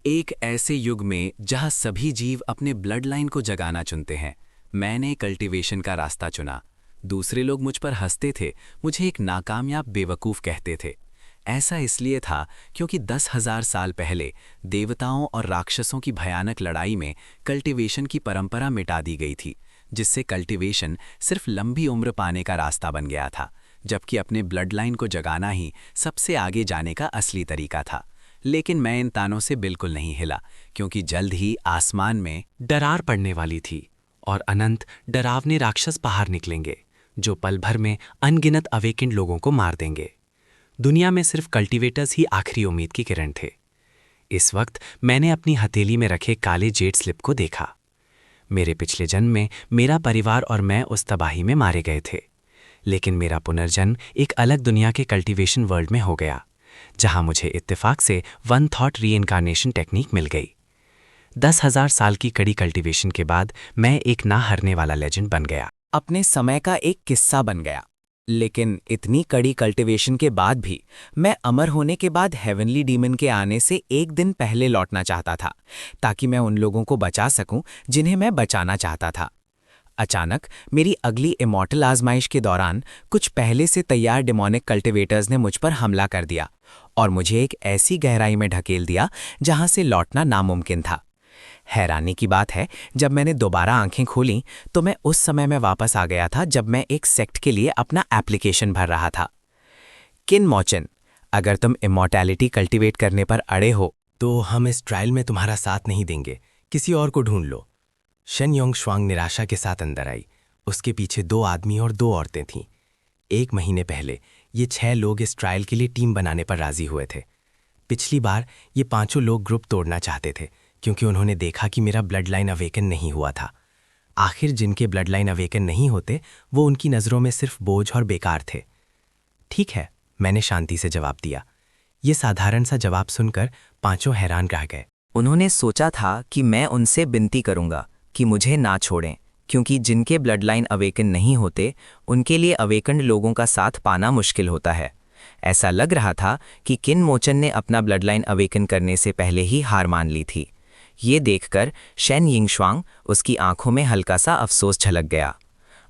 एक ऐसे युग में जहां सभी जीव अपने ब्लड लाइन को जगाना चुनते हैं, मैंने कल्टीवेशन का रास्ता चुना। दूसरे लोग मुझ पर हंसते थे, मुझे एक नाकामयाब बेवकूफ़ कहते थे। ऐसा इसलिए था क्योंकि 10,000 साल पहले देवताओं और राक्षसों की भयानक लड़ाई में कल्टीवेशन की परंपरा मिटा दी गई थी, जिससे कल्टीवेशन सिर्फ लंबी उम्र पाने का रास्ता बन गया था, जबकि अपने ब्लड लाइन को जगाना ही सबसे आगे जाने का असली तरीका था। लेकिन मैं इन तानों से बिल्कुल नहीं हिला, क्योंकि जल्द ही आसमान में दरार पड़ने वाली थी और अनंत डरावने राक्षस बाहर निकलेंगे जो पल भर में अनगिनत अवेकेंड लोगों को मार देंगे। दुनिया में सिर्फ कल्टीवेटर्स ही आखिरी उम्मीद की किरण थे। इस वक्त मैंने अपनी हथेली में रखे काले जेड स्लिप को देखा। मेरे पिछले जन्म में मेरा परिवार और मैं उस तबाही में मारे गए थे, लेकिन मेरा पुनर्जन्म एक अलग दुनिया के कल्टीवेशन वर्ल्ड में हो गया, जहां मुझे इत्तेफाक से वन थॉट रीइंकार्नेशन टेक्निक मिल गई। 10,000 साल की कड़ी कल्टीवेशन के बाद मैं एक ना हारने वाला लेजेंड बन गया। अपने समय का एक किस्सा बन गया। लेकिन इतनी कड़ी कल्टीवेशन के बाद भी मैं अमर होने के बाद हेवनली डीमन के आने से एक दिन पहले लौटना चाहता था, ताकि मैं उन लोगों को बचा सकूं जिन्हें मैं बचाना चाहता था। अचानक मेरी अगली इमॉर्टल आजमाइश के दौरान कुछ पहले से तैयार डिमोनिक कल्टीवेटर्स ने मुझ पर हमला कर दिया और मुझे एक ऐसी गहराई में ढकेल दिया जहां से लौटना नामुमकिन था। हैरानी की बात है, जब मैंने दोबारा आंखें खोलीं तो मैं उस समय में वापस आ गया था जब मैं एक सेक्ट के लिए अपना एप्लीकेशन भर रहा था। किनमोचन, अगर तुम इमॉर्टैलिटी कल्टीवेट करने पर अड़े हो तो हम इस ट्रायल में तुम्हारा साथ नहीं देंगे, किसी और को ढूंढ लो। शन योंग श्वांग निराशा के साथ अंदर आई। उसके पीछे 2 आदमी और 2 औरतें थीं। 1 महीने पहले ये 6 लोग इस ट्रायल के लिए टीम बनाने पर राजी हुए थे। पिछली बार ये 5 लोग ग्रुप तोड़ना चाहते थे, क्योंकि उन्होंने देखा कि मेरा ब्लड लाइन अवेकन नहीं हुआ था। आखिर जिनके ब्लड लाइन अवेकन नहीं होते वो उनकी नज़रों में सिर्फ बोझ और बेकार थे। ठीक है, मैंने शांति से जवाब दिया। ये साधारण सा जवाब सुनकर 5 हैरान रह गए। उन्होंने सोचा था कि मैं उनसे विनती करूंगा कि मुझे ना छोड़ें, क्योंकि जिनके ब्लड लाइन अवेकन नहीं होते उनके लिए अवेकन्ड लोगों का साथ पाना मुश्किल होता है। ऐसा लग रहा था कि किनमोचन ने अपना ब्लड लाइन अवेकन करने से पहले ही हार मान ली थी। ये देखकर शेन यिंगश्वांग, उसकी आंखों में हल्का सा अफसोस झलक गया।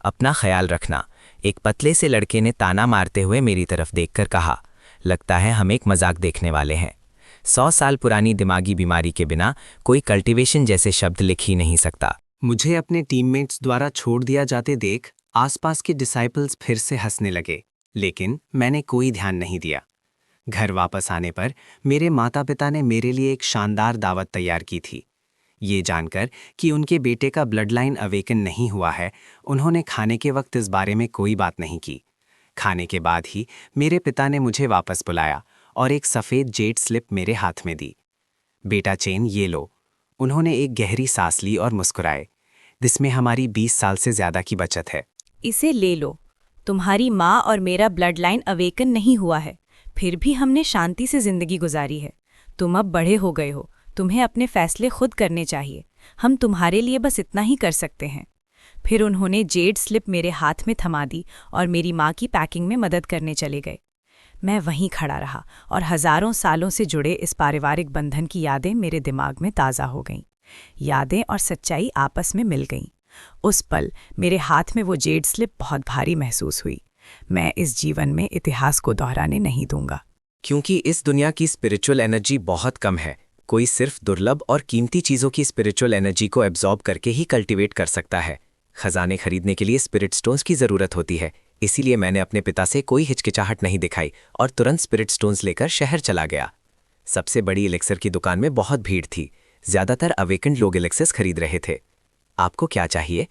अपना ख्याल रखना, एक पतले से लड़के ने ताना मारते हुए मेरी तरफ देखकर कहा। लगता है हम एक मजाक देखने वाले हैं। 100 साल पुरानी दिमागी बीमारी के बिना कोई कल्टीवेशन जैसे शब्द लिख ही नहीं सकता। मुझे अपने टीममेट्स द्वारा छोड़ दिया जाते देख आसपास के डिसाइपल्स फिर से हंसने लगे, लेकिन मैंने कोई ध्यान नहीं दिया। घर वापस आने पर मेरे माता पिता ने मेरे लिए एक शानदार दावत तैयार की थी। ये जानकर कि उनके बेटे का ब्लड लाइन अवेकन नहीं हुआ है, उन्होंने खाने के वक्त इस बारे में कोई बात नहीं की। खाने के बाद ही मेरे पिता ने मुझे वापस बुलाया और एक सफ़ेद जेड स्लिप मेरे हाथ में दी। बेटा चेन, ये लो। उन्होंने एक गहरी सांस ली और मुस्कुराए। जिसमें हमारी 20 साल से ज़्यादा की बचत है। इसे ले लो। तुम्हारी माँ और मेरा ब्लड लाइन अवेकन नहीं हुआ है, फिर भी हमने शांति से जिंदगी गुजारी है। तुम अब बड़े हो गए हो, तुम्हें अपने फैसले खुद करने चाहिए। हम तुम्हारे लिए बस इतना ही कर सकते हैं। फिर उन्होंने जेड स्लिप मेरे हाथ में थमा दी और मेरी माँ की पैकिंग में मदद करने चले गए। मैं वहीं खड़ा रहा और हजारों सालों से जुड़े इस पारिवारिक बंधन की यादें मेरे दिमाग में ताज़ा हो गईं। यादें और सच्चाई आपस में मिल गईं। उस पल मेरे हाथ में वो जेड स्लिप बहुत भारी महसूस हुई। मैं इस जीवन में इतिहास को दोहराने नहीं दूंगा। क्योंकि इस दुनिया की स्पिरिचुअल एनर्जी बहुत कम है। कोई सिर्फ दुर्लभ और कीमती चीज़ों की स्पिरिचुअल एनर्जी को एब्जॉर्ब करके ही कल्टीवेट कर सकता है। खजाने खरीदने के लिए स्पिरिट स्टोन्स की ज़रूरत होती है। इसीलिए मैंने अपने पिता से कोई हिचकिचाहट नहीं दिखाई और तुरंत स्पिरिट स्टोन्स लेकर शहर चला गया। सबसे बड़ी एलेक्सर की दुकान में बहुत भीड़ थी। ज़्यादातर अवेकन्ड लोग एलेक्सर्स खरीद रहे थे। आपको क्या चाहिए?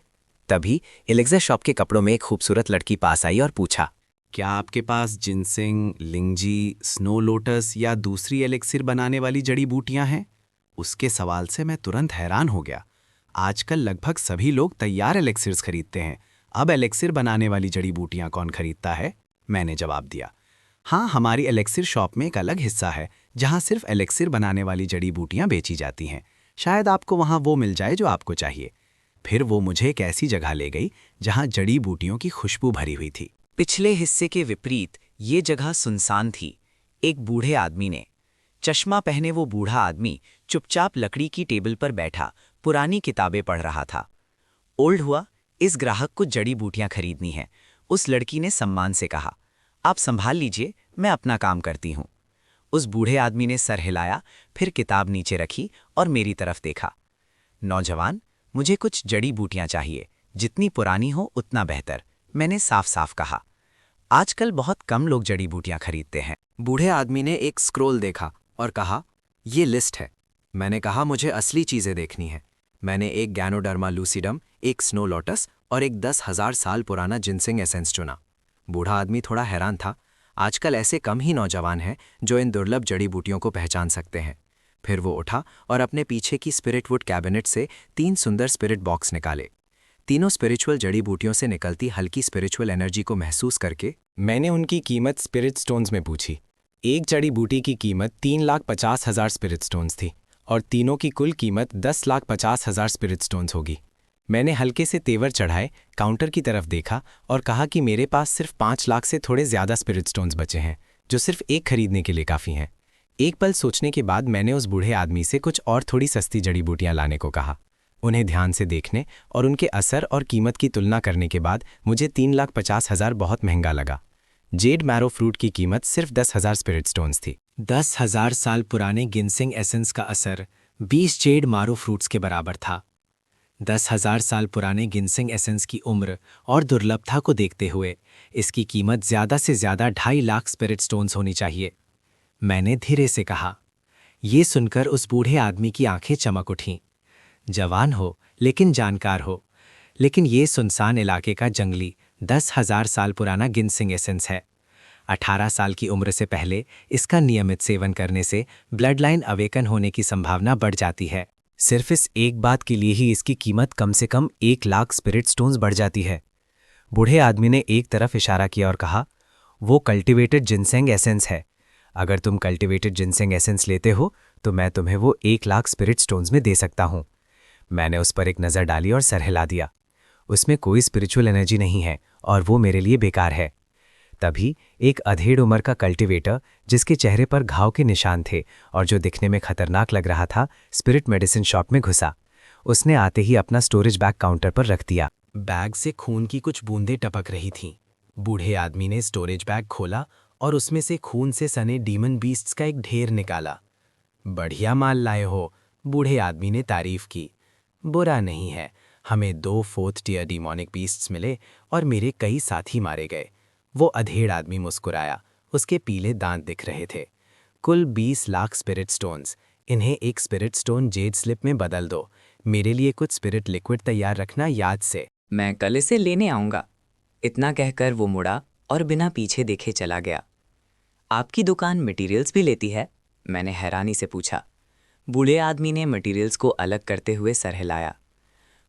तभी एलेक्सर शॉप के कपड़ों में एक खूबसूरत लड़की पास आई और पूछा, क्या आपके पास जिनसिंग, लिंगजी, स्नो लोटस या दूसरी एलेक्सिर बनाने वाली जड़ी बूटियां हैं? उसके सवाल से मैं तुरंत हैरान हो गया। आजकल लगभग सभी लोग तैयार एलेक्सिर्स खरीदते हैं। अब एलेक्सिर बनाने वाली जड़ी बूटियां कौन खरीदता है? मैंने जवाब दिया, हाँ, हमारी एलेक्सिर शॉप में एक अलग हिस्सा है जहां सिर्फ एलेक्सिर बनाने वाली जड़ी बूटियां बेची जाती हैं। शायद आपको वहां वो मिल जाए जो आपको चाहिए। फिर वो मुझे एक ऐसी जगह ले गई जहां जड़ी बूटियों की खुशबू भरी हुई थी। पिछले हिस्से के विपरीत ये जगह सुनसान थी। एक बूढ़े आदमी ने चश्मा पहने वो बूढ़ा आदमी चुपचाप लकड़ी की टेबल पर बैठा पुरानी किताबें पढ़ रहा था। ओल्ड हुआ, इस ग्राहक को जड़ी बूटियां खरीदनी है, उस लड़की ने सम्मान से कहा। आप संभाल लीजिए, मैं अपना काम करती हूँ। उस बूढ़े आदमी ने सर हिलाया, फिर किताब नीचे रखी और मेरी तरफ देखा। नौजवान, मुझे कुछ जड़ी बूटियां चाहिए, जितनी पुरानी हो उतना बेहतर, मैंने साफ साफ कहा। आजकल बहुत कम लोग जड़ी बूटियां खरीदते हैं। बूढ़े आदमी ने एक स्क्रोल देखा और कहा, ये लिस्ट है। मैंने कहा, मुझे असली चीजें देखनी है। मैंने एक गैनोडर्मा लूसिडम, एक स्नो लोटस और एक 10,000 साल पुराना जिनसिंग एसेंस चुना। बूढ़ा आदमी थोड़ा हैरान था। आजकल ऐसे कम ही नौजवान हैं जो इन दुर्लभ जड़ी बूटियों को पहचान सकते हैं। फिर वो उठा और अपने पीछे की स्पिरिटवुड कैबिनेट से 3 सुंदर स्पिरिट बॉक्स निकाले। तीनों स्पिरिचुअल जड़ी बूटियों से निकलती हल्की स्पिरिचुअल एनर्जी को महसूस करके मैंने उनकी कीमत स्पिरिट स्टोन्स में पूछी। एक जड़ी बूटी की कीमत 3,50,000 स्पिरिट स्टोन्स थी और तीनों की कुल कीमत 10,50,000 स्पिरिट स्टोन्स होगी। मैंने हल्के से तेवर चढ़ाए, काउंटर की तरफ देखा और कहा कि मेरे पास सिर्फ 5 लाख से थोड़े ज्यादा स्पिरिट स्टोन्स बचे हैं, जो सिर्फ एक खरीदने के लिए काफ़ी हैं। एक पल सोचने के बाद मैंने उस बूढ़े आदमी से कुछ और थोड़ी सस्ती जड़ी बूटियां लाने को कहा। उन्हें ध्यान से देखने और उनके असर और कीमत की तुलना करने के बाद मुझे 3,50,000 बहुत महंगा लगा। जेड मैरो फ्रूट की कीमत सिर्फ 10,000 स्पिरिट स्टोन्स थी। 10,000 साल पुराने गिनसिंग एसेंस का असर 20 जेड मारो फ्रूट्स के बराबर था। 10,000 साल पुराने गिनसिंग एसेंस की उम्र और दुर्लभता को देखते हुए इसकी कीमत ज़्यादा से ज़्यादा 2.5 लाख स्पिरिट स्टोन्स होनी चाहिए, मैंने धीरे से कहा। ये सुनकर उस बूढ़े आदमी की आंखें चमक उठीं। जवान हो लेकिन जानकार हो, लेकिन ये सुनसान इलाके का जंगली 10,000 साल पुराना गिनसिंग एसेंस है। 18 साल की उम्र से पहले इसका नियमित सेवन करने से ब्लड लाइन अवेकन होने की संभावना बढ़ जाती है। सिर्फ इस एक बात के लिए ही इसकी कीमत कम से कम 1 लाख स्पिरिट स्टोन्स बढ़ जाती है। बूढ़े आदमी ने एक तरफ इशारा किया और कहा, वो कल्टिवेटेड जिनसेंग एसेंस है। अगर तुम कल्टिवेटेड जिनसेंग एसेंस लेते हो तो मैं तुम्हें वो 1 लाख स्पिरिट स्टोन्स में दे सकता हूँ। मैंने उस पर एक नज़र डाली और सर हिला दिया। उसमें कोई स्पिरिचुअल एनर्जी नहीं है और वो मेरे लिए बेकार है। तभी एक अधेड़ उम्र का कल्टिवेटर, जिसके चेहरे पर घाव के निशान थे और जो दिखने में खतरनाक लग रहा था, स्पिरिट मेडिसिन शॉप में घुसा। उसने आते ही अपना स्टोरेज बैग काउंटर पर रख दिया। बैग से खून की कुछ बूंदें टपक रही थीं। बूढ़े आदमी ने स्टोरेज बैग खोला और उसमें से खून से सने डीमन बीस्ट्स का एक ढेर निकाला। बढ़िया माल लाए हो, बूढ़े आदमी ने तारीफ की। बुरा नहीं है, हमें 2 4th टियर डीमोनिक बीस्ट्स मिले और मेरे कई साथी मारे गए। वो अधेड़ आदमी मुस्कुराया, उसके पीले दांत दिख रहे थे। कुल 20 लाख स्पिरिट स्टोन्स, इन्हें एक स्पिरिट स्टोन जेड स्लिप में बदल दो। मेरे लिए कुछ स्पिरिट लिक्विड तैयार रखना याद से। मैं कल इसे लेने आऊँगा। इतना कहकर वो मुड़ा और बिना पीछे देखे चला गया। आपकी दुकान मटेरियल्स भी लेती है? मैंने हैरानी से पूछा। बूढ़े आदमी ने मटेरियल्स को अलग करते हुए सर हिलाया।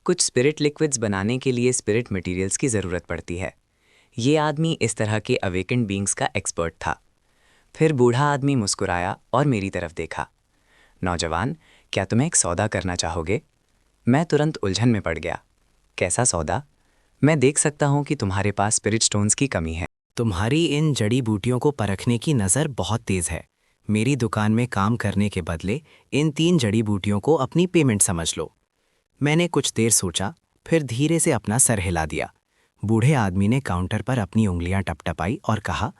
कुछ स्पिरिट लिक्विड्स बनाने के लिए स्पिरिट मटेरियल्स की ज़रूरत पड़ती है। ये आदमी इस तरह के अवेकेंड बीइंग्स का एक्सपर्ट था। फिर बूढ़ा आदमी मुस्कुराया और मेरी तरफ देखा। नौजवान, क्या तुम्हें एक सौदा करना चाहोगे? मैं तुरंत उलझन में पड़ गया। कैसा सौदा? मैं देख सकता हूँ कि तुम्हारे पास स्पिरिट स्टोन्स की कमी है। तुम्हारी इन जड़ी बूटियों को परखने की नज़र बहुत तेज़ है। मेरी दुकान में काम करने के बदले इन 3 जड़ी बूटियों को अपनी पेमेंट समझ लो। मैंने कुछ देर सोचा, फिर धीरे से अपना सर हिला दिया। बूढ़े आदमी ने काउंटर पर अपनी उंगलियां टपटपाई और कहा,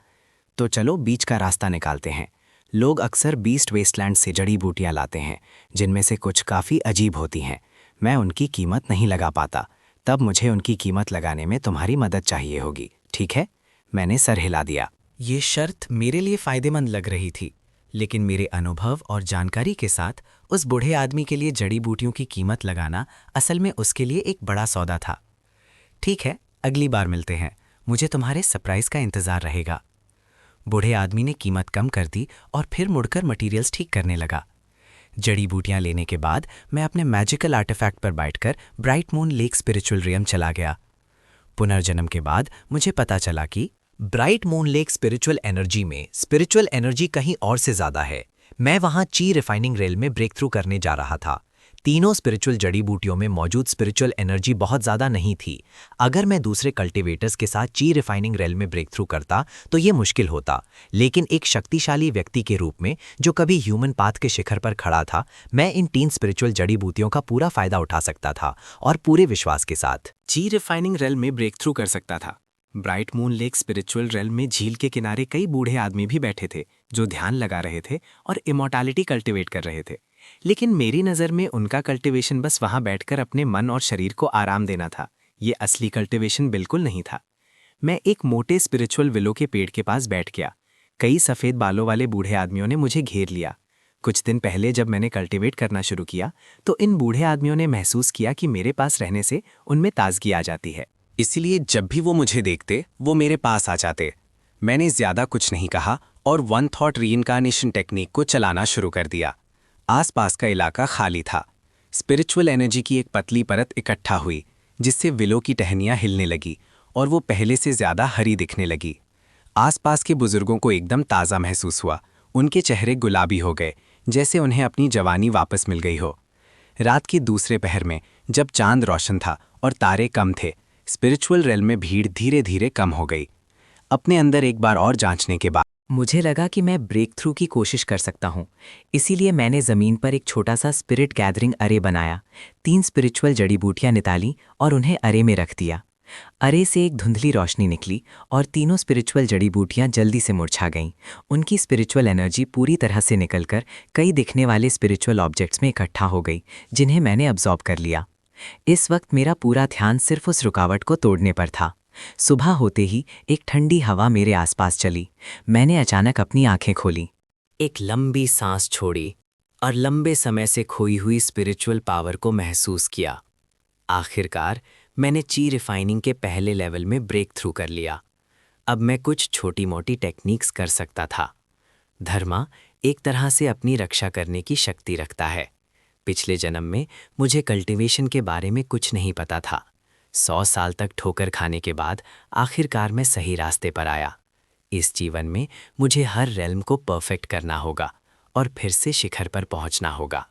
तो चलो बीच का रास्ता निकालते हैं। लोग अक्सर बीस्ट वेस्टलैंड से जड़ी बूटियां लाते हैं, जिनमें से कुछ काफ़ी अजीब होती हैं। मैं उनकी कीमत नहीं लगा पाता, तब मुझे उनकी कीमत लगाने में तुम्हारी मदद चाहिए होगी, ठीक है? मैंने सर हिला दिया। ये शर्त मेरे लिए फ़ायदेमंद लग रही थी, लेकिन मेरे अनुभव और जानकारी के साथ उस बूढ़े आदमी के लिए जड़ी बूटियों की कीमत लगाना असल में उसके लिए एक बड़ा सौदा था। ठीक है, अगली बार मिलते हैं, मुझे तुम्हारे सरप्राइज़ का इंतज़ार रहेगा। बूढ़े आदमी ने कीमत कम कर दी और फिर मुड़कर मटेरियल्स ठीक करने लगा। जड़ी बूटियां लेने के बाद मैं अपने मैजिकल आर्टिफैक्ट पर बैठकर ब्राइट मून लेक स्पिरिचुअल रियम चला गया। पुनर्जन्म के बाद मुझे पता चला कि bright moon lake spiritual energy में स्पिरिचुअल एनर्जी कहीं और से ज़्यादा है। मैं वहाँ ची रिफाइनिंग रेल में ब्रेक थ्रू करने जा रहा था। तीनों स्पिरिचुअल जड़ी बूटियों में मौजूद स्पिरिचुअल एनर्जी बहुत ज़्यादा नहीं थी। अगर मैं दूसरे कल्टिवेटर्स के साथ ची रिफाइनिंग रेल में ब्रेक थ्रू करता तो ये मुश्किल होता, लेकिन एक शक्तिशाली व्यक्ति के रूप में जो कभी ह्यूमन पाथ के शिखर पर खड़ा था, मैं इन 3 स्पिरिचुअल जड़ी बूटियों का पूरा फायदा उठा सकता था और पूरे विश्वास के साथ ची रिफाइनिंग रेल में ब्रेक थ्रू कर सकता था। Bright moon lake spiritual rail में झील के किनारे कई बूढ़े आदमी भी बैठे थे जो ध्यान लगा रहे थे और इमॉर्टैलिटी कल्टिवेट कर रहे थे, लेकिन मेरी नज़र में उनका कल्टिवेशन बस वहां बैठकर अपने मन और शरीर को आराम देना था। ये असली कल्टिवेशन बिल्कुल नहीं था। मैं एक मोटे स्पिरिचुअल विलो के पेड़ के पास बैठ गया। कई सफ़ेद बालों वाले बूढ़े आदमियों ने मुझे घेर लिया। कुछ दिन पहले जब मैंने कल्टिवेट करना शुरू किया तो इन बूढ़े आदमियों ने महसूस किया कि मेरे पास रहने से उनमें ताजगी आ जाती है। इसीलिए जब भी वो मुझे देखते वो मेरे पास आ जाते। मैंने ज़्यादा कुछ नहीं कहा और वन थॉट रीइंकार्नेशन टेक्निक को चलाना शुरू कर दिया। आसपास का इलाका खाली था। स्पिरिचुअल एनर्जी की एक पतली परत इकट्ठा हुई जिससे विलो की टहनियाँ हिलने लगी और वो पहले से ज़्यादा हरी दिखने लगी। आसपास के बुजुर्गों को एकदम ताज़ा महसूस हुआ। उनके चेहरे गुलाबी हो गए, जैसे उन्हें अपनी जवानी वापस मिल गई हो। रात के दूसरे पहर में जब चांद रोशन था और तारे कम थे, स्पिरिचुअल रेल में भीड़ धीरे धीरे कम हो गई। अपने अंदर एक बार और जांचने के बाद मुझे लगा कि मैं ब्रेक थ्रू की कोशिश कर सकता हूँ, इसीलिए मैंने ज़मीन पर एक छोटा सा स्पिरिट गैदरिंग अरे बनाया। 3 स्पिरिचुअल जड़ी बूटियाँ निकाली और उन्हें अरे में रख दिया। अरे से एक धुंधली रोशनी निकली और तीनों स्पिरिचुअल जड़ी बूटियाँ जल्दी से मुरझा गईं। उनकी स्पिरिचुअल एनर्जी पूरी तरह से निकलकर कई दिखने वाले स्पिरिचुअल ऑब्जेक्ट्स में इकट्ठा हो गई, जिन्हें मैंने अब्जॉर्ब कर लिया। इस वक्त मेरा पूरा ध्यान सिर्फ उस रुकावट को तोड़ने पर था। सुबह होते ही एक ठंडी हवा मेरे आसपास चली। मैंने अचानक अपनी आंखें खोली, एक लंबी सांस छोड़ी और लंबे समय से खोई हुई स्पिरिचुअल पावर को महसूस किया। आखिरकार मैंने ची रिफाइनिंग के पहले लेवल में ब्रेक थ्रू कर लिया। अब मैं कुछ छोटी मोटी टेक्निक्स कर सकता था। धर्मा एक तरह से अपनी रक्षा करने की शक्ति रखता है। पिछले जन्म में मुझे कल्टीवेशन के बारे में कुछ नहीं पता था। 100 साल तक ठोकर खाने के बाद आखिरकार मैं सही रास्ते पर आया। इस जीवन में मुझे हर रेल्म को परफेक्ट करना होगा और फिर से शिखर पर पहुंचना होगा।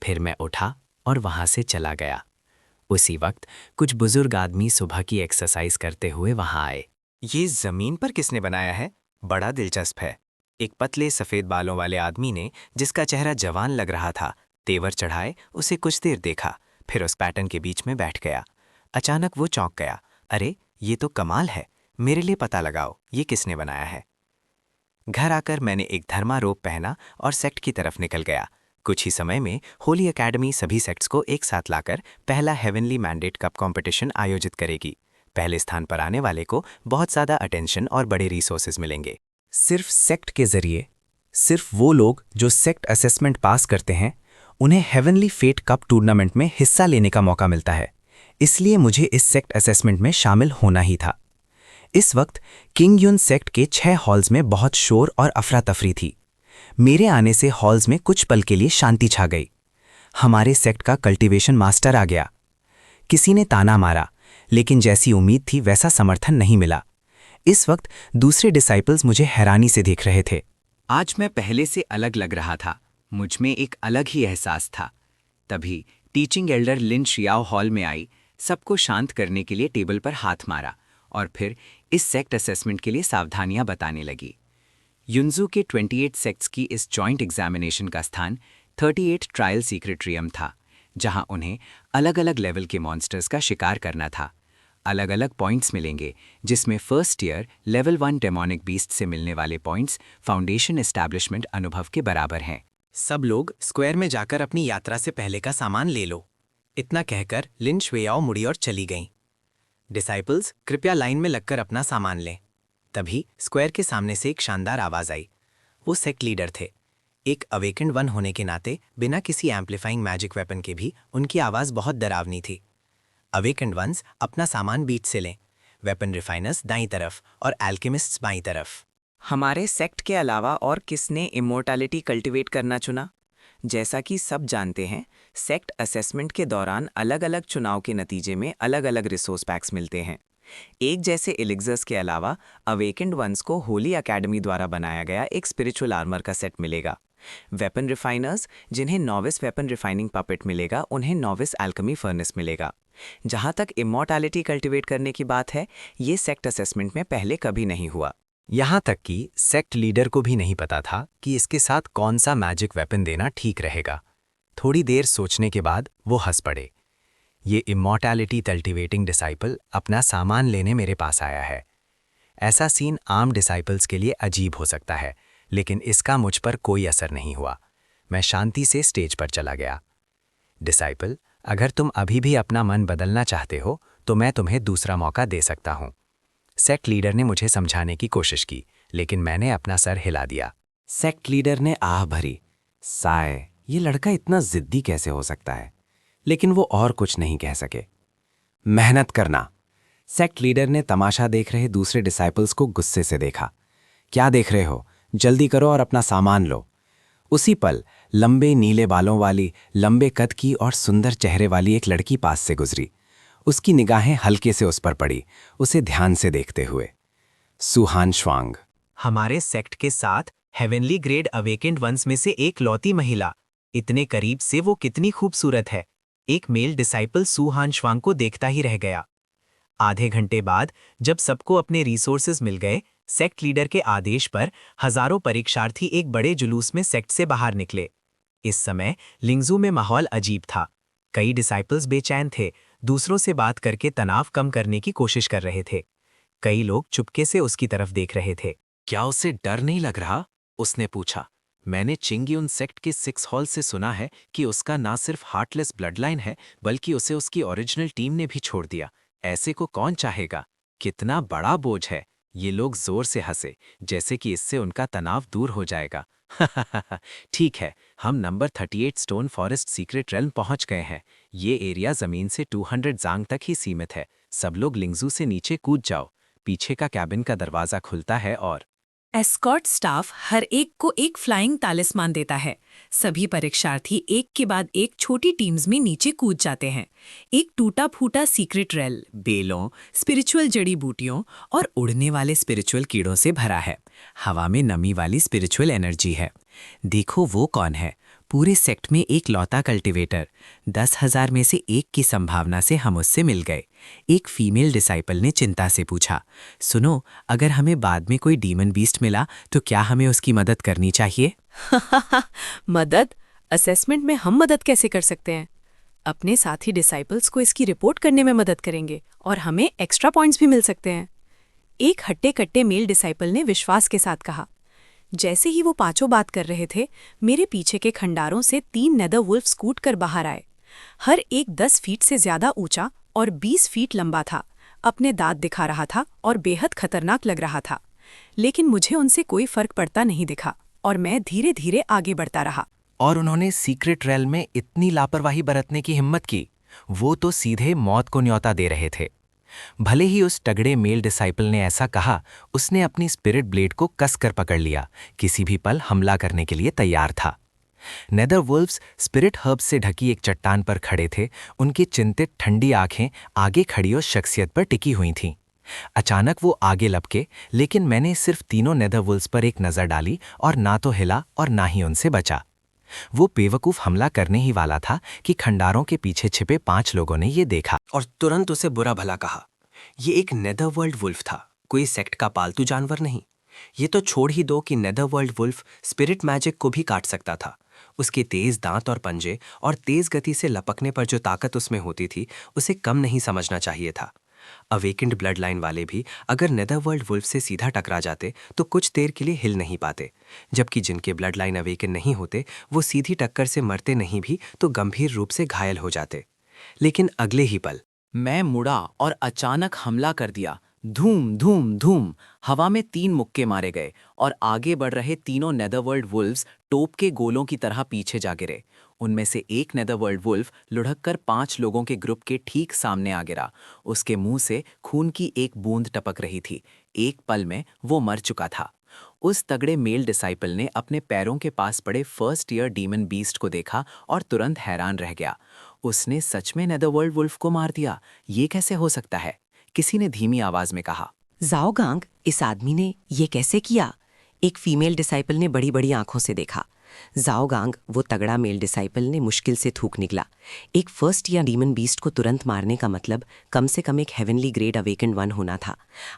फिर मैं उठा और वहां से चला गया। उसी वक्त कुछ बुजुर्ग आदमी सुबह की एक्सरसाइज करते हुए वहां आए। ये ज़मीन पर किसने बनाया है? बड़ा दिलचस्प है। एक पतले सफ़ेद बालों वाले आदमी ने, जिसका चेहरा जवान लग रहा था, तेवर चढ़ाए उसे कुछ देर देखा, फिर उस पैटर्न के बीच में बैठ गया। अचानक वो चौंक गया। अरे, ये तो कमाल है। मेरे लिए पता लगाओ ये किसने बनाया है। घर आकर मैंने एक धर्मा रोब पहना और सेक्ट की तरफ निकल गया। कुछ ही समय में होली एकेडमी सभी सेक्ट्स को एक साथ लाकर पहला हेवनली मैंडेट कप कंपटीशन आयोजित करेगी। पहले स्थान पर आने वाले को बहुत ज़्यादा अटेंशन और बड़े रिसोर्सेज मिलेंगे। सिर्फ सेक्ट के जरिए, सिर्फ वो लोग जो सेक्ट असेसमेंट पास करते हैं, उन्हें हेवनली फेट कप टूर्नामेंट में हिस्सा लेने का मौका मिलता है। इसलिए मुझे इस सेक्ट असेसमेंट में शामिल होना ही था। इस वक्त किंग युन सेक्ट के 6 हॉल्स में बहुत शोर और अफरा तफरी थी। मेरे आने से हॉल्स में कुछ पल के लिए शांति छा गई। हमारे सेक्ट का कल्टीवेशन मास्टर आ गया। किसी ने ताना मारा, लेकिन जैसी उम्मीद थी वैसा समर्थन नहीं मिला। इस वक्त दूसरे डिसाइपल्स मुझे हैरानी से देख रहे थे। आज मैं पहले से अलग लग रहा था। मुझ में एक अलग ही एहसास था। तभी टीचिंग एल्डर लिन शियाओ हॉल में आई, सबको शांत करने के लिए टेबल पर हाथ मारा और फिर इस सेक्ट असेसमेंट के लिए सावधानियां बताने लगी। युनजू के 28 सेक्ट्स की इस जॉइंट एग्जामिनेशन का स्थान 38 ट्रायल सीक्रेटरियम था, जहां उन्हें अलग अलग लेवल के मॉन्स्टर्स का शिकार करना था। अलग अलग पॉइंट्स मिलेंगे, जिसमें first year level 1 demonic beast से मिलने वाले पॉइंट्स फाउंडेशन एस्टैब्लिशमेंट अनुभव के बराबर हैं। सब लोग स्क्वायर में जाकर अपनी यात्रा से पहले का सामान ले लो। इतना कहकर लिन श्वेयाओ मुड़ी और चली गईं। डिसाइपल्स कृपया लाइन में लगकर अपना सामान लें। तभी स्क्वायर के सामने से एक शानदार आवाज़ आई। वो सेक्ट लीडर थे। एक अवेकेंड वन होने के नाते बिना किसी एम्पलीफाइंग मैजिक वेपन के भी उनकी आवाज़ बहुत डरावनी थी। अवेकेंड वंस अपना सामान बीच से लें। वेपन रिफाइनर्स दाईं तरफ और एल्केमिस्ट्स बाईं तरफ। हमारे सेक्ट के अलावा और किसने इमोर्टैलिटी कल्टिवेट करना चुना? जैसा कि सब जानते हैं, सेक्ट असेसमेंट के दौरान अलग अलग चुनाव के नतीजे में अलग अलग रिसोर्स पैक्स मिलते हैं। एक जैसे एलिक्सर्स के अलावा अवेकेंड वंस को होली एकेडमी द्वारा बनाया गया एक स्पिरिचुअल आर्मर का सेट मिलेगा। वेपन रिफाइनर्स, जिन्हें नॉविस वेपन रिफाइनिंग पपेट मिलेगा, उन्हें नॉविस एल्केमी फर्नेस मिलेगा। जहां तक इमॉर्टैलिटी कल्टिवेट करने की बात है, ये सेक्ट असेसमेंट में पहले कभी नहीं हुआ। यहाँ तक कि सेक्ट लीडर को भी नहीं पता था कि इसके साथ कौन सा मैजिक वेपन देना ठीक रहेगा। थोड़ी देर सोचने के बाद वो हंस पड़े। ये इमॉर्टैलिटी कल्टिवेटिंग डिसाइपल अपना सामान लेने मेरे पास आया है। ऐसा सीन आम डिसाइपल्स के लिए अजीब हो सकता है, लेकिन इसका मुझ पर कोई असर नहीं हुआ। मैं शांति से स्टेज पर चला गया। डिसाइपल, अगर तुम अभी भी अपना मन बदलना चाहते हो तो मैं तुम्हें दूसरा मौका दे सकता हूँ। सेक्ट लीडर ने मुझे समझाने की कोशिश की, लेकिन मैंने अपना सर हिला दिया। सेक्ट लीडर ने आह भरी, साय, ये लड़का इतना जिद्दी कैसे हो सकता है? लेकिन वो और कुछ नहीं कह सके। मेहनत करना। सेक्ट लीडर ने तमाशा देख रहे दूसरे डिसाइपल्स को गुस्से से देखा। क्या देख रहे हो? जल्दी करो और अपना सामान लो। उसी पल लंबे नीले बालों वाली, लंबे कद की और सुंदर चेहरे वाली एक लड़की पास से गुजरी। उसकी निगाहें हल्के से उस पर पड़ी, उसे ध्यान से देखते हुए। सुहान श्वांग, हमारे सेक्ट के साथ हेवनली ग्रेड अवेकेंड वंस में से एक लौती महिला। इतने करीब से वो कितनी खूबसूरत है। एक मेल डिसाइपल सुहान श्वांग को देखता ही रह गया। आधे घंटे बाद जब सबको अपने रिसोर्सेज मिल गए, सेक्ट लीडर के आदेश पर हजारों परीक्षार्थी एक बड़े जुलूस में सेक्ट से बाहर निकले। इस समय लिंगजू में माहौल अजीब था। कई डिसाइपल्स बेचैन थे, दूसरों से बात करके तनाव कम करने की कोशिश कर रहे थे। कई लोग चुपके से उसकी तरफ देख रहे थे। क्या उसे डर नहीं लग रहा? उसने पूछा। मैंने चिंगयुन सेक्ट के 6 हॉल से सुना है कि उसका ना सिर्फ हार्टलेस ब्लडलाइन है, बल्कि उसे उसकी ओरिजिनल टीम ने भी छोड़ दिया। ऐसे को कौन चाहेगा? कितना बड़ा बोझ है। ये लोग जोर से हंसे, जैसे कि इससे उनका तनाव दूर हो जाएगा। ठीक है, हम number 38 stone forest secret realm पहुंच गए हैं। ये एरिया जमीन से 200 जांग तक ही सीमित है। सब लोग लिंगजू से नीचे कूद जाओ। पीछे का कैबिन का दरवाजा खुलता है और एस्कॉर्ट स्टाफ हर एक को एक फ्लाइंग तालिस्मान देता है। सभी परीक्षार्थी एक के बाद एक छोटी टीम्स में नीचे कूद जाते हैं। एक टूटा फूटा सीक्रेट रेल बेलों, स्पिरिचुअल जड़ी बूटियों और उड़ने वाले स्पिरिचुअल कीड़ों से भरा है। हवा में नमी वाली स्पिरिचुअल एनर्जी है। देखो वो कौन है? पूरे सेक्ट में एक लौता कल्टिवेटर। 10,000 में से एक की संभावना से हम उससे मिल गए। एक फीमेल डिसाइपल ने चिंता से पूछा, सुनो, अगर हमें बाद में कोई डीमन बीस्ट मिला तो क्या हमें उसकी मदद करनी चाहिए? मदद? असेसमेंट में हम मदद कैसे कर सकते हैं? अपने साथी डिसाइपल्स को इसकी रिपोर्ट करने में मदद करेंगे और हमें एक्स्ट्रा पॉइंट्स भी मिल सकते हैं। एक हट्टे कट्टे मेल डिसाइपल ने विश्वास के साथ कहा। जैसे ही वो पांचों बात कर रहे थे, मेरे पीछे के खंडारों से 3 नेदर वुल्फ स्कूट कर बाहर आए। हर एक 10 फीट से ज्यादा ऊंचा और 20 फीट लंबा था। अपने दांत दिखा रहा था और बेहद खतरनाक लग रहा था। लेकिन मुझे उनसे कोई फर्क पड़ता नहीं दिखा और मैं धीरे धीरे आगे बढ़ता रहा। और उन्होंने सीक्रेट रेल में इतनी लापरवाही बरतने की हिम्मत की। वो तो सीधे मौत को न्योता दे रहे थे। भले ही उस तगड़े मेल डिसाइपल ने ऐसा कहा, उसने अपनी स्पिरिट ब्लेड को कसकर पकड़ लिया। किसी भी पल हमला करने के लिए तैयार था। नेदर वुल्फ्स स्पिरिट हर्ब्स से ढकी एक चट्टान पर खड़े थे। उनकी चिंतित ठंडी आंखें आगे खड़ी उस शख्सियत पर टिकी हुई थीं। अचानक वो आगे लपके, लेकिन मैंने सिर्फ तीनों नेदर वुल्फ्स पर एक नज़र डाली और ना तो हिला और ना ही उनसे बचा। वो बेवकूफ हमला करने ही वाला था कि खंडारों के पीछे छिपे 5 लोगों ने ये देखा और तुरंत उसे बुरा भला कहा। ये एक नेदरवर्ल्ड वुल्फ था, कोई सेक्ट का पालतू जानवर नहीं। ये तो छोड़ ही दो कि नेदरवर्ल्ड वुल्फ स्पिरिट मैजिक को भी काट सकता था। उसके तेज दांत और पंजे और तेज गति से लपकने पर जो ताकत उसमें होती थी, उसे कम नहीं समझना चाहिए था। अवेकेंड ब्लड लाइन वाले भी अगर नेदरवर्ल्ड वुल्फ से सीधा टकरा जाते तो कुछ देर के लिए हिल नहीं पाते, जबकि जिनके ब्लड लाइन अवेकन नहीं होते वो सीधी टक्कर से मरते नहीं भी तो गंभीर रूप से घायल हो जाते। लेकिन अगले ही पल मैं मुड़ा और अचानक हमला कर दिया। धूम धूम धूम, हवा में 3 मुक्के मारे गए और आगे बढ़ रहे तीनों नेदरवर्ल्ड वुल्व्स टोप के गोलों की तरह पीछे जा गिरे। उनमें से एक नेदरवर्ल्ड वुल्फ लुढ़ककर 5 लोगों के ग्रुप के ठीक सामने आ गिरा। उसके मुंह से खून की एक बूंद टपक रही थी। एक पल में वो मर चुका था। उस तगड़े मेल डिसाइपल ने अपने पैरों के पास पड़े फर्स्ट ईयर डीमन बीस्ट को देखा और तुरंत हैरान रह गया। उसने सच में नेदरवर्ल्ड वुल्फ को मार दिया। ये कैसे हो सकता है? किसी ने धीमी आवाज में कहा। जाओगांग, इस आदमी ने ये कैसे किया? एक फीमेल डिसाइपल ने बड़ी बड़ी आंखों से देखा। जाओगांग, वो तगड़ा मेल डिसाइपल, ने मुश्किल से थूक निकला। एक फर्स्ट ईयर डीमन बीस्ट को तुरंत मारने का मतलब कम से कम एक हेवनली ग्रेड अवेकेंड वन होना था।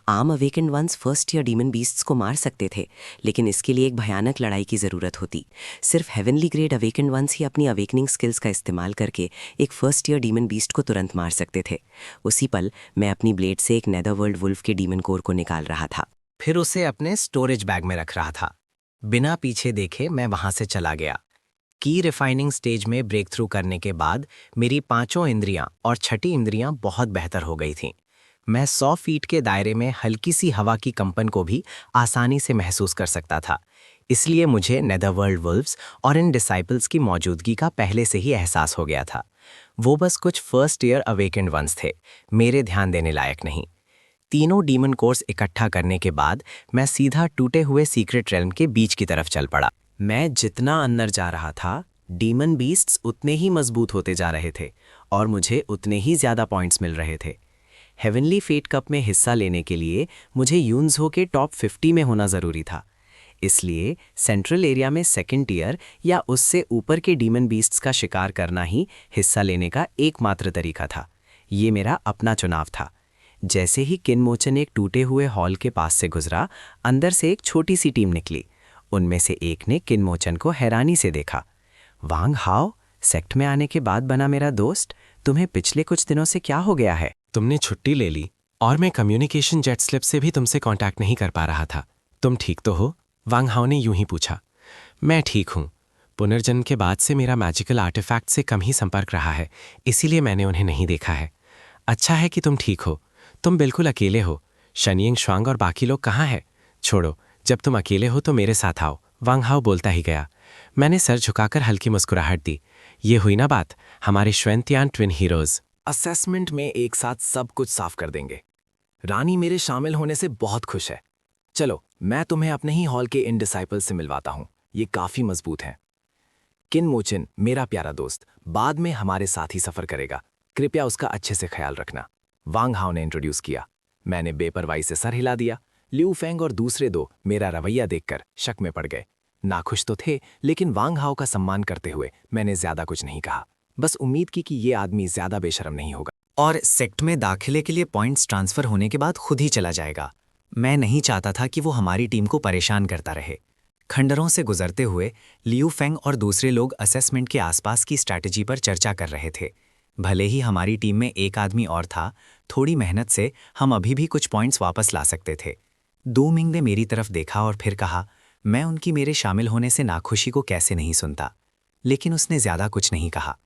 आम awakened ones first year demon beasts को मार सकते थे, लेकिन इसके लिए एक भयानक लड़ाई की ज़रूरत होती। सिर्फ हेवनली ग्रेड अवेकेंड वंस ही अपनी अवेकनिंग स्किल्स का इस्तेमाल करके एक फर्स्ट ईयर डीमन बीस्ट को तुरंत मार सकते थे। उसी पल मैं अपनी ब्लेड से एक नेदरवर्ल्ड वुल्फ के डीमन कोर को निकाल रहा था। फिर उसे अपने स्टोरेज बैग में रख रहा था। बिना पीछे देखे मैं वहां से चला गया। की रिफाइनिंग स्टेज में ब्रेक थ्रू करने के बाद मेरी 5 इंद्रियां और 6ठी इंद्रियां बहुत बेहतर हो गई थीं। मैं 100 फीट के दायरे में हल्की सी हवा की कंपन को भी आसानी से महसूस कर सकता था। इसलिए मुझे नेदरवर्ल्ड वुल्व्स और इन डिसाइपल्स की मौजूदगी का पहले से ही एहसास हो गया था। वो बस कुछ फर्स्ट ईयर अवेकेंड वंस थे, मेरे ध्यान देने लायक नहीं। तीनों डीमन कोर्स इकट्ठा करने के बाद मैं सीधा टूटे हुए सीक्रेट रेल्म के बीच की तरफ चल पड़ा। मैं जितना अंदर जा रहा था, डीमन बीस्ट्स उतने ही मजबूत होते जा रहे थे और मुझे उतने ही ज़्यादा पॉइंट्स मिल रहे थे। हेवनली फेट कप में हिस्सा लेने के लिए मुझे यून्सहो के टॉप 50 में होना ज़रूरी था। इसलिए सेंट्रल एरिया में सेकंड टियर या उससे ऊपर के डीमन बीस्ट्स का शिकार करना ही हिस्सा लेने का एकमात्र तरीका था। ये मेरा अपना चुनाव था। जैसे ही किनमोचन एक टूटे हुए हॉल के पास से गुजरा, अंदर से एक छोटी सी टीम निकली। उनमें से एक ने किनमोचन को हैरानी से देखा। वांग हाओ, सेक्ट में आने के बाद बना मेरा दोस्त, तुम्हें पिछले कुछ दिनों से क्या हो गया है? तुमने छुट्टी ले ली और मैं कम्युनिकेशन जेट स्लिप से भी तुमसे कांटेक्ट नहीं कर पा रहा था। तुम ठीक तो हो? वांग हाओ ने यूं ही पूछा। मैं ठीक हूं। पुनर्जन्म के बाद से मेरा मैजिकल आर्टिफैक्ट से कम ही संपर्क रहा है, इसीलिए मैंने उन्हें नहीं देखा है। अच्छा है कि तुम ठीक हो। तुम बिल्कुल अकेले हो। शनियंग श्वांग और बाकी लोग कहाँ हैं? छोड़ो, जब तुम अकेले हो तो मेरे साथ आओ, वांग हाओ बोलता ही गया। मैंने सर झुकाकर हल्की मुस्कुराहट दी। ये हुई ना बात, हमारे श्वेंतियान ट्विन हीरोज। असेसमेंट में एक साथ सब कुछ साफ कर देंगे। रानी मेरे शामिल होने से बहुत खुश है। चलो, मैं तुम्हें अपने ही हॉल के इन डिसाइपल से मिलवाता हूं। ये काफी मजबूत हैं। किनमोचन, मेरा प्यारा दोस्त, बाद में हमारे साथ ही सफर करेगा। कृपया उसका अच्छे से ख्याल रखना। वांग हाओ ने इंट्रोड्यूस किया। मैंने बेपरवाही से सर हिला दिया। लिऊ फेंग और दूसरे दो मेरा रवैया देखकर शक में पड़ गए। नाखुश तो थे, लेकिन वांग हाओ का सम्मान करते हुए मैंने ज्यादा कुछ नहीं कहा। बस उम्मीद की कि ये आदमी ज्यादा बेशर्म नहीं होगा और सेक्ट में दाखिले के लिए पॉइंट्स ट्रांसफर होने के बाद खुद ही चला जाएगा। मैं नहीं चाहता था कि वो हमारी टीम को परेशान करता रहे। खंडरों से गुजरते हुए लियू फेंग और दूसरे लोग असेसमेंट के आसपास की स्ट्रैटेजी पर चर्चा कर रहे थे। भले ही हमारी टीम में एक आदमी और था, थोड़ी मेहनत से हम अभी भी कुछ पॉइंट्स वापस ला सकते थे। दो मिंग ने मेरी तरफ देखा और फिर कहा, मैं उनकी मेरे शामिल होने से नाखुशी को कैसे नहीं सुनता। लेकिन उसने ज्यादा कुछ नहीं कहा।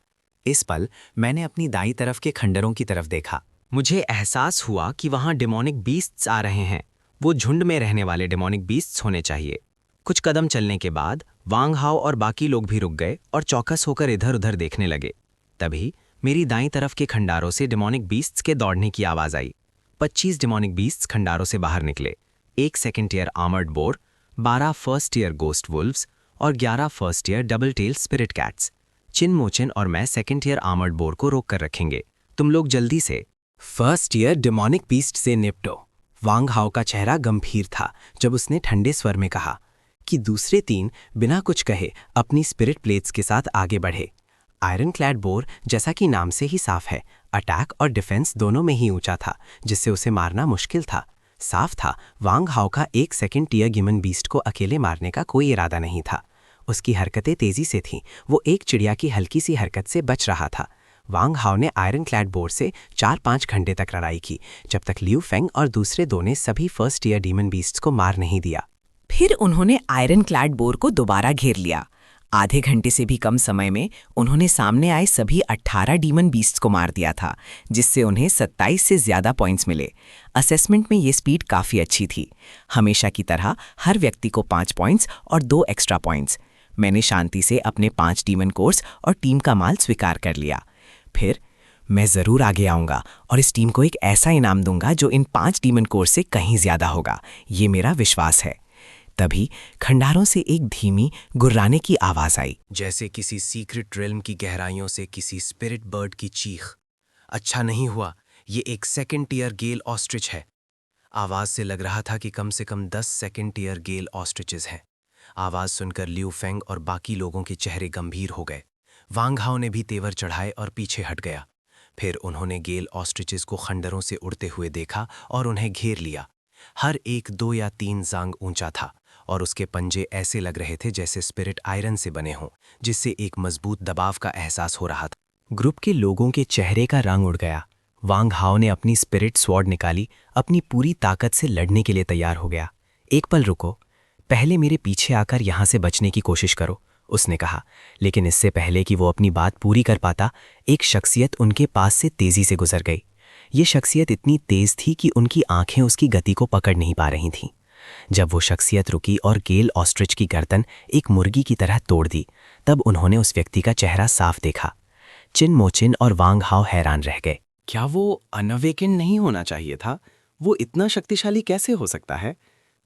इस पल मैंने अपनी दाईं तरफ के खंडरों की तरफ देखा। मुझे एहसास हुआ कि वहां डेमोनिक बीस्ट्स आ रहे हैं। वो झुंड में रहने वाले डेमोनिक बीस्ट्स होने चाहिए। कुछ कदम चलने के बाद वांग हाओ और बाकी लोग भी रुक गए और चौकस होकर इधर उधर देखने लगे। तभी मेरी दाईं तरफ के खंडारों से डेमोनिक बीस्ट्स के दौड़ने की आवाज आई। 25 डेमोनिक बीस्ट्स खंडारों से बाहर निकले। 1 second year armoured boar, 12 first year ghost wolves और 11 first year double tail spirit cats. चिनमोचन और मैं सेकंड ईयर आर्मर्ड बोर को रोक कर रखेंगे। तुम लोग जल्दी से। फर्स्ट ईयर डेमोनिक बीस्ट से निपटो। वांग हाओ का चेहरा गंभीर था जब उसने ठंडे स्वर में कहा कि दूसरे 3 बिना कुछ कहे अपनी स्पिरिट प्लेट्स के साथ आगे बढ़े। आयरन क्लैड बोर, जैसा कि नाम से ही साफ है, अटैक और डिफेंस दोनों में ही ऊंचा था, जिससे उसे मारना मुश्किल था। साफ था, वांग हाओ का 1 सेकंड टीयर गिमन बीस्ट को अकेले मारने का कोई इरादा नहीं था। उसकी हरकतें तेजी से थीं। वो एक चिड़िया की हल्की सी हरकत से बच रहा था। वांग हाओ ने आयरन क्लैड बोर से 4-5 घंटे तक लड़ाई की, जब तक लियू फेंग और दूसरे 2 ने सभी फर्स्ट ईयर डीमन बीस्ट्स को मार नहीं दिया। फिर उन्होंने आयरन क्लैड बोर को दोबारा घेर लिया। आधे घंटे से भी कम समय में उन्होंने सामने आए सभी 18 डीमन बीस्ट्स को मार दिया था, जिससे उन्हें 27 से ज्यादा पॉइंट्स मिले। असेसमेंट में ये स्पीड काफ़ी अच्छी थी। हमेशा की तरह हर व्यक्ति को 5 पॉइंट्स और 2 एक्स्ट्रा पॉइंट्स। मैंने शांति से अपने 5 डीमन कोर्स और टीम का माल स्वीकार कर लिया। फिर मैं ज़रूर आगे आऊँगा और इस टीम को एक ऐसा इनाम दूंगा जो इन 5 डीमन कोर्स से कहीं ज़्यादा होगा। ये मेरा विश्वास है। तभी खंडारों से एक धीमी गुर्राने की आवाज़ आई, जैसे किसी सीक्रेट रेल्म की गहराइयों से किसी स्पिरिट बर्ड की चीख। अच्छा नहीं हुआ, ये एक सेकंड टीयर गेल ऑस्ट्रिच है। आवाज़ से लग रहा था कि कम से कम 10 सेकंड टीयर गेल ऑस्ट्रिचेस हैं। आवाज सुनकर लिू फेंग और बाकी लोगों के चेहरे गंभीर हो गए। वांग हाओ ने भी तेवर चढ़ाए और पीछे हट गया। फिर उन्होंने गेल ऑस्ट्रिचेस को खंडरों से उड़ते हुए देखा और उन्हें घेर लिया। हर एक 2 या 3 जांग ऊंचा था और उसके पंजे ऐसे लग रहे थे जैसे स्पिरिट आयरन से बने हों, जिससे एक मजबूत दबाव का एहसास हो रहा था। ग्रुप के लोगों के चेहरे का रंग उड़ गया। वांग हाओ ने अपनी स्पिरिट स्वॉर्ड निकाली, अपनी पूरी ताकत से लड़ने के लिए तैयार हो गया। एक पल रुको, पहले मेरे पीछे आकर यहां से बचने की कोशिश करो, उसने कहा। लेकिन इससे पहले कि वो अपनी बात पूरी कर पाता, एक शख्सियत उनके पास से तेजी से गुजर गई। ये शख्सियत इतनी तेज थी कि उनकी आंखें उसकी गति को पकड़ नहीं पा रही थीं। जब वो शख्सियत रुकी और गेल ऑस्ट्रिच की गर्दन एक मुर्गी की तरह तोड़ दी, तब उन्होंने उस व्यक्ति का चेहरा साफ देखा। चिन मोचिन और वांग हाओ हैरान रह गए। क्या वो अनअवेकेंड नहीं होना चाहिए था? वो इतना शक्तिशाली कैसे हो सकता है?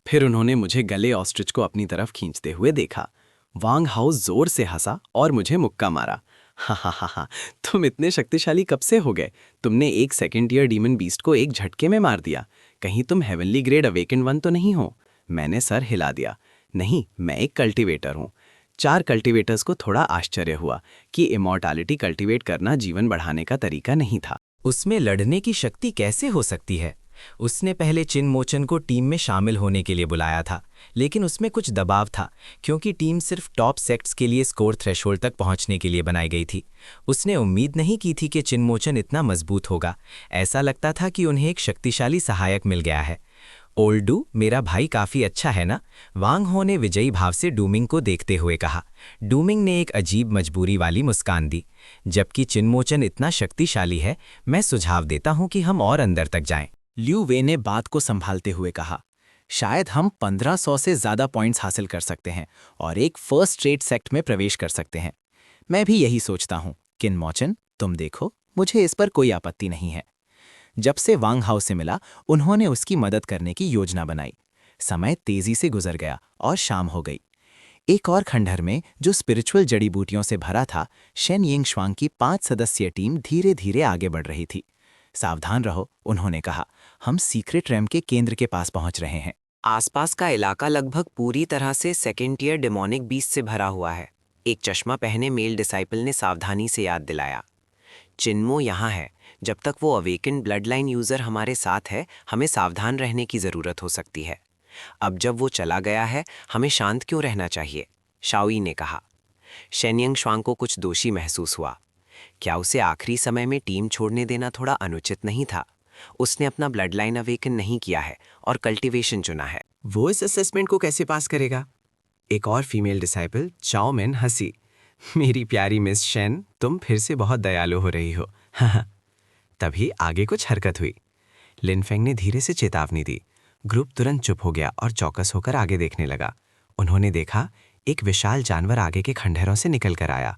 फिर उन्होंने मुझे गले ऑस्ट्रिच को अपनी तरफ खींचते हुए देखा। वांग हाउ जोर से हंसा और मुझे मुक्का मारा। हा, तुम इतने शक्तिशाली कब से हो गए? तुमने एक सेकेंड ईयर डीमन बीस्ट को एक झटके में मार दिया। कहीं तुम हेवनली ग्रेड अवेकेंड 1 तो नहीं हो? मैंने सर हिला दिया। नहीं, मैं एक कल्टिवेटर हूँ। 4 कल्टिवेटर्स को थोड़ा आश्चर्य हुआ कि इमॉर्टैलिटी कल्टिवेट करना जीवन बढ़ाने का तरीका नहीं था। उसमें लड़ने की शक्ति कैसे हो सकती है? उसने पहले चिन मोचन को टीम में शामिल होने के लिए बुलाया था, लेकिन उसमें कुछ दबाव था क्योंकि टीम सिर्फ टॉप सेक्ट्स के लिए स्कोर थ्रेशोल्ड तक पहुंचने के लिए बनाई गई थी। उसने उम्मीद नहीं की थी कि चिन मोचन इतना मजबूत होगा। ऐसा लगता था कि उन्हें एक शक्तिशाली सहायक मिल गया है। ओल्डू, मेरा भाई काफी अच्छा है ना? वांग हो ने विजयी भाव से डूमिंग को देखते हुए कहा। डूमिंग ने एक अजीब मजबूरी वाली मुस्कान दी। जबकि चिनमोचन इतना शक्तिशाली है, मैं सुझाव देता हूं कि हम और अंदर तक जाएं। ल्यू वे ने बात को संभालते हुए कहा, शायद हम 1500 से ज्यादा पॉइंट्स हासिल कर सकते हैं और एक फर्स्ट रेट सेक्ट में प्रवेश कर सकते हैं। मैं भी यही सोचता हूं। किन मोचन, तुम देखो, मुझे इस पर कोई आपत्ति नहीं है। जब से वांग हाउ से मिला, उन्होंने उसकी मदद करने की योजना बनाई। समय तेजी से गुजर गया और शाम हो गई। एक और खंडहर में, जो स्पिरिचुअल जड़ी बूटियों से भरा था, शेन यिंग श्वांग की 5 सदस्यीय टीम धीरे धीरे आगे बढ़ रही थी। सावधान रहो, उन्होंने कहा, हम सीक्रेट रैम के केंद्र के पास पहुंच रहे हैं। आसपास का इलाका लगभग पूरी तरह से सेकेंड ईयर डेमोनिक बीस्ट से भरा हुआ है, एक चश्मा पहने मेल डिसाइपल ने सावधानी से याद दिलाया। चिन्मो यहाँ है। जब तक वो अवेकेंड ब्लड लाइन यूजर हमारे साथ है, हमें सावधान रहने की जरूरत हो सकती है। अब जब वो चला गया है, हमें शांत क्यों रहना चाहिए? शाओई ने कहा। शेनयंग श्वांग को कुछ दोषी महसूस हुआ। क्या उसे आखिरी समय में टीम छोड़ने देना थोड़ा अनुचित नहीं था? उसने अपना ब्लड लाइन अवेकन नहीं किया है और कल्टीवेशन चुना है। वो इस असेसमेंट को कैसे पास करेगा? एक और फीमेल डिसाइपल चाओ मिन हंसी। मेरी प्यारी मिस शेन, तुम फिर से बहुत दयालु हो रही हो। तभी आगे कुछ हरकत हुई। लिन फेंग ने धीरे से चेतावनी दी। ग्रुप तुरंत चुप हो गया और चौकस होकर आगे देखने लगा। उन्होंने देखा, एक विशाल जानवर आगे के खंडहरों से निकल कर आया।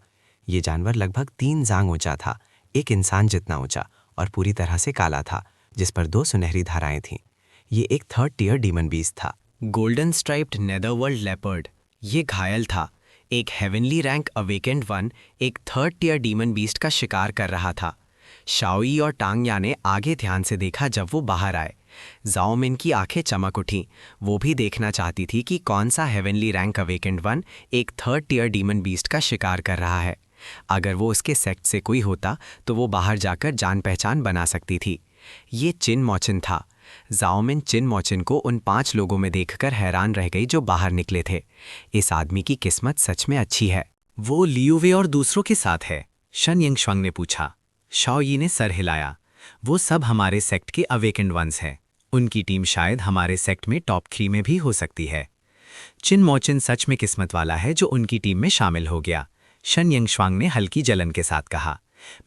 ये जानवर लगभग 3 जांग ऊंचा था, एक इंसान जितना ऊंचा, और पूरी तरह से काला था, जिस पर 2 सुनहरी धाराएं थीं। ये एक 3rd टियर डीमन बीस्ट था। Golden striped netherworld leopard. ये घायल था। एक हेवनली रैंक अवेकेंड 1 एक 3rd टियर डीमन बीस्ट का शिकार कर रहा था। शाओई और टांगया ने आगे ध्यान से देखा जब वो बाहर आए। जाओ मिन की आंखें चमक उठीं। वो भी देखना चाहती थी कि कौन सा हेवनली रैंक अवेकेंड 1 एक 3rd टियर डीमन बीस्ट का शिकार कर रहा है। अगर वो उसके सेक्ट से कोई होता तो वो बाहर जाकर जान पहचान बना सकती थी। ये चिन मोचिन था। जाओ मिन चिन मोचिन को उन 5 लोगों में देखकर हैरान रह गई जो बाहर निकले थे। इस आदमी की किस्मत सच में अच्छी है। वो लियूवे और दूसरों के साथ है? शन यिंग श्वांग ने पूछा। शाओई ने सर हिलाया। वो सब हमारे सेक्ट के अवेकेंड वंस हैं। उनकी टीम शायद हमारे सेक्ट में टॉप 3 में भी हो सकती है। चिन मोचिन सच में किस्मत वाला है जो उनकी टीम में शामिल हो गया, शन यिंग श्वांग ने हल्की जलन के साथ कहा।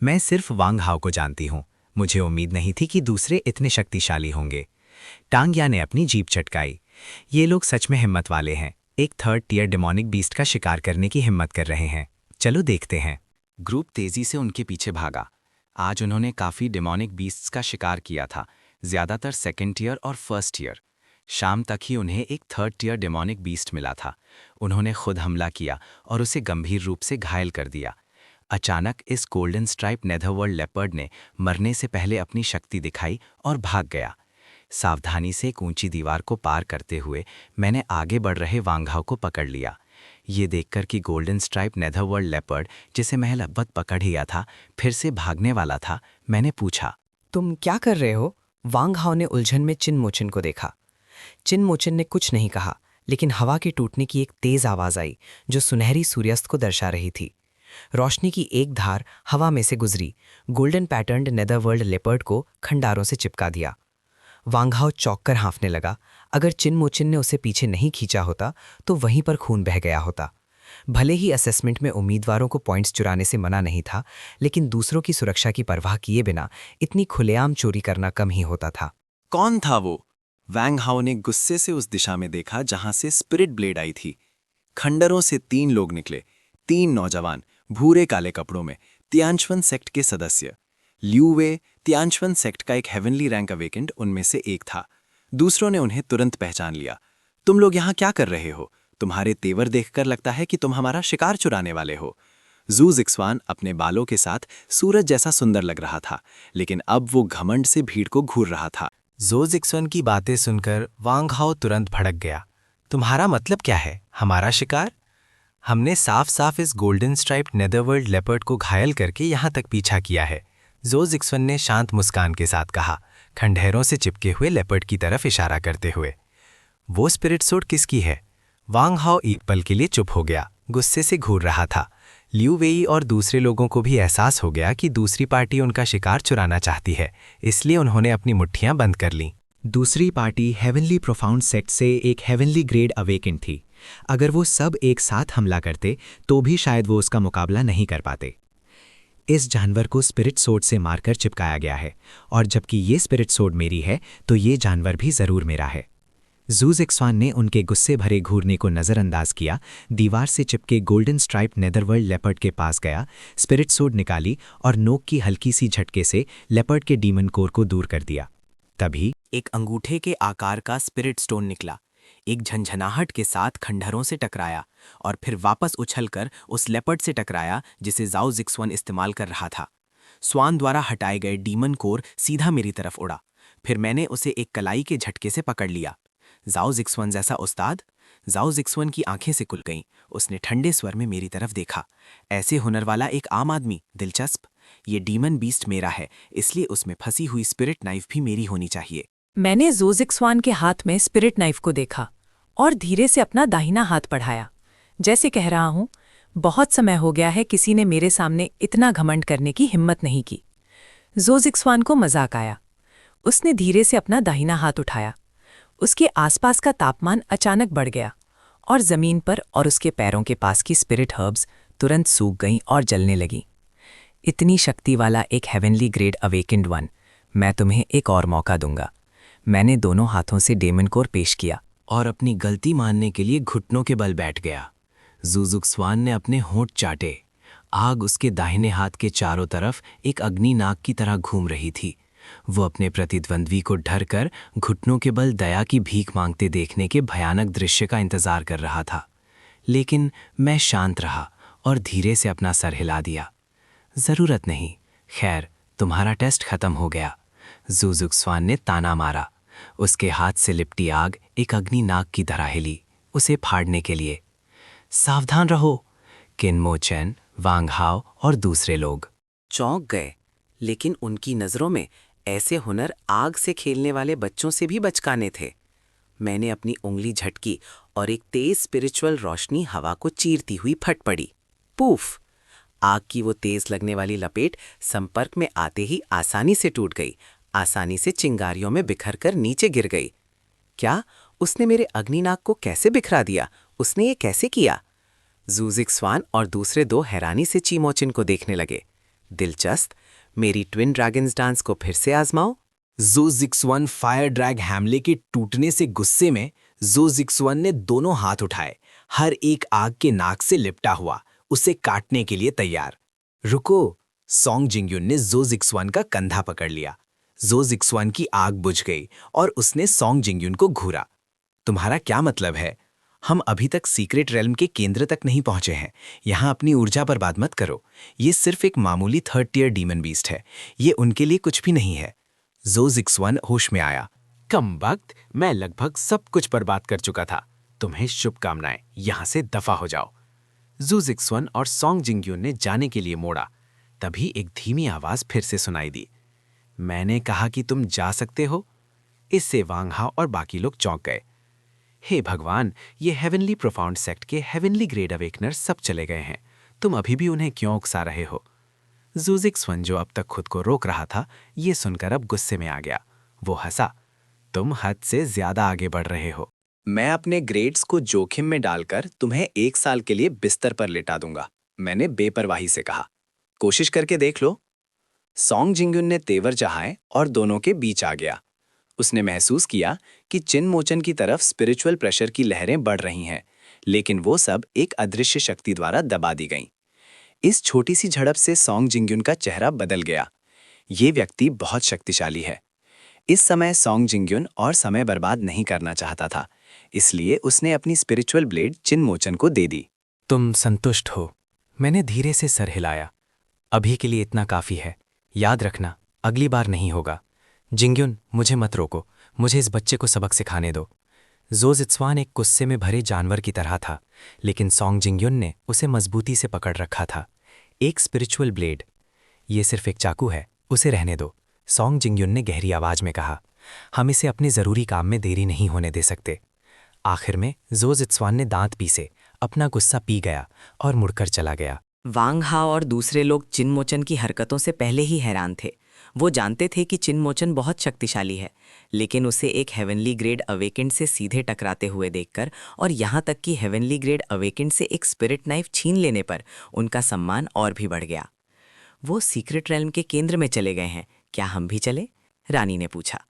मैं सिर्फ वांग हाओ को जानती हूँ। मुझे उम्मीद नहीं थी कि दूसरे इतने शक्तिशाली होंगे। टांगया ने अपनी जीभ चटकाई। ये लोग सच में हिम्मत वाले हैं। एक 3rd टियर डेमोनिक बीस्ट का शिकार करने की हिम्मत कर रहे हैं। चलो देखते हैं। ग्रुप तेजी से उनके पीछे भागा। आज उन्होंने काफी डेमोनिक बीस्ट्स का शिकार किया था, ज्यादातर 2nd टियर और 1st टियर। शाम तक ही उन्हें एक 3rd टियर डेमोनिक बीस्ट मिला था। उन्होंने खुद हमला किया और उसे गंभीर रूप से घायल कर दिया। अचानक इस गोल्डन स्ट्राइप नेदरवर्ल्ड लेपर्ड ने मरने से पहले अपनी शक्ति दिखाई और भाग गया। सावधानी से एक ऊंची दीवार को पार करते हुए मैंने आगे बढ़ रहे वांघाओ को पकड़ लिया। ये देखकर कि गोल्डन स्ट्राइप नेदरवर्ल्ड लेपर्ड, जिसे महल अब्बत पकड़ लिया था, फिर से भागने वाला था, मैंने पूछा, तुम क्या कर रहे हो? वांग हाओ ने उलझन में चिन मोचिन को देखा। चिन मोचिन ने कुछ नहीं कहा, लेकिन हवा के टूटने की एक तेज आवाज आई जो सुनहरी सूर्यास्त को दर्शा रही थी। रोशनी की एक धार हवा में से गुजरी, गोल्डन पैटर्न्ड नेदरवर्ल्ड लेपर्ड को खंडारों से चिपका दिया। वांग हाओ चौंक कर हाँफने लगा। अगर चिन मोचिन ने उसे पीछे नहीं खींचा होता तो वहीं पर खून बह गया होता। भले ही असेसमेंट में उम्मीदवारों को पॉइंट्स चुराने से मना नहीं था, लेकिन दूसरों की सुरक्षा की परवाह किए बिना इतनी खुलेआम चोरी करना कम ही होता था। कौन था वो? वैंग हाओ ने गुस्से से उस दिशा में देखा जहां से स्पिरिट ब्लेड आई थी। खंडरों से 3 लोग निकले, 3 नौजवान, भूरे काले कपड़ों में, तियानश्वन सेक्ट के सदस्य। ल्यू वे, तियानश्वन सेक्ट का एक हेवनली रैंक अवेकेंड, उनमें से एक था। दूसरों ने उन्हें तुरंत पहचान लिया। तुम लोग यहाँ क्या कर रहे हो? तुम्हारे तेवर देखकर लगता है कि तुम हमारा शिकार चुराने वाले हो। जू जिक्सवान अपने बालों के साथ सूरज जैसा सुंदर लग रहा था, लेकिन अब वो घमंड से भीड़ को घूर रहा था। जो जिक्सन की बातें सुनकर वांग हाओ तुरंत भड़क गया। तुम्हारा मतलब क्या है? हमारा शिकार? हमने साफ साफ इस गोल्डन स्ट्राइप्ड नेदरवर्ल्ड लेपर्ड को घायल करके यहाँ तक पीछा किया है। जो जिक्सन ने शांत मुस्कान के साथ कहा, खंडहरों से चिपके हुए लेपर्ड की तरफ इशारा करते हुए। वो स्पिरिट सूट किसकी है? वांग हाओ एक पल के लिए चुप हो गया, गुस्से से घूर रहा था। ल्यू वेई और दूसरे लोगों को भी एहसास हो गया कि दूसरी पार्टी उनका शिकार चुराना चाहती है, इसलिए उन्होंने अपनी मुट्ठियां बंद कर लीं। दूसरी पार्टी हेवनली प्रोफाउंड सेक्ट से एक हेवनली ग्रेड अवेकेंड थी। अगर वो सब एक साथ हमला करते तो भी शायद वो उसका मुकाबला नहीं कर पाते। इस जानवर को स्पिरिट सोड से मारकर चिपकाया गया है, और जबकि ये स्पिरिट सोड मेरी है तो ये जानवर भी ज़रूर मेरा है। जू जिक्सवान ने उनके गुस्से भरे घूरने को नज़रअंदाज किया, दीवार से चिपके गोल्डन स्ट्राइप नेदरवर्ल्ड लेपर्ड के पास गया, स्पिरिट सोड निकाली और नोक की हल्की सी झटके से लेपर्ड के डीमन कोर को दूर कर दिया। तभी एक अंगूठे के आकार का स्पिरिट स्टोन निकला, एक झंझनाहट के साथ खंडहरों से टकराया और फिर वापस उछलकर उस लेपर्ड से टकराया जिसे जाओ जिक्सवन इस्तेमाल कर रहा था। स्वान द्वारा हटाए गए डीमन कोर सीधा मेरी तरफ उड़ा। फिर मैंने उसे एक कलाई के झटके से पकड़ लिया। जाओ जिक्सवन जैसा उस्ताद? जाओ जिक्सवन की आंखें से खुल गईं। उसने ठंडे स्वर में मेरी तरफ देखा। ऐसे हुनर वाला एक आम आदमी, दिलचस्प। ये डीमन बीस्ट मेरा है, इसलिए उसमें फंसी हुई स्पिरिट नाइफ भी मेरी होनी चाहिए। मैंने जो जिक्सवान के हाथ में स्पिरिट नाइफ को देखा और धीरे से अपना दाहिना हाथ बढ़ाया, जैसे कह रहा हूं, बहुत समय हो गया है किसी ने मेरे सामने इतना घमंड करने की हिम्मत नहीं की। जो जिक्सवान को मजाक आया। उसने धीरे से अपना दाहिना हाथ उठाया। उसके आसपास का तापमान अचानक बढ़ गया और जमीन पर और उसके पैरों के पास की स्पिरिट हर्ब्स तुरंत सूख गईं और जलने लगीं। इतनी शक्ति वाला एक हेवनली ग्रेड अवेकेंड वन, मैं तुम्हें एक और मौका दूंगा। मैंने दोनों हाथों से डेमन कोर पेश किया और अपनी गलती मानने के लिए घुटनों के बल बैठ गया। जुजुक्सवान ने अपने होंठ चाटे। आग उसके दाहिने हाथ के चारों तरफ एक अग्नि नाग की तरह घूम रही थी। वो अपने प्रतिद्वंद्वी को डर कर घुटनों के बल दया की भीख मांगते देखने के भयानक दृश्य का इंतजार कर रहा था। लेकिन मैं शांत रहा और धीरे से अपना सर हिला दिया। जरूरत नहीं, खैर तुम्हारा टेस्ट खत्म हो गया। जुजुक्सवान ने ताना मारा। उसके हाथ से लिपटी आग एक अग्नि नाग की तरह हिली, उसे फाड़ने के लिए। सावधान रहो, किनमो चेन, वांग हाओ और दूसरे लोग चौंक गए, लेकिन उनकी नज़रों में ऐसे हुनर आग से खेलने वाले बच्चों से भी बचकाने थे। मैंने अपनी उंगली झटकी और एक तेज स्पिरिचुअल रोशनी हवा को चीरती हुई फट पड़ी। पूफ! आग की वो तेज लगने वाली लपेट संपर्क में आते ही आसानी से टूट गई, आसानी से चिंगारियों में बिखर कर नीचे गिर गई। क्या उसने मेरे अग्निनाग को कैसे बिखरा दिया? उसने ये कैसे किया? जू जिक्सवान और दूसरे 2 हैरानी से चीमोचिन को देखने लगे। दिलचस्प, मेरी ट्विन ड्रैगन्स डांस को फिर से आजमाओ। जो जिक्सवन फायर ड्रैग हैमले के टूटने से गुस्से में जो जिक्सवन ने दोनों हाथ उठाए, हर एक आग के नाक से लिपटा हुआ, उसे काटने के लिए तैयार। रुको! सोंग जिंगयुन ने जो जिक्सवन का कंधा पकड़ लिया। जो जिक्सवन की आग बुझ गई और उसने सोंग जिंगयुन को घूरा। तुम्हारा क्या मतलब है? हम अभी तक सीक्रेट रेल्म के केंद्र तक नहीं पहुंचे हैं। यहाँ अपनी ऊर्जा बर्बाद मत करो। ये सिर्फ एक मामूली 3rd टियर डीमन बीस्ट है। ये उनके लिए कुछ भी नहीं है। जो जिक्सवन होश में आया। कमबख्त, मैं लगभग सब कुछ बर्बाद कर चुका था। तुम्हें शुभकामनाएं, यहाँ से दफा हो जाओ। जू जिक्सवन और सॉन्ग जिंग्यून ने जाने के लिए मोड़ा। तभी एक धीमी आवाज फिर से सुनाई दी। मैंने कहा कि तुम जा सकते हो। इससे वांग हाओ और बाकी लोग चौंक गए। हे भगवान, ये हेवनली प्रोफाउंड सेक्ट के हेवनली ग्रेड अवेकनर सब चले गए हैं। तुम अभी भी उन्हें क्यों उकसा रहे हो? जू जिक्सवन, जो अब तक खुद को रोक रहा था, ये सुनकर अब गुस्से में आ गया। वो हंसा। तुम हद से ज्यादा आगे बढ़ रहे हो। मैं अपने ग्रेड्स को जोखिम में डालकर तुम्हें 1 साल के लिए बिस्तर पर लिटा दूंगा, मैंने बेपरवाही से कहा। कोशिश करके देख लो। सॉन्ग जिंग्यून ने तेवर चढ़ाए और दोनों के बीच आ गया। उसने महसूस किया कि चिन मोचन की तरफ स्पिरिचुअल प्रेशर की लहरें बढ़ रही हैं, लेकिन वो सब एक अदृश्य शक्ति द्वारा दबा दी गईं। इस छोटी सी झड़प से सॉन्ग जिंग्यून का चेहरा बदल गया। ये व्यक्ति बहुत शक्तिशाली है। इस समय सॉन्ग जिंग्यून और समय बर्बाद नहीं करना चाहता था, इसलिए उसने अपनी स्पिरिचुअल ब्लेड चिन मोचन को दे दी। तुम संतुष्ट हो? मैंने धीरे से सर हिलाया। अभी के लिए इतना काफी है। याद रखना, अगली बार नहीं होगा। जिंग्यून, मुझे मत रोको। मुझे इस बच्चे को सबक सिखाने दो। जो जित्सवान एक गुस्से में भरे जानवर की तरह था, लेकिन सॉन्ग जिंग्यून ने उसे मजबूती से पकड़ रखा था। एक स्पिरिचुअल ब्लेड। ये सिर्फ एक चाकू है, उसे रहने दो, सॉन्ग जिंग्यून ने गहरी आवाज में कहा। हम इसे अपने जरूरी काम में देरी नहीं होने दे सकते। आखिर में जो जित्सवान ने दांत पीसे, अपना गुस्सा पी गया और मुड़कर चला गया। वांग हाओ और दूसरे लोग चिनमोचन की हरकतों से पहले ही हैरान थे। वो जानते थे कि चिनमोचन बहुत शक्तिशाली है, लेकिन उसे एक हेवनली ग्रेड अवेकेंड से सीधे टकराते हुए देखकर और यहाँ तक कि हेवनली ग्रेड अवेकेंड से एक स्पिरिट नाइफ छीन लेने पर उनका सम्मान और भी बढ़ गया। वो सीक्रेट रेल्म के केंद्र में चले गए हैं, क्या हम भी चले? रानी ने पूछा।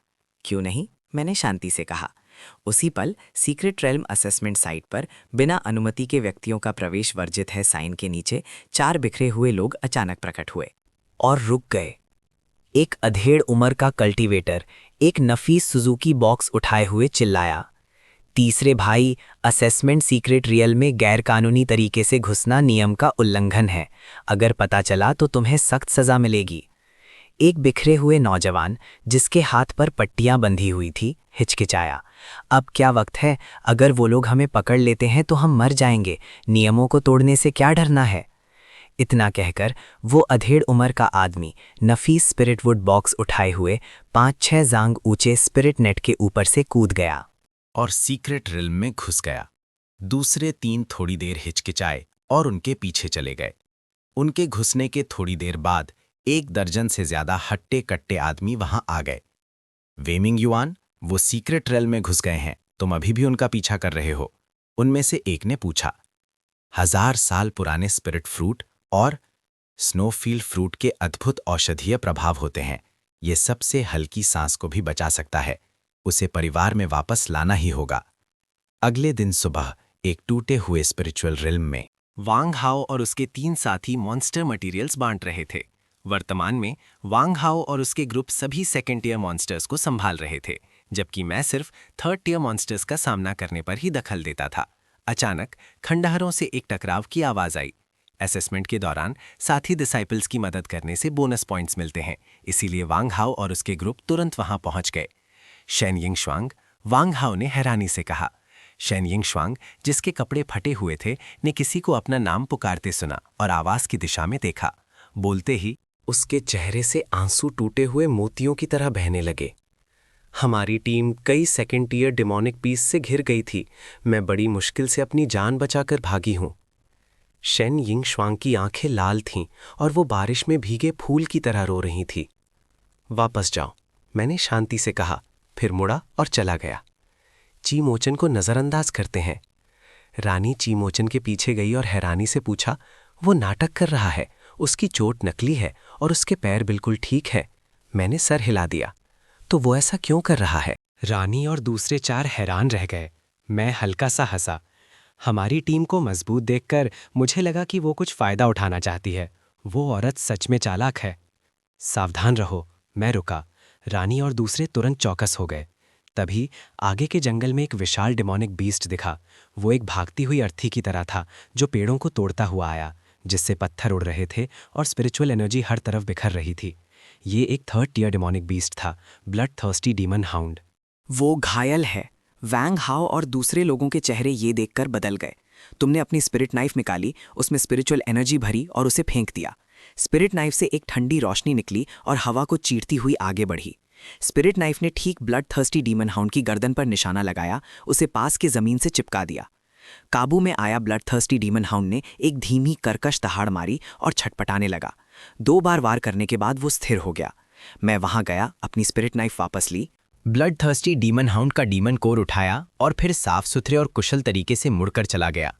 क्यों नहीं, मैंने शांति से कहा। उसी पल सीक्रेट रेल्म असेसमेंट साइट पर बिना अनुमति के व्यक्तियों का प्रवेश वर्जित है साइन के नीचे 4 बिखरे हुए लोग अचानक प्रकट हुए और रुक गए। एक अधेड़ उम्र का कल्टीवेटर एक नफीस सुजुकी बॉक्स उठाए हुए चिल्लाया, तीसरे भाई, असेसमेंट सीक्रेट रियल में गैरकानूनी तरीके से घुसना नियम का उल्लंघन है। अगर पता चला तो तुम्हें सख्त सजा मिलेगी। एक बिखरे हुए नौजवान, जिसके हाथ पर पट्टियां बंधी हुई थी, हिचकिचाया। अब क्या वक्त है? अगर वो लोग हमें पकड़ लेते हैं तो हम मर जाएंगे। नियमों को तोड़ने से क्या डरना है? इतना कहकर वो अधेड़ उम्र का आदमी नफीस स्पिरिट वुड बॉक्स उठाए हुए 5-6 जांग ऊंचे स्पिरिट नेट के ऊपर से कूद गया और सीक्रेट रिल्म में घुस गया। दूसरे 3 थोड़ी देर हिचकिचाए और उनके पीछे चले गए। उनके घुसने के थोड़ी देर बाद 1 दर्जन से ज्यादा हट्टे कट्टे आदमी वहां आ गए। वेमिंग युआन, वो सीक्रेट रेल में घुस गए हैं, तुम अभी भी उनका पीछा कर रहे हो? उनमें से एक ने पूछा। 1000 साल पुराने स्पिरिट फ्रूट और स्नोफील्ड फ्रूट के अद्भुत औषधीय प्रभाव होते हैं। ये सबसे हल्की सांस को भी बचा सकता है। उसे परिवार में वापस लाना ही होगा। अगले दिन सुबह एक टूटे हुए स्पिरिचुअल रिल्म में वांग हाओ और उसके 3 साथी मॉन्स्टर मटेरियल्स बांट रहे थे। वर्तमान में वांग हाओ और उसके ग्रुप सभी सेकेंड टियर मॉन्स्टर्स को संभाल रहे थे, जबकि मैं सिर्फ थर्ड टियर मॉन्स्टर्स का सामना करने पर ही दखल देता था। अचानक खंडहरों से एक टकराव की आवाज आई। असेसमेंट के दौरान साथी डिसाइपल्स की मदद करने से बोनस पॉइंट्स मिलते हैं, इसीलिए वांग हाओ और उसके ग्रुप तुरंत वहां पहुंच गए। शेन यिंगश्वांग, वांग हाओ ने हैरानी से कहा। शेन यिंगश्वांग, जिसके कपड़े फटे हुए थे, ने किसी को अपना नाम पुकारते सुना और आवाज की दिशा में देखा। बोलते ही उसके चेहरे से आंसू टूटे हुए मोतियों की तरह बहने लगे। हमारी टीम कई सेकेंड टियर डिमोनिक बीस्ट से घिर गई थी। मैं बड़ी मुश्किल से अपनी जान बचाकर भागी हूं। शेन यिंगश्वांग की आंखें लाल थीं और वो बारिश में भीगे फूल की तरह रो रही थी। वापस जाओ, मैंने शांति से कहा, फिर मुड़ा और चला गया। चीमोचन को नजरअंदाज करते हैं। रानी चीमोचन के पीछे गई और हैरानी से पूछा, वो नाटक कर रहा है, उसकी चोट नकली है और उसके पैर बिल्कुल ठीक है। मैंने सर हिला दिया। तो वो ऐसा क्यों कर रहा है? रानी और दूसरे 4 हैरान रह गए। मैं हल्का सा हंसा। हमारी टीम को मजबूत देखकर मुझे लगा कि वो कुछ फायदा उठाना चाहती है। वो औरत सच में चालाक है। सावधान रहो, मैं रुका। रानी और दूसरे तुरंत चौकस हो गए। तभी आगे के जंगल में एक विशाल डिमोनिक बीस्ट दिखा। वो एक भागती हुई अर्थी की तरह था, जो पेड़ों को तोड़ता हुआ आया, जिससे पत्थर उड़ रहे थे और स्पिरिचुअल एनर्जी हर तरफ बिखर रही थी। ये एक थर्ड टियर डिमोनिक बीस्ट था, ब्लड थर्स्टी डीमन हाउंड। वो घायल है। वैंग हाओ और दूसरे लोगों के चेहरे ये देखकर बदल गए। तुमने अपनी स्पिरिट नाइफ निकाली, उसमें स्पिरिचुअल एनर्जी भरी और उसे फेंक दिया। स्पिरिट नाइफ से एक ठंडी रोशनी निकली और हवा को चीरती हुई आगे बढ़ी। स्पिरिट नाइफ ने ठीक ब्लड थर्स्टी डीमन हाउंड की गर्दन पर निशाना लगाया, उसे पास के जमीन से चिपका दिया। काबू में आया ब्लड थर्स्टी डीमन हाउंड ने एक धीमी कर्कश दहाड़ मारी और छटपटाने लगा। 2 बार वार करने के बाद वो स्थिर हो गया। मैं वहां गया, अपनी स्पिरिट नाइफ वापस ली। ब्लड थर्स्टी डीमन हाउंड का डीमन कोर उठाया और फिर साफ सुथरे और कुशल तरीके से मुड़कर चला गया।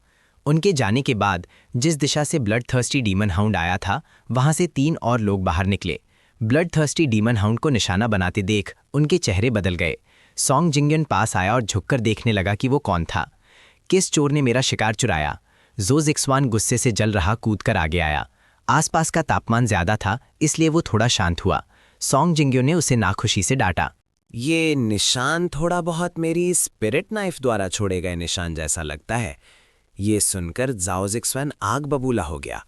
उनके जाने के बाद जिस दिशा से ब्लड थर्स्टी डीमन हाउंड आया था, वहां से 3 और लोग बाहर निकले। ब्लड थर्स्टी डीमन हाउंड को निशाना बनाते देख उनके चेहरे बदल गए। सॉन्ग जिंगयन पास आया और झुककर देखने लगा कि वो कौन था। किस चोर ने मेरा शिकार चुराया? जो जिक्सवान गुस्से से जल रहा कूदकर आगे आया। आसपास का तापमान ज्यादा था, इसलिए वो थोड़ा शांत हुआ। सॉन्ग जिंगयो ने उसे नाखुशी से डांटा। ये निशान थोड़ा बहुत मेरी स्पिरिट नाइफ द्वारा छोड़े गए निशान जैसा लगता है। ये सुनकर जाओ जिक्सवान आग बबूला हो गया।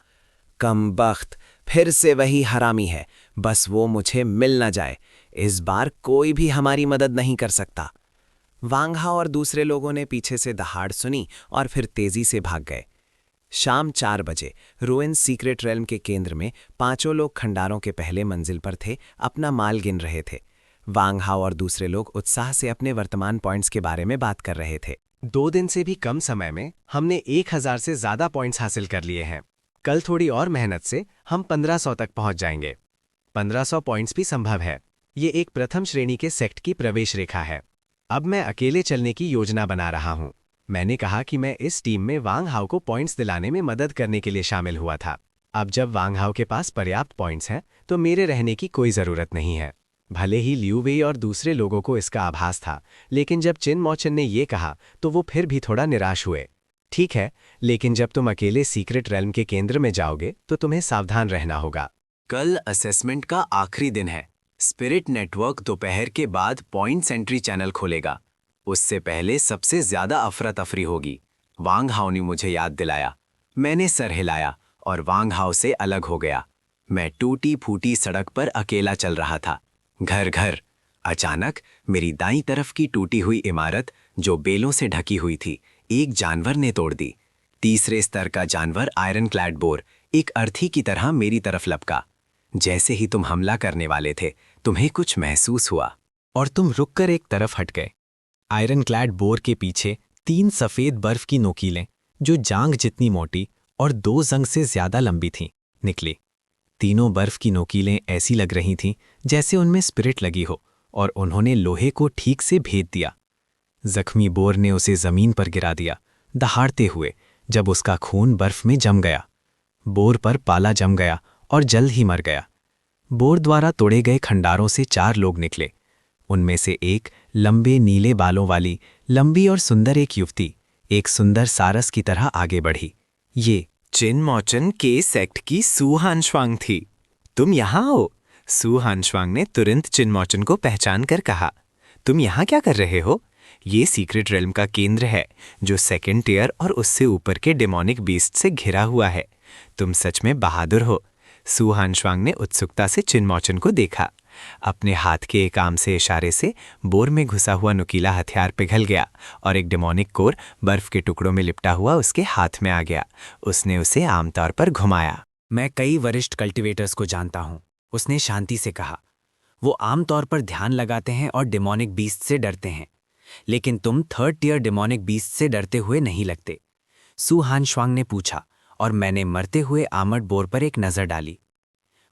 कमबख्त, फिर से वही हरामी है, बस वो मुझे मिल न जाए। इस बार कोई भी हमारी मदद नहीं कर सकता। वांग हाओ और दूसरे लोगों ने पीछे से दहाड़ सुनी और फिर तेजी से भाग गए। शाम 4 बजे रुइन सीक्रेट रेल्म के केंद्र में 5 लोग खंडारों के पहले मंजिल पर थे, अपना माल गिन रहे थे। वांग हाओ और दूसरे लोग उत्साह से अपने वर्तमान पॉइंट्स के बारे में बात कर रहे थे। 2 दिन से भी कम समय में हमने 1000 से ज्यादा पॉइंट्स हासिल कर लिए हैं। कल थोड़ी और मेहनत से हम 1500 तक पहुंच जाएंगे। 1500 पॉइंट्स भी संभव है। ये एक प्रथम श्रेणी के सेक्ट की प्रवेश रेखा है। अब मैं अकेले चलने की योजना बना रहा हूं। मैंने कहा कि मैं इस टीम में वांग हाओ को पॉइंट्स दिलाने में मदद करने के लिए शामिल हुआ था। अब जब वांग हाओ के पास पर्याप्त पॉइंट्स हैं, तो मेरे रहने की कोई जरूरत नहीं है। भले ही लियू वेई और दूसरे लोगों को इसका आभास था, लेकिन जब चिन मौचन ने ये कहा तो वो फिर भी थोड़ा निराश हुए। ठीक है, लेकिन जब तुम अकेले सीक्रेट रेल्म के केंद्र में जाओगे तो तुम्हें सावधान रहना होगा। कल असेसमेंट का आखिरी दिन है। स्पिरिट नेटवर्क दोपहर के बाद पॉइंट एंट्री चैनल खोलेगा। उससे पहले सबसे ज्यादा अफरा तफरी होगी। वांग हाओ ने मुझे याद दिलाया। मैंने सर हिलाया और वांग हाओ से अलग हो गया। मैं टूटी फूटी सड़क पर अकेला चल रहा था। घर घर। अचानक मेरी दाईं तरफ की टूटी हुई इमारत, जो बेलों से ढकी हुई थी, एक जानवर ने तोड़ दी। तीसरे स्तर का जानवर आयरन क्लैड बोर एक अर्थी की तरह मेरी तरफ लपका। जैसे ही तुम हमला करने वाले थे, तुम्हें कुछ महसूस हुआ और तुम रुककर एक तरफ हट गए। आयरन क्लैड बोर के पीछे 3 सफेद बर्फ की नोकीलें, जो जांग जितनी मोटी और 2 जंग से ज्यादा लंबी थीं, निकली। तीनों बर्फ की नोकीलें ऐसी लग रही थीं जैसे उनमें स्पिरिट लगी हो, और उन्होंने लोहे को ठीक से भेद दिया। जख्मी बोर ने उसे जमीन पर गिरा दिया, दहाड़ते हुए, जब उसका खून बर्फ में जम गया। बोर पर पाला जम गया और जल्द ही मर गया। बोर द्वारा तोड़े गए खंडारों से 4 लोग निकले। उनमें से एक लंबे नीले बालों वाली लंबी और सुंदर एक युवती एक सुंदर सारस की तरह आगे बढ़ी। ये चिन मौचन के सेक्ट की सू हानश्वांग थी। तुम यहाँ हो? सू हानश्वांग ने तुरंत चिन मौचन को पहचान कर कहा। तुम यहाँ क्या कर रहे हो? ये सीक्रेट रेल्म का केंद्र है, जो 2nd टियर और उससे ऊपर के डेमोनिक बीस्ट से घिरा हुआ है। तुम सच में बहादुर हो। सू हानश्वांग ने उत्सुकता से चिन मौचन को देखा। अपने हाथ के एक आर्म से इशारे से बोर में घुसा हुआ नुकीला हथियार पिघल गया और एक डेमोनिक कोर बर्फ के टुकड़ों में लिपटा हुआ उसके हाथ में आ गया। उसने उसे आमतौर पर घुमाया। मैं कई वरिष्ठ कल्टिवेटर्स को जानता हूं, उसने शांति से कहा। वो आमतौर पर ध्यान लगाते हैं और डेमोनिक बीस्ट से डरते हैं, लेकिन तुम 3rd टियर डेमोनिक बीस्ट से डरते हुए नहीं लगते। सू हानश्वांग ने पूछा, और मैंने मरते हुए आमर्ड बोर पर एक नजर डाली।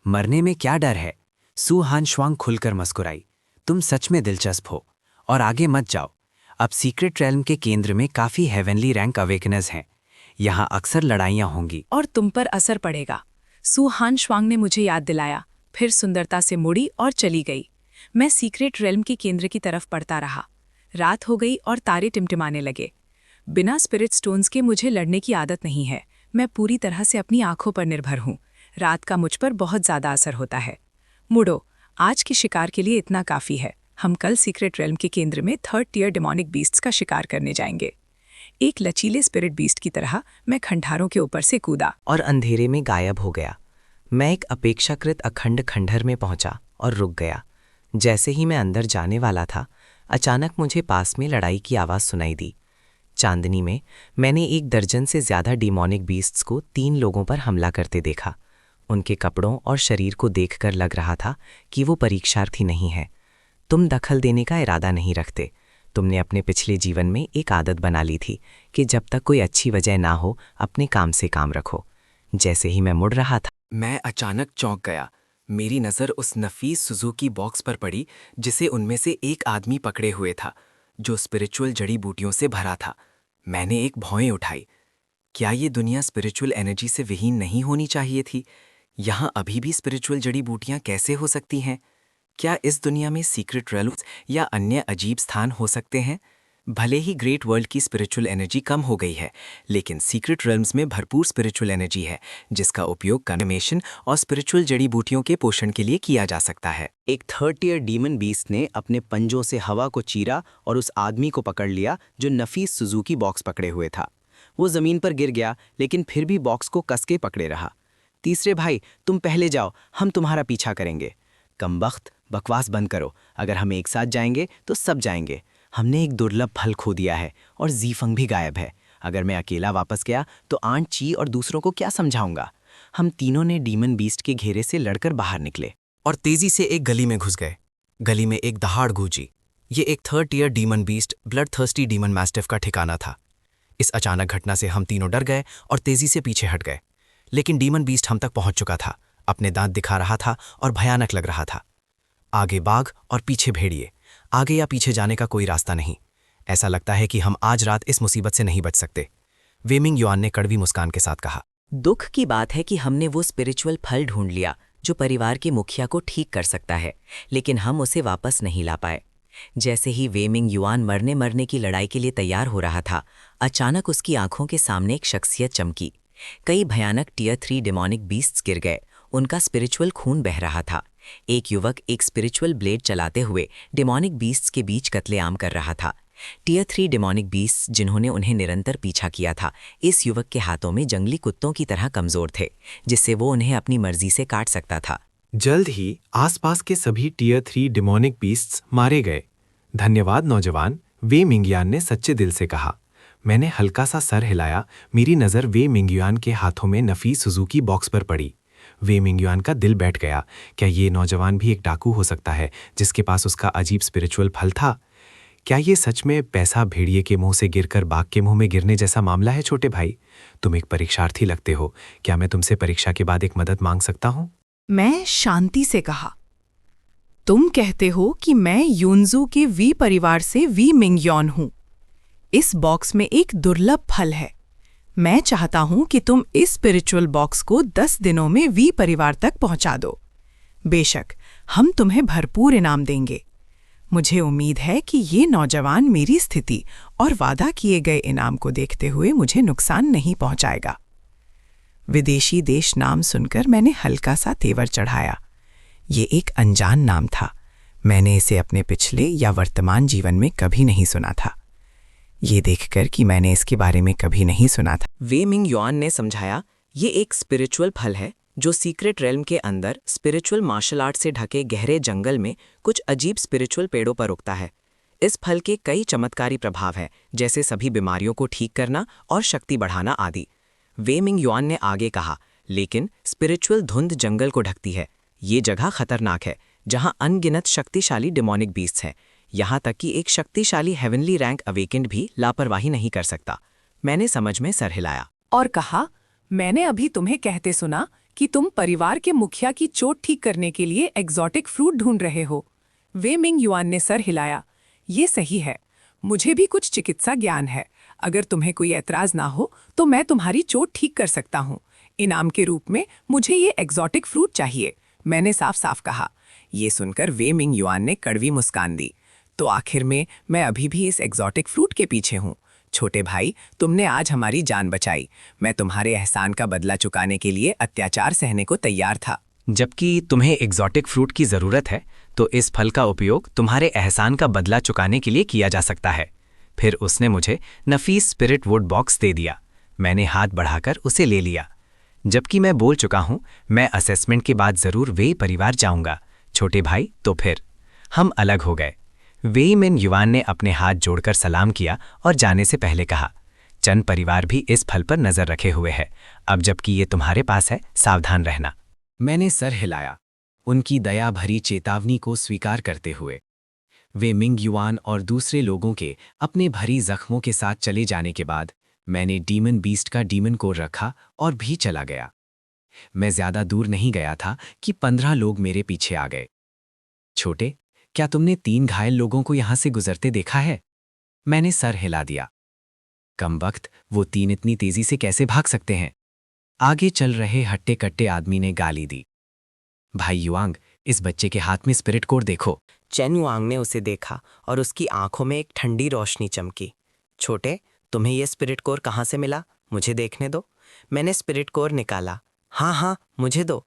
मरने में क्या डर है? सू हानश्वांग खुलकर मुस्कुराई। तुम सच में दिलचस्प हो, और आगे मत जाओ। अब सीक्रेट रेल्म के केंद्र में काफी हेवनली रैंक अवेकनर्स हैं। यहाँ अक्सर लड़ाइयाँ होंगी और तुम पर असर पड़ेगा। सू हानश्वांग ने मुझे याद दिलाया, फिर सुंदरता से मुड़ी और चली गई। मैं सीक्रेट रेल्म के केंद्र की तरफ पड़ता रहा। रात हो गई और तारे टिमटिमाने लगे। बिना स्पिरिट स्टोन्स के मुझे लड़ने की आदत नहीं है। मैं पूरी तरह से अपनी आंखों पर निर्भर हूँ। रात का मुझ पर बहुत ज़्यादा असर होता है। मुड़ो, आज के शिकार के लिए इतना काफ़ी है। हम कल सीक्रेट रेल्म के केंद्र में 3rd टियर डेमोनिक बीस्ट्स का शिकार करने जाएंगे। एक लचीले स्पिरिट बीस्ट की तरह मैं खंडारों के ऊपर से कूदा और अंधेरे में गायब हो गया। मैं एक अपेक्षाकृत अखंड खंडहर में पहुंचा और रुक गया। जैसे ही मैं अंदर जाने वाला था, अचानक मुझे पास में लड़ाई की आवाज़ सुनाई दी। चांदनी में मैंने 1 दर्जन से ज़्यादा डिमोनिक बीस्ट्स को 3 लोगों पर हमला करते देखा। उनके कपड़ों और शरीर को देखकर लग रहा था कि वो परीक्षार्थी नहीं है। तुम दखल देने का इरादा नहीं रखते। तुमने अपने पिछले जीवन में एक आदत बना ली थी कि जब तक कोई अच्छी वजह ना हो अपने काम से काम रखो। जैसे ही मैं मुड़ रहा था, मैं अचानक चौंक गया। मेरी नज़र उस नफीस सुजुकी बॉक्स पर पड़ी जिसे उनमें से एक आदमी पकड़े हुए था, जो स्पिरिचुअल जड़ी बूटियों से भरा था। मैंने एक भौएं उठाई। क्या ये दुनिया स्पिरिचुअल एनर्जी से विहीन नहीं होनी चाहिए थी? यहाँ अभी भी स्पिरिचुअल जड़ी बूटियाँ कैसे हो सकती हैं? क्या इस दुनिया में सीक्रेट रेल्स या अन्य अजीब स्थान हो सकते हैं? भले ही ग्रेट वर्ल्ड की स्पिरिचुअल एनर्जी कम हो गई है, लेकिन सीक्रेट रेल्म्स में भरपूर स्पिरिचुअल एनर्जी है, जिसका उपयोग कन्फर्मेशन और स्पिरिचुअल जड़ी बूटियों के पोषण के लिए किया जा सकता है। एक 3rd ईयर डीमन बीस्ट ने अपने पंजों से हवा को चीरा और उस आदमी को पकड़ लिया जो नफीस सुजुकी बॉक्स पकड़े हुए था। वो जमीन पर गिर गया, लेकिन फिर भी बॉक्स को कसके पकड़े रहा। तीसरे भाई, तुम पहले जाओ, हम तुम्हारा पीछा करेंगे। कमबख्त, बकवास बंद करो। अगर हम एक साथ जाएंगे तो सब जाएंगे। हमने एक दुर्लभ फल खो दिया है और जीफंग भी गायब है। अगर मैं अकेला वापस गया तो आंट ची और दूसरों को क्या समझाऊंगा? हम तीनों ने डीमन बीस्ट के घेरे से लड़कर बाहर निकले और तेजी से एक गली में घुस गए। गली में एक दहाड़ गूंजी। ये एक 3rd year demon beast blood thirsty demon mastiff का ठिकाना था। इस अचानक घटना से हम तीनों डर गए और तेजी से पीछे हट गए। लेकिन डीमन बीस्ट हम तक पहुंच चुका था, अपने दांत दिखा रहा था और भयानक लग रहा था। आगे बाघ और पीछे भेड़िए, आगे या पीछे जाने का कोई रास्ता नहीं। ऐसा लगता है कि हम आज रात इस मुसीबत से नहीं बच सकते, वेमिंग युआन ने कड़वी मुस्कान के साथ कहा। दुख की बात है कि हमने वो स्पिरिचुअल फल ढूंढ लिया जो परिवार के मुखिया को ठीक कर सकता है, लेकिन हम उसे वापस नहीं ला पाए। जैसे ही वेमिंग युआन मरने की लड़ाई के लिए तैयार हो रहा था, अचानक उसकी आंखों के सामने एक शख्सियत चमकी। कई भयानक टियर 3 डेमोनिक बीस्ट्स गिर गए। उनका स्पिरिचुअल खून बह रहा था। एक युवक एक स्पिरिचुअल ब्लेड चलाते हुए डेमोनिक बीस्ट्स के बीच कत्लेआम कर रहा था। टियर 3 डेमोनिक बीस्ट्स जिन्होंने उन्हें निरंतर पीछा किया था, इस युवक के हाथों में जंगली कुत्तों की तरह कमजोर थे, जिससे वो उन्हें अपनी मर्जी से काट सकता था। जल्द ही आसपास के सभी टियर 3 डेमोनिक बीस्ट्स मारे गए। धन्यवाद नौजवान, वे मिंगयान ने सच्चे दिल से कहा। मैंने हल्का सा सर हिलाया। मेरी नज़र वे मिंगयान के हाथों में नफीस सुजुकी बॉक्स पर पड़ी। वे मिंगयान का दिल बैठ गया। क्या ये नौजवान भी एक डाकू हो सकता है जिसके पास उसका अजीब स्पिरिचुअल फल था? क्या ये सच में पैसा भेड़िए के मुंह से गिरकर बाघ के मुंह में गिरने जैसा मामला है? छोटे भाई, तुम एक परीक्षार्थी लगते हो। क्या मैं तुमसे परीक्षा के बाद एक मदद मांग सकता हूँ? मैं शांति से कहा, तुम कहते हो कि मैं यूनजू के वी परिवार से वी मिंगयॉन हूं। इस बॉक्स में एक दुर्लभ फल है। मैं चाहता हूं कि तुम इस स्पिरिचुअल बॉक्स को 10 दिनों में वी परिवार तक पहुंचा दो। बेशक हम तुम्हें भरपूर इनाम देंगे। मुझे उम्मीद है कि ये नौजवान मेरी स्थिति और वादा किए गए इनाम को देखते हुए मुझे नुकसान नहीं पहुंचाएगा। विदेशी देश नाम सुनकर मैंने हल्का सा तेवर चढ़ाया। ये एक अनजान नाम था। मैंने इसे अपने पिछले या वर्तमान जीवन में कभी नहीं सुना था। ये देखकर कि मैंने इसके बारे में कभी नहीं सुना था, वे मिंग युआन ने समझाया, ये एक स्पिरिचुअल फल है जो सीक्रेट रेल्म के अंदर स्पिरिचुअल मार्शल आर्ट से ढके गहरे जंगल में कुछ अजीब स्पिरिचुअल पेड़ों पर उगता है। इस फल के कई चमत्कारी प्रभाव हैं, जैसे सभी बीमारियों को ठीक करना और शक्ति बढ़ाना आदि। वे मिंग युआन ने आगे कहा, लेकिन स्पिरिचुअल धुंध जंगल को ढकती है। ये जगह खतरनाक है, जहां अनगिनत शक्तिशाली डेमोनिक बीस्ट्स हैं। यहाँ तक कि एक शक्तिशाली हेवनली रैंक अवेकेंड भी लापरवाही नहीं कर सकता। मैंने समझ में सर हिलाया और कहा, मैंने अभी तुम्हें कहते सुना कि तुम परिवार के मुखिया की चोट ठीक करने के लिए एग्जॉटिक फ्रूट ढूंढ रहे हो। वे मिंग युआन ने सर हिलाया। ये सही है, मुझे भी कुछ चिकित्सा ज्ञान है। अगर तुम्हें कोई ऐतराज ना हो तो मैं तुम्हारी चोट ठीक कर सकता हूँ। इनाम के रूप में मुझे ये एग्जॉटिक फ्रूट चाहिए, मैंने साफ साफ कहा। ये सुनकर वे मिंग युआन ने कड़वी मुस्कान दी। तो आखिर में मैं अभी भी इस एग्जॉटिक फ्रूट के पीछे हूँ। छोटे भाई, तुमने आज हमारी जान बचाई। मैं तुम्हारे एहसान का बदला चुकाने के लिए अत्याचार सहने को तैयार था। जबकि तुम्हें एग्जॉटिक फ्रूट की ज़रूरत है, तो इस फल का उपयोग तुम्हारे एहसान का बदला चुकाने के लिए किया जा सकता है। फिर उसने मुझे नफीस स्पिरिट वुड बॉक्स दे दिया। मैंने हाथ बढ़ाकर उसे ले लिया। जबकि मैं बोल चुका हूँ, मैं असेसमेंट के बाद ज़रूर वे परिवार जाऊँगा। छोटे भाई, तो फिर हम अलग हो गए। वेई मिन युआन ने अपने हाथ जोड़कर सलाम किया और जाने से पहले कहा, चन परिवार भी इस फल पर नजर रखे हुए है। अब जबकि ये तुम्हारे पास है, सावधान रहना। मैंने सर हिलाया, उनकी दया भरी चेतावनी को स्वीकार करते हुए। वे मिंग युआन और दूसरे लोगों के अपने भरी जख्मों के साथ चले जाने के बाद मैंने डीमन बीस्ट का डीमन कोर रखा और भी चला गया। मैं ज्यादा दूर नहीं गया था कि 15 लोग मेरे पीछे आ गए। छोटे, क्या तुमने 3 घायल लोगों को यहां से गुजरते देखा है? मैंने सर हिला दिया। कमबख्त, वो 3 इतनी तेजी से कैसे भाग सकते हैं? आगे चल रहे हट्टे कट्टे आदमी ने गाली दी। भाई युआंग, इस बच्चे के हाथ में स्पिरिट कोर देखो। चेन युआंग ने उसे देखा और उसकी आंखों में एक ठंडी रोशनी चमकी। छोटे, तुम्हें यह स्पिरिट कोर कहाँ से मिला? मुझे देखने दो। मैंने स्पिरिट कोर निकाला। हाँ हाँ, मुझे दो।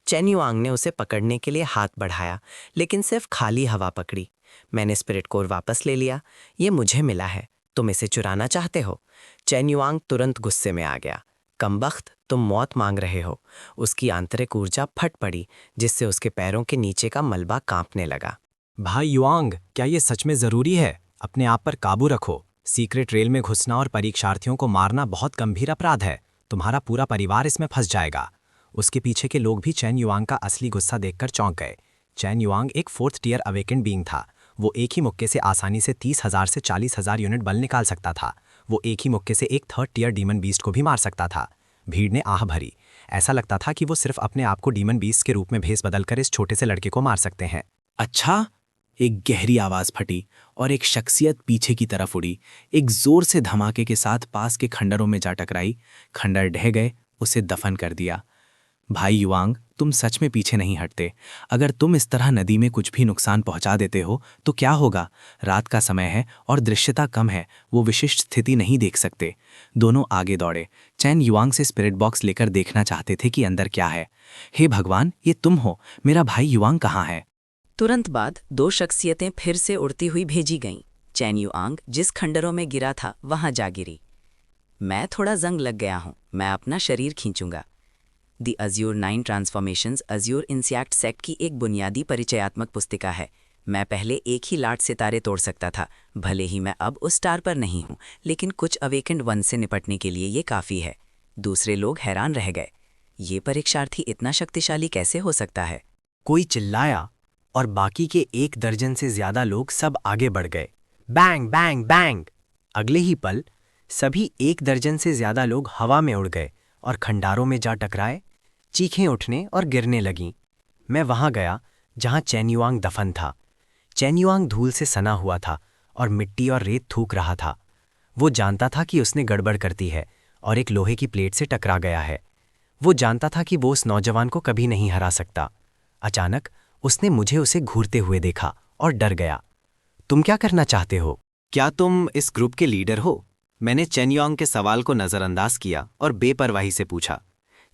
चेन युआंग ने उसे पकड़ने के लिए हाथ बढ़ाया, लेकिन सिर्फ खाली हवा पकड़ी। मैंने स्पिरिट कोर वापस ले लिया। ये मुझे मिला है, तुम इसे चुराना चाहते हो? चेन युआंग तुरंत गुस्से में आ गया। कमबख्त, तुम मौत मांग रहे हो। उसकी आंतरिक ऊर्जा फट पड़ी, जिससे उसके पैरों के नीचे का मलबा कांपने लगा। भाई युआंग, क्या ये सच में जरूरी है? अपने आप पर काबू रखो। सीक्रेट रेल में घुसना और परीक्षार्थियों को मारना बहुत गंभीर अपराध है। तुम्हारा पूरा परिवार इसमें फंस जाएगा। उसके पीछे के लोग भी चैन युआंग का असली गुस्सा देखकर चौंक गए। चैन युआंग एक 4th टियर अवेकेंड बीइंग था। वो एक ही मुक्के से आसानी से 30,000 से 40,000 यूनिट बल निकाल सकता था। वो एक ही मुक्के से एक 3rd टियर डीमन बीस्ट को भी मार सकता था। भीड़ ने आह भरी। ऐसा लगता था कि वो सिर्फ अपने आप को डीमन बीस्ट के रूप में भेस बदलकर इस छोटे से लड़के को मार सकते हैं। अच्छा, एक गहरी आवाज फटी और एक शख्सियत पीछे की तरफ उड़ी। एक जोर से धमाके के साथ पास के खंडरों में जा टकराई। खंडर ढह गए, उसे दफन कर दिया। भाई युआंग, तुम सच में पीछे नहीं हटते। अगर तुम इस तरह नदी में कुछ भी नुकसान पहुंचा देते हो तो क्या होगा? रात का समय है और दृश्यता कम है, वो विशिष्ट स्थिति नहीं देख सकते। दोनों आगे दौड़े। चैन युआंग से स्पिरिट बॉक्स लेकर देखना चाहते थे कि अंदर क्या है। हे भगवान, ये तुम हो। मेरा भाई युआंग कहाँ है? तुरंत बाद 2 शख्सियतें फिर से उड़ती हुई भेजी गईं। चैन युआंग जिस खंडरों में गिरा था वहां जा गिरी। मैं थोड़ा जंग लग गया हूं, मैं अपना शरीर खींचूंगा। The azure 9 transformations azure insect sect की एक बुनियादी परिचयात्मक पुस्तिका है। मैं पहले एक ही लाट सितारे तोड़ सकता था, भले ही मैं अब उस स्टार पर नहीं हूं, लेकिन कुछ अवेकेंड वन से निपटने के लिए ये काफ़ी है। दूसरे लोग हैरान रह गए। ये परीक्षार्थी इतना शक्तिशाली कैसे हो सकता है? कोई चिल्लाया और बाकी के 1 दर्जन से ज्यादा लोग सब आगे बढ़ गए। Bang bang bang! अगले ही पल सभी 1 दर्जन से ज्यादा लोग हवा में उड़ गए और खंडारों में जा टकराए। चीखें उठने और गिरने लगीं। मैं वहां गया जहां चैन युआंग दफन था। चैन युआंग धूल से सना हुआ था और मिट्टी और रेत थूक रहा था। वो जानता था कि उसने गड़बड़ करती है और एक लोहे की प्लेट से टकरा गया है। वो जानता था कि वो उस नौजवान को कभी नहीं हरा सकता। अचानक उसने मुझे उसे घूरते हुए देखा और डर गया। तुम क्या करना चाहते हो? क्या तुम इस ग्रुप के लीडर हो? मैंने चेन युआंग के सवाल को नज़रअंदाज किया और बेपरवाही से पूछा।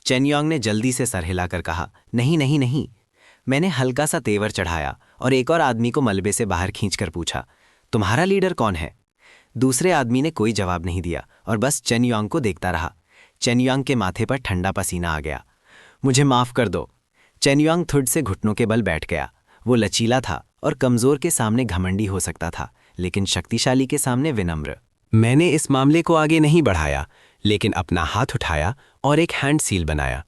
चेन युआंग ने जल्दी से सर हिलाकर कहा, नहीं नहीं नहीं। मैंने हल्का सा तेवर चढ़ाया और एक और आदमी को मलबे से बाहर खींचकर पूछा, तुम्हारा लीडर कौन है? दूसरे आदमी ने कोई जवाब नहीं दिया और बस चेन युआंग को देखता रहा। चेन युआंग के माथे पर ठंडा पसीना आ गया। मुझे माफ़ कर दो। चेन युआंग थुड़ से घुटनों के बल बैठ गया। वो लचीला था और कमज़ोर के सामने घमंडी हो सकता था, लेकिन शक्तिशाली के सामने विनम्र। मैंने इस मामले को आगे नहीं बढ़ाया, लेकिन अपना हाथ उठाया और एक हैंड सील बनाया।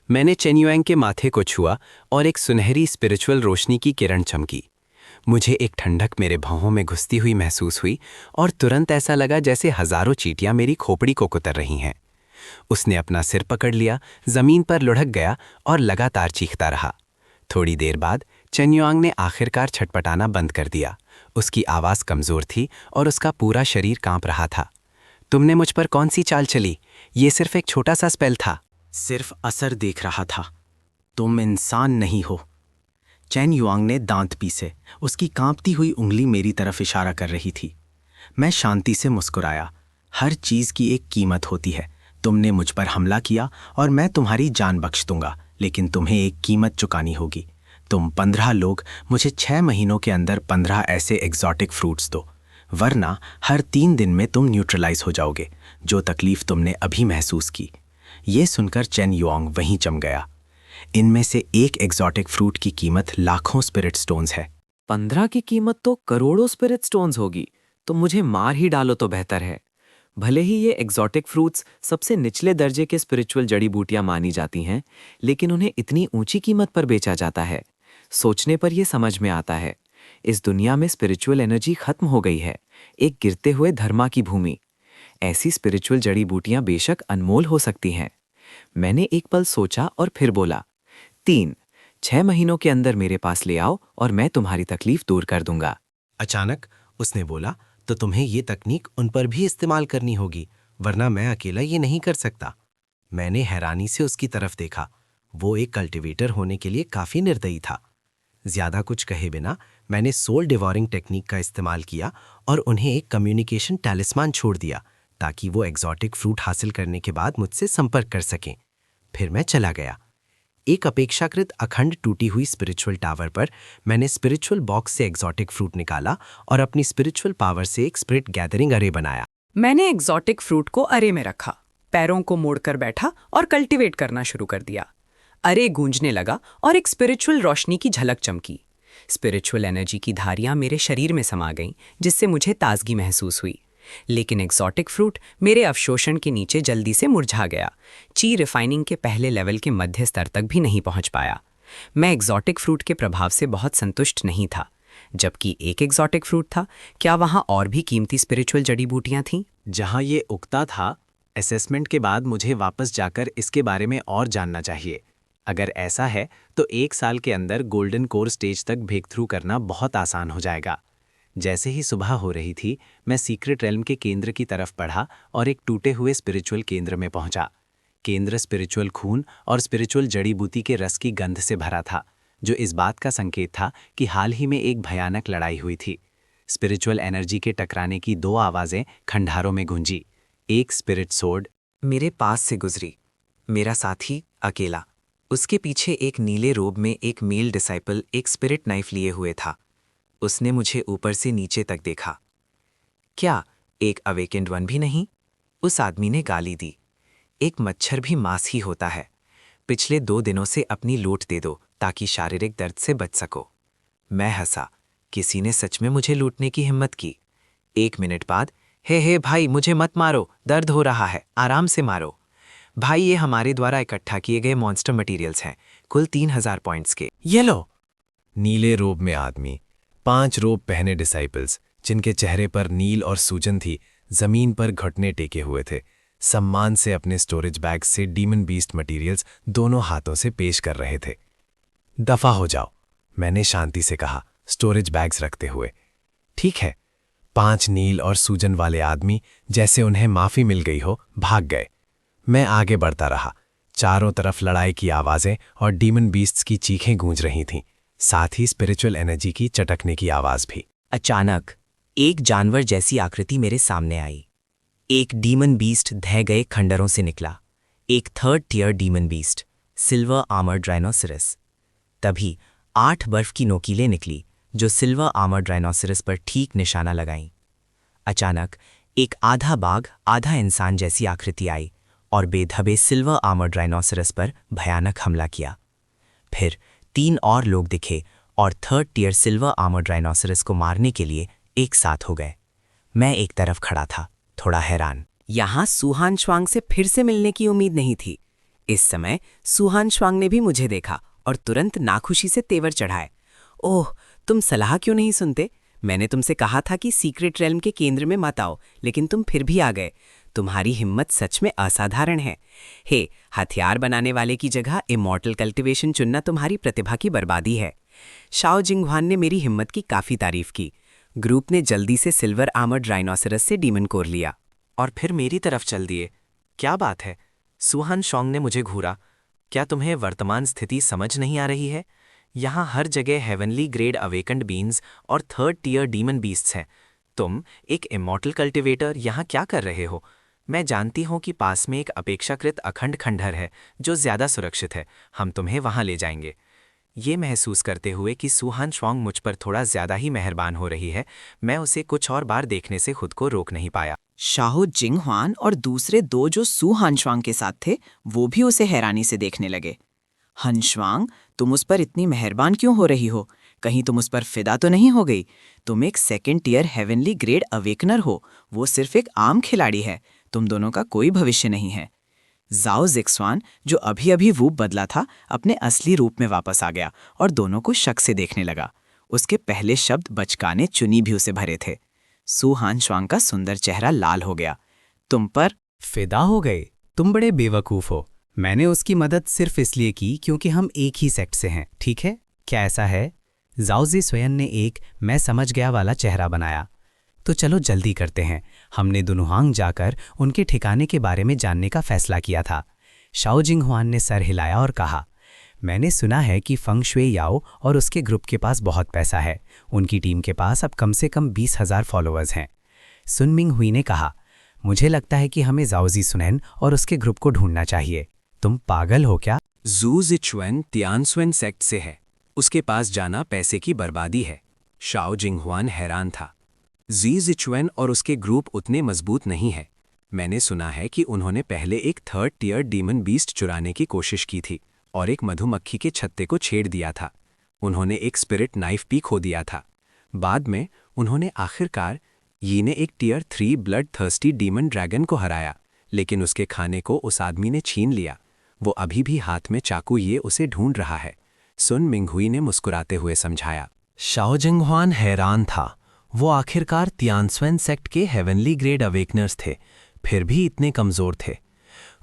मैंने चेन युआंग के माथे को छुआ और एक सुनहरी स्पिरिचुअल रोशनी की किरण चमकी। मुझे एक ठंडक मेरे भौहों में घुसती हुई महसूस हुई और तुरंत ऐसा लगा जैसे हजारों चींटियां मेरी खोपड़ी को कुतर रही हैं। उसने अपना सिर पकड़ लिया, जमीन पर लुढ़क गया और लगातार चीखता रहा। थोड़ी देर बाद चेन युआंग ने आखिरकार छटपटाना बंद कर दिया। उसकी आवाज़ कमज़ोर थी और उसका पूरा शरीर कांप रहा था। तुमने मुझ पर कौन सी चाल चली? ये सिर्फ एक छोटा सा स्पेल था। सिर्फ असर देख रहा था। तुम इंसान नहीं हो। चेन युआंग ने दांत पीसे। उसकी कांपती हुई उंगली मेरी तरफ इशारा कर रही थी। मैं शांति से मुस्कुराया। हर चीज़ की एक कीमत होती है। तुमने मुझ पर हमला किया और मैं तुम्हारी जान बख्श दूंगा, लेकिन तुम्हें एक कीमत चुकानी होगी। तुम 15 लोग मुझे 6 महीनों के अंदर 15 ऐसे एग्जॉटिक फ्रूट्स दो, वरना हर 3 दिन में तुम न्यूट्रलाइज हो जाओगे, जो तकलीफ तुमने अभी महसूस की। ये सुनकर चेन युआंग वहीं जम गया। इनमें से एक एग्जॉटिक फ्रूट की कीमत लाखों स्पिरिट स्टोन्स है। 15 की कीमत तो करोड़ों स्पिरिट स्टोन्स होगी, तो मुझे मार ही डालो तो बेहतर है। भले ही ये एग्जॉटिक फ्रूट्स सबसे निचले दर्जे के स्पिरिचुअल जड़ी बूटियां मानी जाती हैं, लेकिन उन्हें इतनी ऊंची कीमत पर बेचा जाता है। सोचने पर यह समझ में आता है, इस दुनिया में स्पिरिचुअल एनर्जी खत्म हो गई है, एक गिरते हुए धर्मा की भूमि। ऐसी स्पिरिचुअल जड़ी बूटियां बेशक अनमोल हो सकती हैं। मैंने एक पल सोचा और फिर बोला, 6 महीनों के अंदर मेरे पास ले आओ और मैं तुम्हारी तकलीफ दूर कर दूंगा। अचानक उसने बोला, तो तुम्हें ये तकनीक उन पर भी इस्तेमाल करनी होगी, वरना मैं अकेला ये नहीं कर सकता। मैंने हैरानी से उसकी तरफ देखा। वो एक कल्टीवेटर होने के लिए काफी निर्दयी था। ज्यादा कुछ कहे बिना मैंने सोल डिवॉरिंग टेक्निक का इस्तेमाल किया और उन्हें एक कम्युनिकेशन टैलिस्मान छोड़ दिया, ताकि वो एग्जॉटिक फ्रूट हासिल करने के बाद मुझसे संपर्क कर सकें। फिर मैं चला गया। एक अपेक्षाकृत अखंड टूटी हुई स्पिरिचुअल टावर पर मैंने स्पिरिचुअल बॉक्स से एग्जॉटिक फ्रूट निकाला और अपनी स्पिरिचुअल पावर से एक स्पिरिट गैदरिंग अरे बनाया। मैंने एग्जॉटिक फ्रूट को अरे में रखा, पैरों को मोड़कर बैठा और कल्टीवेट करना शुरू कर दिया। अरे गूंजने लगा और एक स्पिरिचुअल रोशनी की झलक चमकी। स्पिरिचुअल एनर्जी की धारियां मेरे शरीर में समा गईं, जिससे मुझे ताजगी महसूस हुई। लेकिन एग्जॉटिक फ्रूट मेरे अवशोषण के नीचे जल्दी से मुरझा गया। ची रिफाइनिंग के पहले लेवल के मध्य स्तर तक भी नहीं पहुंच पाया। मैं एग्जॉटिक फ्रूट के प्रभाव से बहुत संतुष्ट नहीं था। जबकि एक एग्जॉटिक फ्रूट था, क्या वहां और भी कीमती स्पिरिचुअल जड़ी बूटियां थीं? जहां ये उगता था, असेसमेंट के बाद मुझे वापस जाकर इसके बारे में और जानना चाहिए। अगर ऐसा है तो 1 साल के अंदर गोल्डन कोर स्टेज तक ब्रेक थ्रू करना बहुत आसान हो जाएगा। जैसे ही सुबह हो रही थी, मैं सीक्रेट रेल्म के केंद्र की तरफ बढ़ा और एक टूटे हुए स्पिरिचुअल केंद्र में पहुंचा। केंद्र स्पिरिचुअल खून और स्पिरिचुअल जड़ी बूटी के रस की गंध से भरा था, जो इस बात का संकेत था कि हाल ही में एक भयानक लड़ाई हुई थी। स्पिरिचुअल एनर्जी के टकराने की 2 आवाज़ें खंडारों में गूंजी। एक स्पिरिट सोर्ड मेरे पास से गुजरी, मेरा साथी अकेला। उसके पीछे एक नीले रोब में एक मेल डिसाइपल एक स्पिरिट नाइफ लिए हुए था। उसने मुझे ऊपर से नीचे तक देखा। क्या एक अवेकेंड वन भी नहीं? उस आदमी ने गाली दी। एक मच्छर भी मांस ही होता है। पिछले 2 दिनों से अपनी लूट दे दो ताकि शारीरिक दर्द से बच सको। मैं हंसा। किसी ने सच में मुझे लूटने की हिम्मत की। 1 मिनट बाद, हे भाई, मुझे मत मारो, दर्द हो रहा है, आराम से मारो। भाई, ये हमारे द्वारा इकट्ठा किए गए मॉन्स्टर मटेरियल्स हैं, कुल 3000 पॉइंट्स के। ये लो। नीले रोब में आदमी, 5 रोब पहने डिसाइपल्स, जिनके चेहरे पर नील और सूजन थी, जमीन पर घुटने टेके हुए थे, सम्मान से अपने स्टोरेज बैग से डीमन बीस्ट मटेरियल्स दोनों हाथों से पेश कर रहे थे। दफा हो जाओ, मैंने शांति से कहा, स्टोरेज बैग्स रखते हुए। ठीक है। 5 नील और सूजन वाले आदमी, जैसे उन्हें माफी मिल गई हो, भाग गए। मैं आगे बढ़ता रहा। चारों तरफ लड़ाई की आवाजें और डीमन बीस्ट्स की चीखें गूंज रही थीं, साथ ही स्पिरिचुअल एनर्जी की चटकने की आवाज भी। अचानक एक जानवर जैसी आकृति मेरे सामने आई। एक डीमन बीस्ट ढह गए खंडरों से निकला। एक 3rd tier demon beast, silver armoured rhinoceros. तभी 8 बर्फ की नोकीलें निकली, जो सिल्वर आर्मर्ड राइनोसरस पर ठीक निशाना लगाईं। अचानक एक आधा बाघ आधा इंसान जैसी आकृति आई और बेधबे सिल्वर आर्मर्ड राइनोसरस पर भयानक हमला किया। फिर 3 और लोग दिखे और 3rd tier silver armoured rhinoceros को मारने के लिए एक साथ हो गए। मैं एक तरफ खड़ा था, थोड़ा हैरान। यहाँ सुहान श्वांग से फिर से मिलने की उम्मीद नहीं थी। इस समय सुहान श्वांग ने भी मुझे देखा और तुरंत नाखुशी से तेवर चढ़ाए। ओह, तुम सलाह क्यों नहीं सुनते? मैंने तुमसे कहा था कि सीक्रेट रेल्म के केंद्र में मत आओ, लेकिन तुम फिर भी आ गए। तुम्हारी हिम्मत सच में असाधारण है। हे, हथियार बनाने वाले की जगह इमॉर्टल कल्टीवेशन चुनना तुम्हारी प्रतिभा की बर्बादी है। शाओ जिंगहुआन ने मेरी हिम्मत की काफ़ी तारीफ की। ग्रुप ने जल्दी से सिल्वर आर्मर्ड राइनोसरस से डीमन कोर लिया और फिर मेरी तरफ चल दिए। क्या बात है? सुहान शोंग ने मुझे घूरा। क्या तुम्हें वर्तमान स्थिति समझ नहीं आ रही है? यहाँ हर जगह हेवनली ग्रेड अवेकंड बीन्स और 3rd टियर डीमन बीस्ट्स हैं। तुम एक इमॉर्टल कल्टिवेटर यहाँ क्या कर रहे हो? मैं जानती हूँ कि पास में एक अपेक्षाकृत अखंड खंडहर है जो ज़्यादा सुरक्षित है। हम तुम्हें वहाँ ले जाएंगे। ये महसूस करते हुए कि सुहान श्वांग मुझ पर थोड़ा ज़्यादा ही मेहरबान हो रही है, मैं उसे कुछ और बार देखने से खुद को रोक नहीं पाया। शाहो जिंगहुआन और दूसरे 2 जो सु हानश्वांग के साथ थे, वो भी उसे हैरानी से देखने लगे। हनश्वांग, तुम उस पर इतनी मेहरबान क्यों हो रही हो? कहीं तुम उस पर फिदा तो नहीं हो गई? तुम एक second tier heavenly grade awakener हो, वो सिर्फ एक आम खिलाड़ी है। तुम दोनों का कोई भविष्य नहीं है। जाओ जिक्सवान, जो अभी अभी रूप बदला था, अपने असली रूप में वापस आ गया और दोनों को शक से देखने लगा। उसके पहले शब्द बचकाने चुनी भी उसे भरे थे। सू हान श्वांग का सुंदर चेहरा लाल हो गया। तुम पर फिदा हो गए? तुम बड़े बेवकूफ़ हो। मैंने उसकी मदद सिर्फ इसलिए की क्योंकि हम एक ही सेक्ट से हैं, ठीक है? क्या ऐसा है? जाओजी स्वयं ने एक मैं समझ गया वाला चेहरा बनाया। तो चलो जल्दी करते हैं। हमने दुनुहांग जाकर उनके ठिकाने के बारे में जानने का फैसला किया था। शाओ जिंगहुआन ने सर हिलाया और कहा, मैंने सुना है कि फंग शुए याओ और उसके ग्रुप के पास बहुत पैसा है। उनकी टीम के पास अब कम से कम 20,000 फॉलोअर्स हैं। सुन मिंग हुई ने कहा, मुझे लगता है कि हमें जाओजी सुनैन और उसके ग्रुप को ढूंढना चाहिए। तुम पागल हो क्या? जू जिचुएन तियानसुएन सेक्ट से है। उसके पास जाना पैसे की बर्बादी है। शाओ जिंगहुआन हैरान था। जी जिचुएन और उसके ग्रुप उतने मजबूत नहीं है। मैंने सुना है कि उन्होंने पहले एक थर्ड टियर डीमन बीस्ट चुराने की कोशिश की थी और एक मधुमक्खी के छत्ते को छेड़ दिया था। उन्होंने एक स्पिरिट नाइफ भी खो दिया था। बाद में उन्होंने आखिरकार यी ने एक tier 3 bloodthirsty demon dragon को हराया, लेकिन उसके खाने को उस आदमी ने छीन लिया। वो अभी भी हाथ में चाकू लिए उसे ढूंढ रहा है। सुन मिंगहुई ने मुस्कुराते हुए समझाया। शाओ जिंगहुआन हैरान था। वो आखिरकार तियानसुएन सेक्ट के हेवनली ग्रेड अवेकनर्स थे, फिर भी इतने कमज़ोर थे।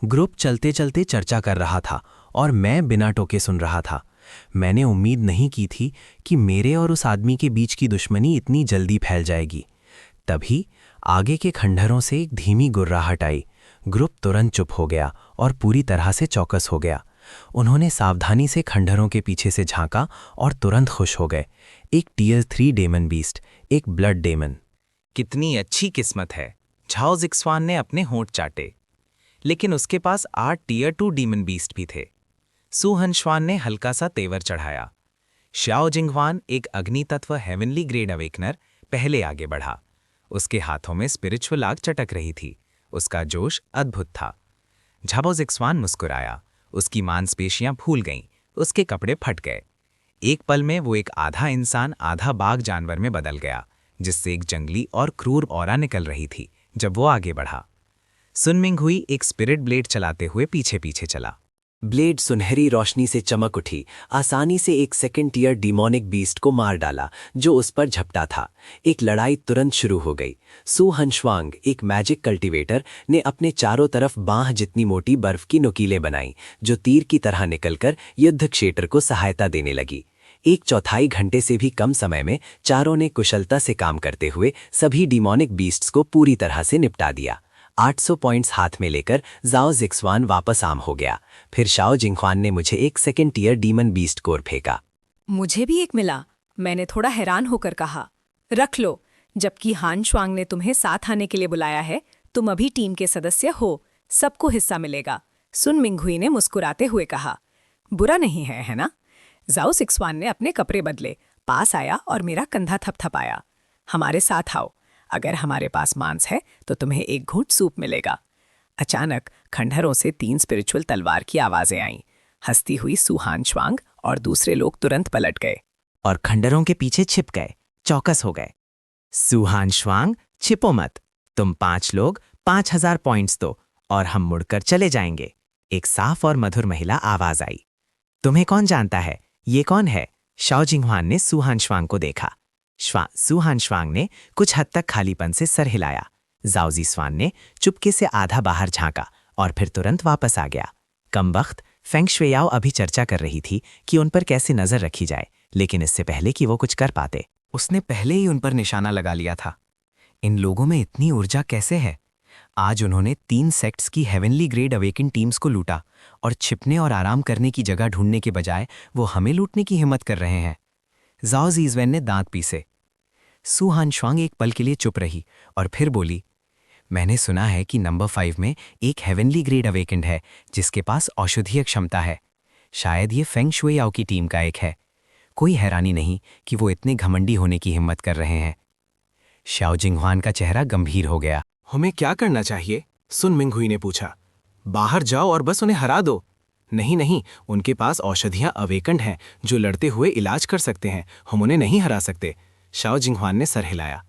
ग्रुप चलते चलते चर्चा कर रहा था और मैं बिना टोके सुन रहा था। मैंने उम्मीद नहीं की थी कि मेरे और उस आदमी के बीच की दुश्मनी इतनी जल्दी फैल जाएगी। तभी आगे के खंडहरों से एक धीमी गुर्राहट आई। ग्रुप तुरंत चुप हो गया और पूरी तरह से चौकस हो गया। उन्होंने सावधानी से खंडहरों के पीछे से झांका और तुरंत खुश हो गए। एक टियर 3 डेमन बीस्ट, एक ब्लड डेमन। कितनी अच्छी किस्मत है। झाओ जिक्सवान ने अपने होंठ चाटे। लेकिन उसके पास 8 टियर 2 डीमन बीस्ट भी थे। सू हनश्वान ने हल्का सा तेवर चढ़ाया। शाओ जिंगहुआन, एक अग्नि तत्व हेवनली ग्रेड अवेकनर, पहले आगे बढ़ा। उसके हाथों में स्पिरिचुअल आग चटक रही थी। उसका जोश अद्भुत था। झाओ जिक्सवान मुस्कुराया। उसकी मांसपेशियां फूल गईं, उसके कपड़े फट गए। एक पल में वो एक आधा इंसान आधा बाघ जानवर में बदल गया, जिससे एक जंगली और क्रूर ऑरा निकल रही थी जब वो आगे बढ़ा। सुन मिंगहुई एक स्पिरिट ब्लेड चलाते हुए पीछे पीछे चला। ब्लेड सुनहरी रोशनी से चमक उठी, आसानी से एक सेकेंड टियर डिमोनिक बीस्ट को मार डाला जो उस पर झपटा था। एक लड़ाई तुरंत शुरू हो गई। सू हनश्वांग, एक मैजिक कल्टीवेटर, ने अपने चारों तरफ बांह जितनी मोटी बर्फ की नुकीलें बनाई, जो तीर की तरह निकलकर युद्ध क्षेत्र को सहायता देने लगी। 1/4 घंटे से भी कम समय में चारों ने कुशलता से काम करते हुए सभी डिमोनिक बीस्ट्स को पूरी तरह से निपटा दिया। 800 पॉइंट्स हाथ में लेकर जाओ जिक्सवान वापस आम हो गया। फिर शाओ जिंगहुआन ने मुझे एक second tier demon beast core फेंका। मुझे भी एक मिला। मैंने थोड़ा हैरान होकर कहा, रख लो। जबकि हान श्वांग ने तुम्हें साथ आने के लिए बुलाया है, तुम अभी टीम के सदस्य हो, सबको हिस्सा मिलेगा। सुन मिंगहुई ने मुस्कुराते हुए कहा, बुरा नहीं है, है ना? जाओ जिक्सवान ने अपने कपड़े बदले, पास आया और मेरा कंधा थपथपाया। हमारे साथ आओ। अगर हमारे पास मांस है तो तुम्हें एक घूंट सूप मिलेगा। अचानक खंडहरों से 3 स्पिरिचुअल तलवार की आवाजें आईं। हंसती हुई सू हान श्वांग और दूसरे लोग तुरंत पलट गए और खंडहरों के पीछे छिप गए, चौकस हो गए। सू हान श्वांग, छिपो मत। तुम 5 लोग 5000 पॉइंट्स दो और हम मुड़कर चले जाएंगे। एक साफ और मधुर महिला आवाज आई। तुम्हें कौन जानता है? ये कौन है? शाओ जिंगहुआन ने सू हान श्वांग को देखा। सू हान श्वांग ने कुछ हद तक खालीपन से सर हिलाया। जाओ जिक्सवान ने चुपके से आधा बाहर झांका और फिर तुरंत वापस आ गया। कम वक्त फेंग शुएयाओ अभी चर्चा कर रही थी कि उन पर कैसे नजर रखी जाए, लेकिन इससे पहले कि वो कुछ कर पाते, उसने पहले ही उन पर निशाना लगा लिया था। इन लोगों में इतनी ऊर्जा कैसे है? आज उन्होंने 3 सेक्ट्स की हेवनली ग्रेड अवेकन टीम्स को लूटा और छिपने और आराम करने की जगह ढूंढने के बजाय वो हमें लूटने की हिम्मत कर रहे हैं। जाओ जिक्सवान ने दांत पीसे। सू हान श्वांग एक पल के लिए चुप रही और फिर बोली, मैंने सुना है कि नंबर 5 में एक हेवनली ग्रेड अवेकेंड है जिसके पास औषधीय क्षमता है। शायद ये फेंग शुएयाओ की टीम का एक है। कोई हैरानी नहीं कि वो इतने घमंडी होने की हिम्मत कर रहे हैं। शाओ जिंगहुआन का चेहरा गंभीर हो गया। हमें क्या करना चाहिए? सुन मिंगहुई ने पूछा। बाहर जाओ और बस उन्हें हरा दो। नहीं नहीं, उनके पास औषधियां अवेकंड हैं जो लड़ते हुए इलाज कर सकते हैं, हम उन्हें नहीं हरा सकते। शाओ जिंगहुआन ने सर हिलाया।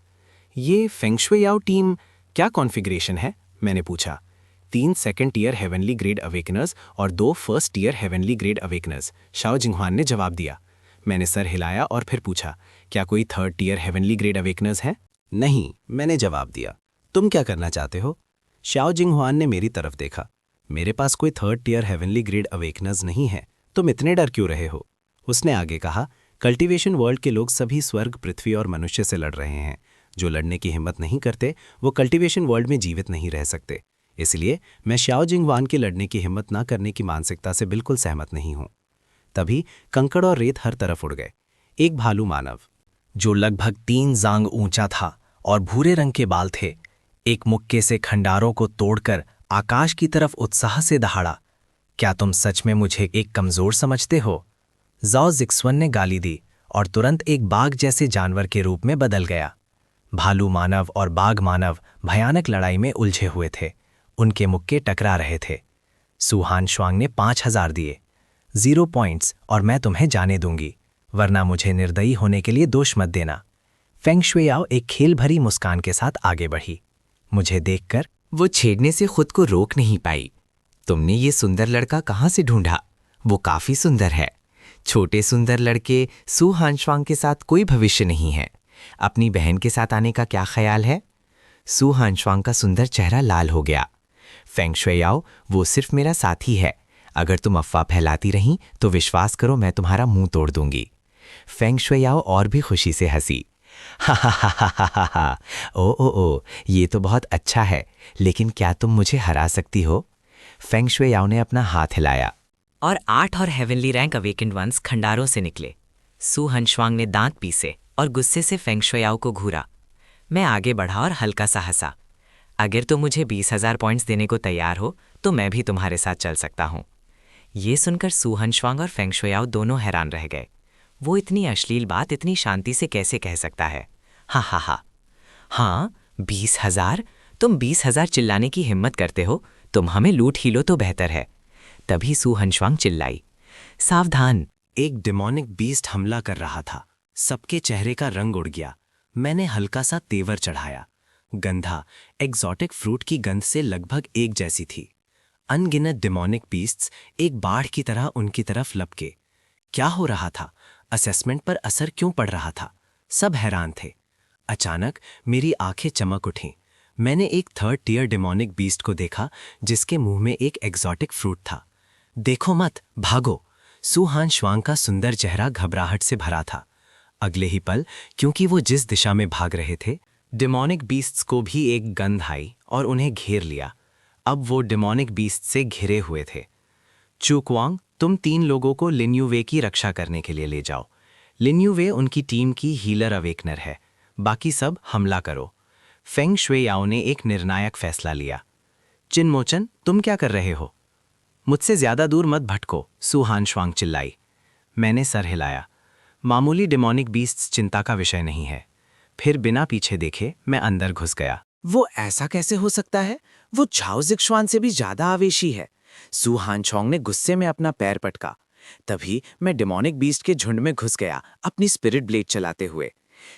ये फेंगशुईयाओ टीम क्या कॉन्फ़िगरेशन है? मैंने पूछा। 3 second tier heavenly grade awakeners और 2 first tier heavenly grade awakeners, Shao Jinghuan ने जवाब दिया। मैंने सर हिलाया और फिर पूछा, क्या कोई 3rd टीयर हेवनली ग्रेड अवेकनर्स हैं? नहीं, मैंने जवाब दिया। तुम क्या करना चाहते हो? शाओ जिंगहुआन ने मेरी तरफ देखा। मेरे पास कोई 3rd टीयर हेवनली ग्रेड अवेकनर्स नहीं है, तुम इतने डर क्यों रहे हो? उसने आगे कहा, कल्टीवेशन वर्ल्ड के लोग सभी स्वर्ग, पृथ्वी और मनुष्य से लड़ रहे हैं। जो लड़ने की हिम्मत नहीं करते वो कल्टीवेशन वर्ल्ड में जीवित नहीं रह सकते। इसलिए मैं शाओ जिंगहुआन के लड़ने की हिम्मत ना करने की मानसिकता से बिल्कुल सहमत नहीं हूं। तभी कंकड़ और रेत हर तरफ उड़ गए। एक भालू मानव जो लगभग 3 जांग ऊंचा था और भूरे रंग के बाल थे, एक मुक्के से खंडारों को तोड़कर आकाश की तरफ उत्साह से दहाड़ा। क्या तुम सच में मुझे एक कमजोर समझते हो? ज़ाओ ज़िक्सवन ने गाली दी और तुरंत एक बाघ जैसे जानवर के रूप में बदल गया। भालू मानव और बाघ मानव भयानक लड़ाई में उलझे हुए थे। उनके मुक्के टकरा रहे थे। सु हानशुआंग ने 5000 दिए, 0 पॉइंट्स, और मैं तुम्हें जाने दूंगी, वरना मुझे निर्दयी होने के लिए दोष मत देना। फेंगशुईयाओ एक खेल भरी मुस्कान के साथ आगे बढ़ी। मुझे देखकर वो छेड़ने से खुद को रोक नहीं पाई। तुमने ये सुंदर लड़का कहाँ से ढूंढा? वो काफी सुंदर है। छोटे सुंदर लड़के सु हानशुआंग के साथ कोई भविष्य नहीं है। अपनी बहन के साथ आने का क्या ख्याल है? सु हानशुआंग का सुंदर चेहरा लाल हो गया। फेंगशुईयाओ, वो सिर्फ मेरा साथी है। अगर तुम अफवाह फैलाती रहीं तो विश्वास करो मैं तुम्हारा मुंह तोड़ दूंगी। फेंगशुईयाओ और भी खुशी से हंसी। हा हा हा हा हा हा, ओ, ये तो बहुत अच्छा है, लेकिन क्या तुम मुझे हरा सकती हो? फेंगशुईयाओ ने अपना हाथ हिलाया और 8 और हेवनली रैंक अवेकेंड वंस खंडारों से निकले। सु हानशुआंग ने दांत पीसे और गुस्से से फेंगशुईयाओ को घूरा। मैं आगे बढ़ा और हल्का सा हंसा। अगर तुम मुझे 20,000 पॉइंट्स देने को तैयार हो तो मैं भी तुम्हारे साथ चल सकता हूँ। ये सुनकर सु हानशुआंग और फेंगशुईयाओ दोनों हैरान रह गए। वो इतनी अश्लील बात इतनी शांति से कैसे कह सकता है? हा हा हा। हाँ, 20,000? तुम 20,000 चिल्लाने की हिम्मत करते हो? तुम हमें लूट ही लो तो बेहतर है। तभी सु हानशुआंग चिल्लाई, सावधान! एक डिमोनिक बीस्ट हमला कर रहा था। सबके चेहरे का रंग उड़ गया। मैंने हल्का सा तेवर चढ़ाया। गंधा एग्जॉटिक फ्रूट की गंध से लगभग एक जैसी थी। अनगिनत डिमोनिक बीस्ट्स एक बाढ़ की तरह उनकी तरफ लपके। क्या हो रहा था? असेसमेंट पर असर क्यों पड़ रहा था? सब हैरान थे। अचानक मेरी आंखें चमक उठीं। मैंने एक 3rd टीयर डिमोनिक बीस्ट को देखा जिसके मुंह में एक एग्जॉटिक फ्रूट था। देखो मत, भागो! सु हानशुआंग का सुंदर चेहरा घबराहट से भरा था। अगले ही पल, क्योंकि वो जिस दिशा में भाग रहे थे, डिमोनिक बीस्ट्स को भी एक गंध आई और उन्हें घेर लिया। अब वो डिमोनिक बीस्ट से घिरे हुए थे। चुक्वांग, तुम 3 लोगों को लिन्युवे की रक्षा करने के लिए ले जाओ। लिन्युवे उनकी टीम की हीलर अवेकनर है। बाकी सब हमला करो। फेंगशुईयाओ ने एक निर्णायक फैसला लिया। चिनमोचन, तुम क्या कर रहे हो? मुझसे ज्यादा दूर मत भटको, सु हानशुआंग चिल्लाई। मैंने सर हिलाया। मामूली डिमोनिक बीस्ट्स चिंता का विषय नहीं है। फिर बिना पीछे देखे मैं अंदर घुस गया। वो ऐसा कैसे हो सकता है? वो झाओ ज़िक्सुआन से भी ज्यादा आवेशी है। सु हानशुआंग ने गुस्से में अपना पैर पटका। तभी मैं डिमोनिक बीस्ट के झुंड में घुस गया, अपनी स्पिरिट ब्लेड चलाते हुए।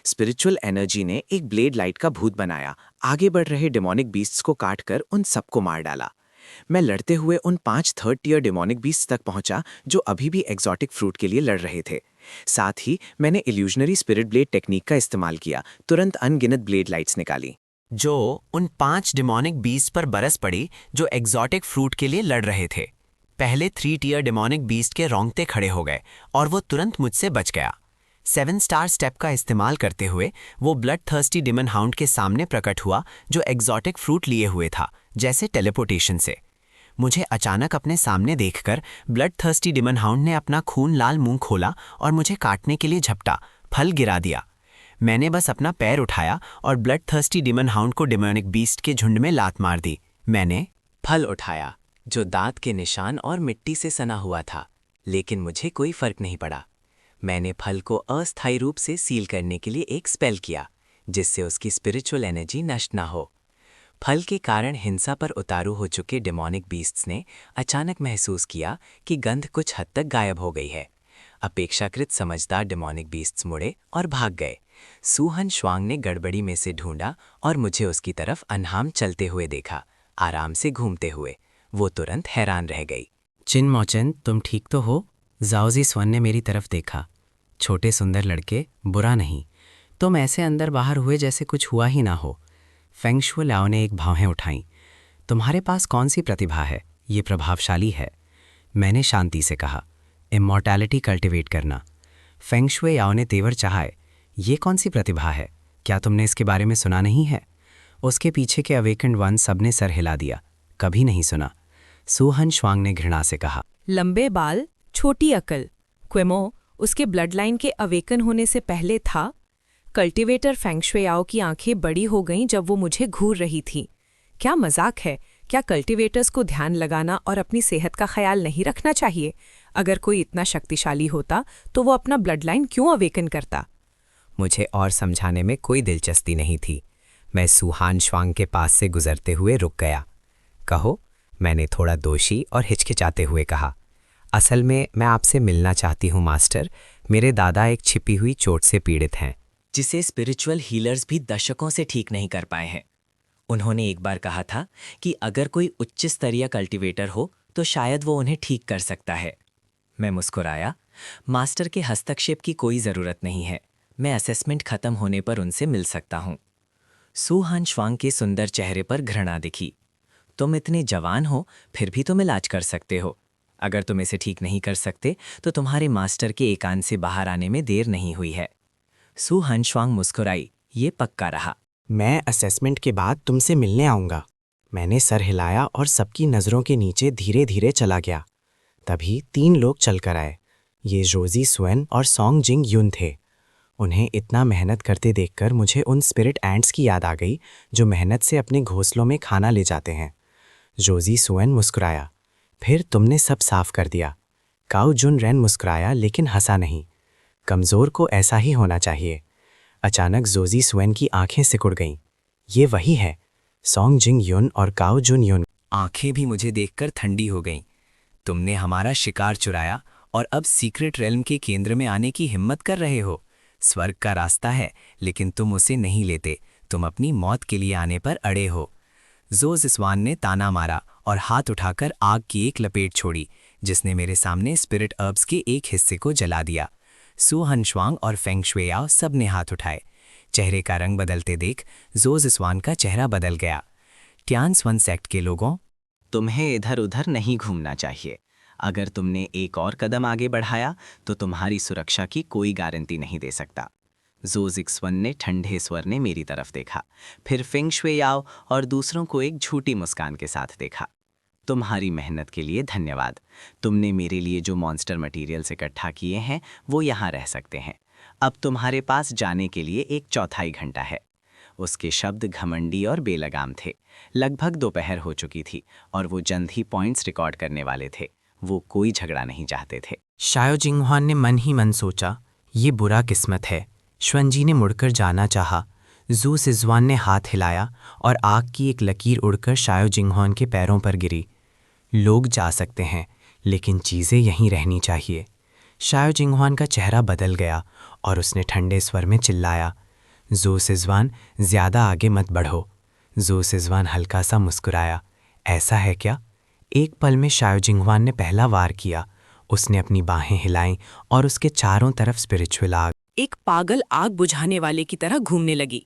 स्पिरिचुअल एनर्जी ने एक ब्लेड लाइट का भूत बनाया, आगे बढ़ रहे डिमोनिक बीस्ट्स को काटकर उन सबको मार डाला। मैं लड़ते हुए उन 5 3rd टीयर डिमोनिक बीस्ट्स तक पहुंचा जो अभी भी एग्जॉटिक फ्रूट के लिए लड़ रहे थे। साथ ही मैंने इल्यूजनरी स्पिरिट ब्लेड टेक्निक का इस्तेमाल किया। तुरंत अनगिनत ब्लेड लाइट्स निकाली जो उन 5 डिमोनिक बीस्ट पर बरस पड़ी जो एग्जॉटिक फ्रूट के लिए लड़ रहे थे। पहले 3 टीयर डिमोनिक बीस्ट के रोंगटे खड़े हो गए और वो तुरंत मुझसे बच गया। 7 स्टार स्टेप का इस्तेमाल करते हुए वो ब्लड थर्स्टी डिमन हाउंड के सामने प्रकट हुआ जो एग्जॉटिक फ्रूट लिए हुए था, जैसे टेलीपोर्टेशन से। मुझे अचानक अपने सामने देखकर ब्लड थर्स्टी डिमन हाउंड ने अपना खून लाल मुंह खोला और मुझे काटने के लिए झपटा, फल गिरा दिया। मैंने बस अपना पैर उठाया और ब्लड थर्स्टी डिमन हाउंड को डिमोनिक बीस्ट के झुंड में लात मार दी। मैंने फल उठाया जो दांत के निशान और मिट्टी से सना हुआ था, लेकिन मुझे कोई फर्क नहीं पड़ा। मैंने फल को अस्थायी रूप से सील करने के लिए एक स्पेल किया जिससे उसकी स्पिरिचुअल एनर्जी नष्ट ना हो। फल के कारण हिंसा पर उतारू हो चुके डेमोनिक बीस्ट्स ने अचानक महसूस किया कि गंध कुछ हद तक गायब हो गई है। अपेक्षाकृत समझदार डेमोनिक बीस्ट्स मुड़े और भाग गए। सूहन श्वांग ने गड़बड़ी में से ढूंढा और मुझे उसकी तरफ अनहाम चलते हुए देखा, आराम से घूमते हुए। वो तुरंत हैरान रह गई। चिन मोचन, तुम ठीक तो हो? जाओजी स्वन ने मेरी तरफ देखा। छोटे सुंदर लड़के, बुरा नहीं। तुम ऐसे अंदर बाहर हुए जैसे कुछ हुआ ही ना हो। फेंगशुओ लाओ ने एक भावें उठाई। तुम्हारे पास कौन सी प्रतिभा है? ये प्रभावशाली है। मैंने शांति से कहा, इमॉर्टैलिटी कल्टिवेट करना। फेंगशुए याओ ने तेवर चाहे, ये कौन सी प्रतिभा है? क्या तुमने इसके बारे में सुना नहीं है? उसके पीछे के अवेकेंड वन सबने सर हिला दिया। कभी नहीं सुना। सूहन श्वांग ने घृणा से कहा, लंबे बाल, छोटी अकल। क्वेमो उसके ब्लड लाइन के अवेकन होने से पहले था। कल्टीवेटर फेंगशुएयाओ की आंखें बड़ी हो गईं जब वो मुझे घूर रही थी। क्या मजाक है? क्या कल्टीवेटर्स को ध्यान लगाना और अपनी सेहत का ख्याल नहीं रखना चाहिए? अगर कोई इतना शक्तिशाली होता तो वो अपना ब्लड लाइन क्यों अवेकन करता? मुझे और समझाने में कोई दिलचस्पी नहीं थी। मैं सूहान श्वांग के पास से गुजरते हुए रुक गया। कहो, मैंने थोड़ा दोषी और हिचकिचाते हुए कहा। असल में मैं आपसे मिलना चाहती हूँ मास्टर। मेरे दादा एक छिपी हुई चोट से पीड़ित हैं, जिसे स्पिरिचुअल हीलर्स भी दशकों से ठीक नहीं कर पाए हैं। उन्होंने एक बार कहा था कि अगर कोई उच्च स्तरीय कल्टीवेटर हो तो शायद वो उन्हें ठीक कर सकता है। मैं मुस्कुराया। मास्टर के हस्तक्षेप की कोई ज़रूरत नहीं है। मैं असेसमेंट खत्म होने पर उनसे मिल सकता हूँ। सूहान श्वांग के सुंदर चेहरे पर घृणा दिखी। तुम इतने जवान हो, फिर भी तुम इलाज कर सकते हो। अगर तुम इसे ठीक नहीं कर सकते तो तुम्हारे मास्टर के एकांत से बाहर आने में देर नहीं हुई है। सूहान श्वांग मुस्कुराई। ये पक्का रहा। मैं असेसमेंट के बाद तुमसे मिलने आऊँगा। मैंने सर हिलाया और सबकी नज़रों के नीचे धीरे धीरे चला गया। तभी 3 लोग चलकर आए। ये जोजी स्वेन और सॉन्ग जिंग युन थे। उन्हें इतना मेहनत करते देखकर मुझे उन स्पिरिट एंट्स की याद आ गई जो मेहनत से अपने घोंसलों में खाना ले जाते हैं। जोजी स्वेन मुस्कुराया। फिर तुमने सब साफ कर दिया। काओ जुन रेन मुस्कुराया लेकिन हंसा नहीं। कमज़ोर को ऐसा ही होना चाहिए। अचानक जोजी स्वेन की आंखें सिकुड़ गईं। ये वही है, सॉन्ग जिंग युन और काओ जुन युन। आंखें भी मुझे देखकर ठंडी हो गईं। तुमने हमारा शिकार चुराया और अब सीक्रेट रेल्म के केंद्र में आने की हिम्मत कर रहे हो। स्वर्ग का रास्ता है, लेकिन तुम उसे नहीं लेते। तुम अपनी मौत के लिए आने पर अड़े हो। जोजिस्वान ने ताना मारा और हाथ उठाकर आग की एक लपेट छोड़ी, जिसने मेरे सामने स्पिरिट अर्ब्स के एक हिस्से को जला दिया। सूहन श्वांग और फेंगशुएयाओ सब ने हाथ उठाए। चेहरे का रंग बदलते देख जोजिस्वान का चेहरा बदल गया। ट्यानस्वन सेक्ट के लोगों, तुम्हें इधर उधर नहीं घूमना चाहिए। अगर तुमने एक और कदम आगे बढ़ाया तो तुम्हारी सुरक्षा की कोई गारंटी नहीं दे सकता। जोजिक्सवन ने ठंडे स्वर ने मेरी तरफ देखा, फिर फेंगशुएयाओ और दूसरों को एक झूठी मुस्कान के साथ देखा। तुम्हारी मेहनत के लिए धन्यवाद। तुमने मेरे लिए जो मॉन्स्टर मटेरियल्स इकट्ठा किए हैं वो यहाँ रह सकते हैं। अब तुम्हारे पास जाने के लिए 1/4 घंटा है। उसके शब्द घमंडी और बेलगाम थे। लगभग दोपहर हो चुकी थी और वो जल्द ही पॉइंट्स रिकॉर्ड करने वाले थे। वो कोई झगड़ा नहीं चाहते थे। शायो जिंगहुआन ने मन ही मन सोचा, ये बुरा किस्मत है। श्वनजी ने मुड़कर जाना चाहा। जू सिजवान ने हाथ हिलाया और आग की एक लकीर उड़कर शायो जिंगहुआन के पैरों पर गिरी। लोग जा सकते हैं, लेकिन चीज़ें यहीं रहनी चाहिए। शायो जिंगहुआन का चेहरा बदल गया और उसने ठंडे स्वर में चिल्लाया, जू सिजवान, ज़्यादा आगे मत बढ़ो। जू सिजवान हल्का सा मुस्कुराया। ऐसा है क्या? एक पल में शायो जिंगहुआन ने पहला वार किया। उसने अपनी बाहें हिलाईं और उसके चारों तरफ स्पिरिचुअल आग एक पागल आग बुझाने वाले की तरह घूमने लगी।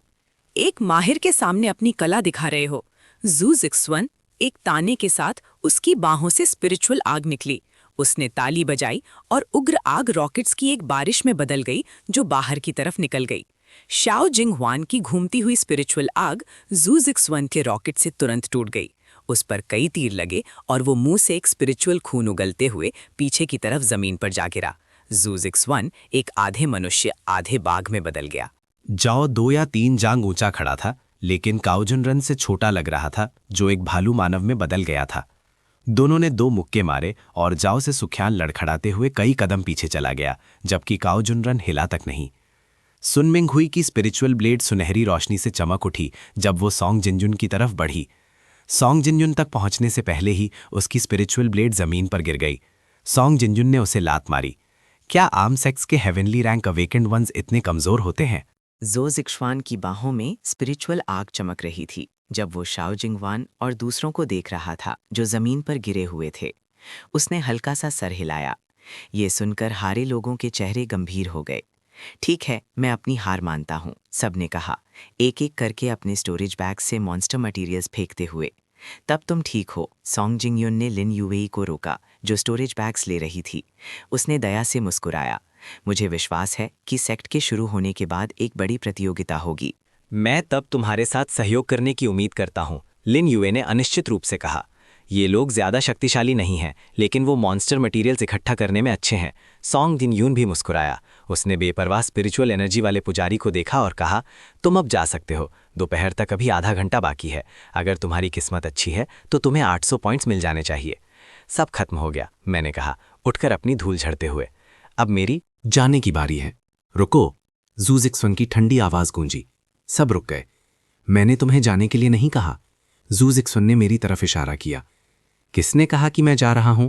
एक माहिर के सामने अपनी कला दिखा रहे हो। जू जिक्सवन एक ताने के साथ उसकी बाहों से स्पिरिचुअल आग निकली। उसने ताली बजाई और उग्र आग रॉकेट्स की एक बारिश में बदल गई जो बाहर की तरफ निकल गई। शाओ जिंगहुआन की घूमती हुई स्पिरिचुअल आग जू जिक्सवन के रॉकेट से तुरंत टूट गई। उस पर कई तीर लगे और वो मुंह से एक स्पिरिचुअल खून उगलते हुए पीछे की तरफ जमीन पर जा गिरा। जू जिक्सवन एक आधे मनुष्य आधे बाघ में बदल गया। जाओ 2 या 3 जांग ऊंचा खड़ा था, लेकिन काउजुनरन से छोटा लग रहा था, जो एक भालू मानव में बदल गया था। दोनों ने 2 मुक्के मारे और जाओ से सुख्यान लड़खड़ाते हुए कई कदम पीछे चला गया, जबकि काउजुनरन हिला तक नहीं। सुनमिंग हुई की स्पिरिचुअल ब्लेड सुनहरी रोशनी से चमक उठी जब वो सॉन्ग जिनजुन की तरफ बढ़ी। सॉन्ग जिनजुन तक पहुंचने से पहले ही उसकी स्पिरिचुअल ब्लेड जमीन पर गिर गई। सॉन्ग जिनजुन ने उसे लात मारी। क्या आम सेक्स के हेवनली रैंक अवेकेंड वंस इतने कमजोर होते हैं? ज़ो ज़िक्श्वान की बाहों में स्पिरिचुअल आग चमक रही थी जब वो शाओ जिंगवान और दूसरों को देख रहा था जो जमीन पर गिरे हुए थे। उसने हल्का सा सर हिलाया। ये सुनकर हारे लोगों के चेहरे गंभीर हो गए। ठीक है, मैं अपनी हार मानता हूँ, सबने कहा, एक एक करके अपने स्टोरेज बैग से मॉन्स्टर मटेरियल्स फेंकते हुए। तब तुम ठीक हो, सॉन्ग जिंगयुन ने लिन यूवेई को रोका जो स्टोरेज बैग्स ले रही थी। उसने दया से मुस्कुराया। मुझे विश्वास है कि सेक्ट के शुरू होने के बाद एक बड़ी प्रतियोगिता होगी। मैं तब तुम्हारे साथ सहयोग करने की उम्मीद करता हूँ, लिन यूए ने अनिश्चित रूप से कहा। ये लोग ज्यादा शक्तिशाली नहीं हैं, लेकिन वो मॉन्स्टर मटेरियल्स इकट्ठा करने में अच्छे हैं। सॉन्ग जिनयून भी मुस्कुराया। उसने बेपरवाह स्पिरिचुअल एनर्जी वाले पुजारी को देखा और कहा, तुम अब जा सकते हो, दोपहर तक अभी आधा घंटा बाकी है। अगर तुम्हारी किस्मत अच्छी है तो तुम्हें 800 पॉइंट्स मिल जाने चाहिए। सब खत्म हो गया, मैंने कहा, उठकर अपनी धूल झड़ते हुए। अब मेरी जाने की बारी है। रुको, ज़ू ज़िक्श्वान की ठंडी आवाज गूंजी। सब रुक गए। मैंने तुम्हें जाने के लिए नहीं कहा। ज़ू ज़िक्श्वान ने मेरी तरफ इशारा किया। किसने कहा कि मैं जा रहा हूं?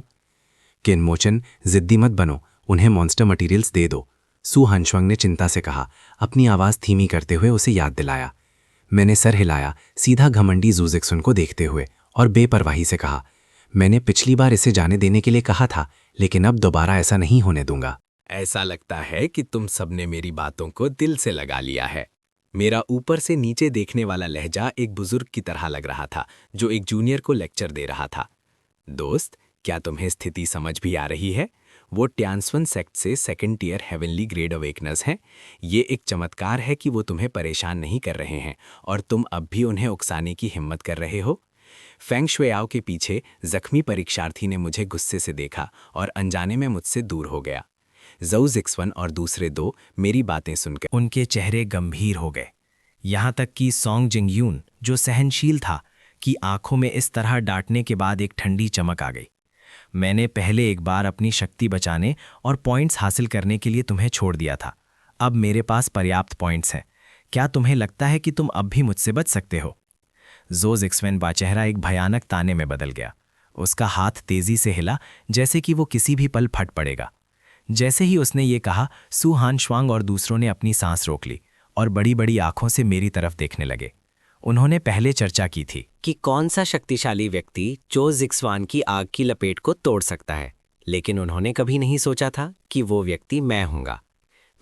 किनमोचन, जिद्दी मत बनो, उन्हें मॉन्स्टर मटेरियल्स दे दो, सू हानश्वांग ने चिंता से कहा, अपनी आवाज धीमी करते हुए उसे याद दिलाया। मैंने सर हिलाया, सीधा घमंडी ज़ू ज़िक्श्वान को देखते हुए, और बेपरवाही से कहा, मैंने पिछली बार इसे जाने देने के लिए कहा था, लेकिन अब दोबारा ऐसा नहीं होने दूंगा। ऐसा लगता है कि तुम सबने मेरी बातों को दिल से लगा लिया है। मेरा ऊपर से नीचे देखने वाला लहजा एक बुजुर्ग की तरह लग रहा था जो एक जूनियर को लेक्चर दे रहा था। दोस्त, क्या तुम्हें स्थिति समझ भी आ रही है? वो ट्यान्स्वन सेक्ट से सेकंड टियर हेवनली ग्रेड अवेकनर्स हैं। ये एक चमत्कार है कि वो तुम्हें परेशान नहीं कर रहे हैं और तुम अब भी उन्हें उकसाने की हिम्मत कर रहे हो। फेंग शुएआओ के पीछे जख्मी परीक्षार्थी ने मुझे गुस्से से देखा और अनजाने में मुझसे दूर हो गया। ज़ो ज़िक्श्वान और दूसरे दो मेरी बातें सुनकर उनके चेहरे गंभीर हो गए। यहां तक कि सॉन्ग जिंगयून, जो सहनशील था, की आंखों में इस तरह डांटने के बाद एक ठंडी चमक आ गई। मैंने पहले एक बार अपनी शक्ति बचाने और पॉइंट्स हासिल करने के लिए तुम्हें छोड़ दिया था। अब मेरे पास पर्याप्त पॉइंट्स हैं। क्या तुम्हें लगता है कि तुम अब भी मुझसे बच सकते हो? ज़ो ज़िक्श्वान का चेहरा एक भयानक ताने में बदल गया। उसका हाथ तेजी से हिला, जैसे कि वो किसी भी पल फट पड़ेगा। जैसे ही उसने ये कहा, सू हानश्वांग और दूसरों ने अपनी सांस रोक ली और बड़ी बड़ी आंखों से मेरी तरफ देखने लगे। उन्होंने पहले चर्चा की थी कि कौन सा शक्तिशाली व्यक्ति ज़ो ज़िक्श्वान की आग की लपेट को तोड़ सकता है, लेकिन उन्होंने कभी नहीं सोचा था कि वो व्यक्ति मैं हूँगा।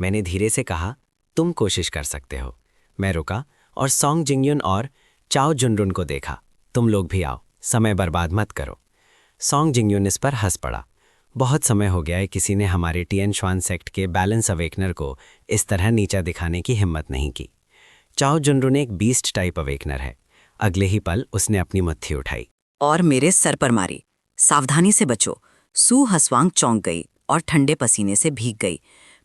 मैंने धीरे से कहा, तुम कोशिश कर सकते हो। मैं रुका और सॉन्ग जिंगयुन और चाओ जुनरुन को देखा। तुम लोग भी आओ, समय बर्बाद मत करो। सॉन्ग जिंगयुन इस पर हंस पड़ा। बहुत समय हो गया है किसी ने हमारे टिएनश्वान सेक्ट के बैलेंस अवेकनर को इस तरह नीचा दिखाने की हिम्मत नहीं की। चाओ जुनरुन एक बीस्ट टाइप अवेकनर है। अगले ही पल उसने अपनी मत्थी उठाई और मेरे सर पर मारी। सावधानी से बचो। सू हसवांग चौंक गई और ठंडे पसीने से भीग गई।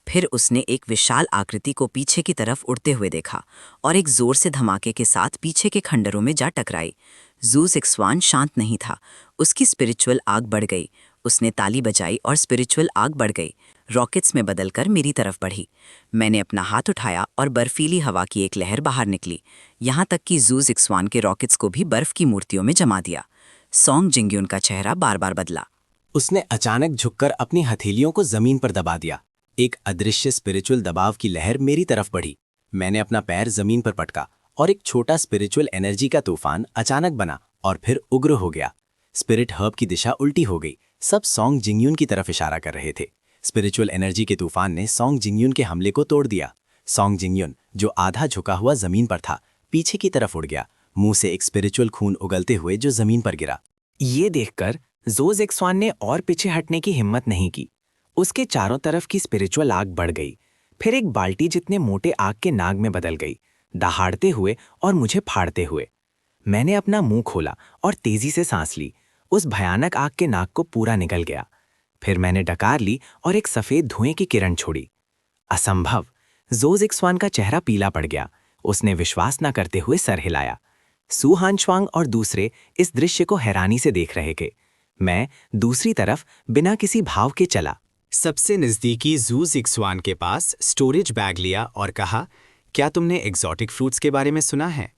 फिर उसने एक विशाल आकृति को पीछे की तरफ उड़ते हुए देखा और एक जोर से धमाके के साथ पीछे के खंडरों में जा टकराई। ज़ू ज़िक्श्वान शांत नहीं था। उसकी स्पिरिचुअल आग बढ़ गई। उसने ताली बजाई और स्पिरिचुअल आग बढ़ गई, रॉकेट्स में बदलकर मेरी तरफ बढ़ी। मैंने अपना हाथ उठाया और बर्फीली हवा की एक लहर बाहर निकली, यहाँ तक कि ज़ू ज़िक्श्वान के रॉकेट्स को भी बर्फ की मूर्तियों में जमा दिया। सॉन्ग जिंगयुन का चेहरा बार बार बदला। उसने अचानक झुककर अपनी हथेलियों को जमीन पर दबा दिया। एक अदृश्य स्पिरिचुअल दबाव की लहर मेरी तरफ बढ़ी। मैंने अपना पैर जमीन पर पटका और एक छोटा स्पिरिचुअल एनर्जी का तूफान अचानक बना और फिर उग्र हो गया। स्पिरिट हर्ब की दिशा उल्टी हो गई। सब सॉन्ग जिंगयुन की तरफ इशारा कर रहे थे। स्पिरिचुअल एनर्जी के तूफान ने सॉन्ग जिंगयुन के हमले को तोड़ दिया। सॉन्ग जिंगयुन, जो आधा झुका हुआ जमीन पर था, पीछे की तरफ उड़ गया, मुंह से एक स्पिरिचुअल खून उगलते हुए जो जमीन पर गिरा। ये देखकर ज़ो ज़िक्श्वान ने और पीछे हटने की हिम्मत नहीं की। उसके चारों तरफ की स्पिरिचुअल आग बढ़ गई, फिर एक बाल्टी जितने मोटे आग के नाग में बदल गई, दहाड़ते हुए और मुझे फाड़ते हुए। मैंने अपना मुंह खोला और तेजी से सांस ली। उस भयानक आग के नाग को पूरा निकल गया। फिर मैंने डकार ली और एक सफेद धुएं की किरण छोड़ी। असंभव! ज़ो ज़िक्श्वान का चेहरा पीला पड़ गया। उसने विश्वास न करते हुए सर हिलाया। सू हानश्वांग और दूसरे इस दृश्य को हैरानी से देख रहे थे। मैं दूसरी तरफ बिना किसी भाव के चला। सबसे नज़दीकी जू जिक्सवान के पास स्टोरेज बैग लिया और कहा, क्या तुमने एग्जॉटिक फ्रूट्स के बारे में सुना है?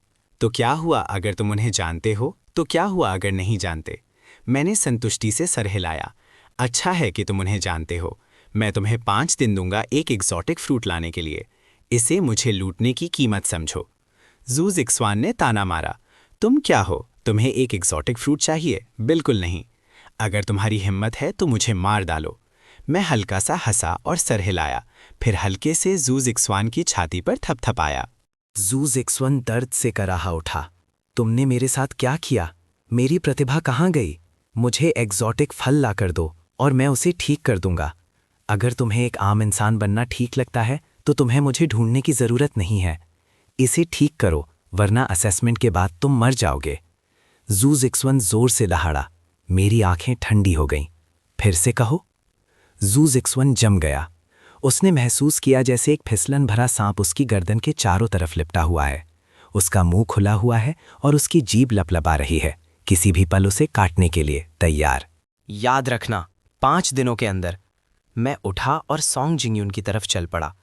तो क्या हुआ अगर तुम उन्हें जानते हो, तो क्या हुआ अगर नहीं जानते? मैंने संतुष्टि से सर हिलाया। अच्छा है कि तुम उन्हें जानते हो। मैं तुम्हें 5 दिन दूंगा एक एग्जॉटिक फ्रूट लाने के लिए। इसे मुझे लूटने की कीमत समझो। जू जिक्सवान ने ताना मारा, तुम क्या हो, तुम्हें एक एग्जॉटिक फ्रूट चाहिए? बिल्कुल नहीं। अगर तुम्हारी हिम्मत है तो मुझे मार डालो। मैं हल्का सा हंसा और सर हिलाया, फिर हल्के से जू जिक्सवान की छाती पर थपथपाया। जू जिक्सवान दर्द से कराहा उठा। तुमने मेरे साथ क्या किया? मेरी प्रतिभा कहाँ गई? मुझे एग्जॉटिक फल ला कर दो और मैं उसे ठीक कर दूंगा। अगर तुम्हें एक आम इंसान बनना ठीक लगता है तो तुम्हें मुझे ढूंढने की ज़रूरत नहीं है। इसे ठीक करो, वरना असेसमेंट के बाद तुम मर जाओगे। जू जिक्सवान जोर से दहाड़ा। मेरी आंखें ठंडी हो गईं। फिर से कहो। जू जिक्सवान जम गया। उसने महसूस किया जैसे एक फिसलन भरा सांप उसकी गर्दन के चारों तरफ लिपटा हुआ है। उसका मुंह खुला हुआ है और उसकी जीभ लपलपा रही है, किसी भी पल उसे काटने के लिए तैयार। याद रखना, 5 दिनों के अंदर। मैं उठा और सॉन्ग जिंगयुन की तरफ चल पड़ा।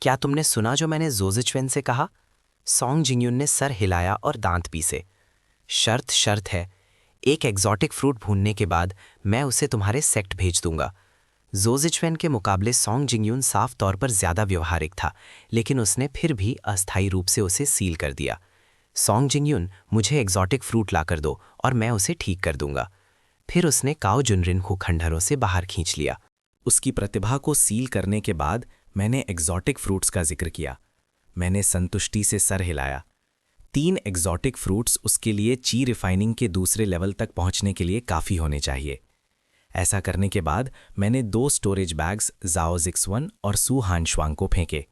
क्या तुमने सुना जो मैंने जोजिचवेन से कहा? सॉन्ग जिंगयुन ने सर हिलाया और दांत पीसे। शर्त है, एक एग्जॉटिक फ्रूट भूनने के बाद मैं उसे तुम्हारे सेक्ट भेज दूंगा। जोजिचवेन के मुकाबले सॉन्ग जिंगयुन साफ तौर पर ज्यादा व्यवहारिक था, लेकिन उसने फिर भी अस्थायी रूप से उसे सील कर दिया। सॉन्ग जिंगयुन, मुझे एग्जॉटिक फ्रूट ला कर दो और मैं उसे ठीक कर दूंगा। फिर उसने काओ जुनरिन को खंडहरों से बाहर खींच लिया। उसकी प्रतिभा को सील करने के बाद मैंने एग्जॉटिक फ्रूट्स का जिक्र किया। मैंने संतुष्टि से सर हिलाया। 3 एग्जॉटिक फ्रूट्स उसके लिए ची रिफाइनिंग के दूसरे लेवल तक पहुंचने के लिए काफ़ी होने चाहिए। ऐसा करने के बाद मैंने 2 स्टोरेज बैग्स जाओ जिक्सवान और सू हानश्वांग को फेंके।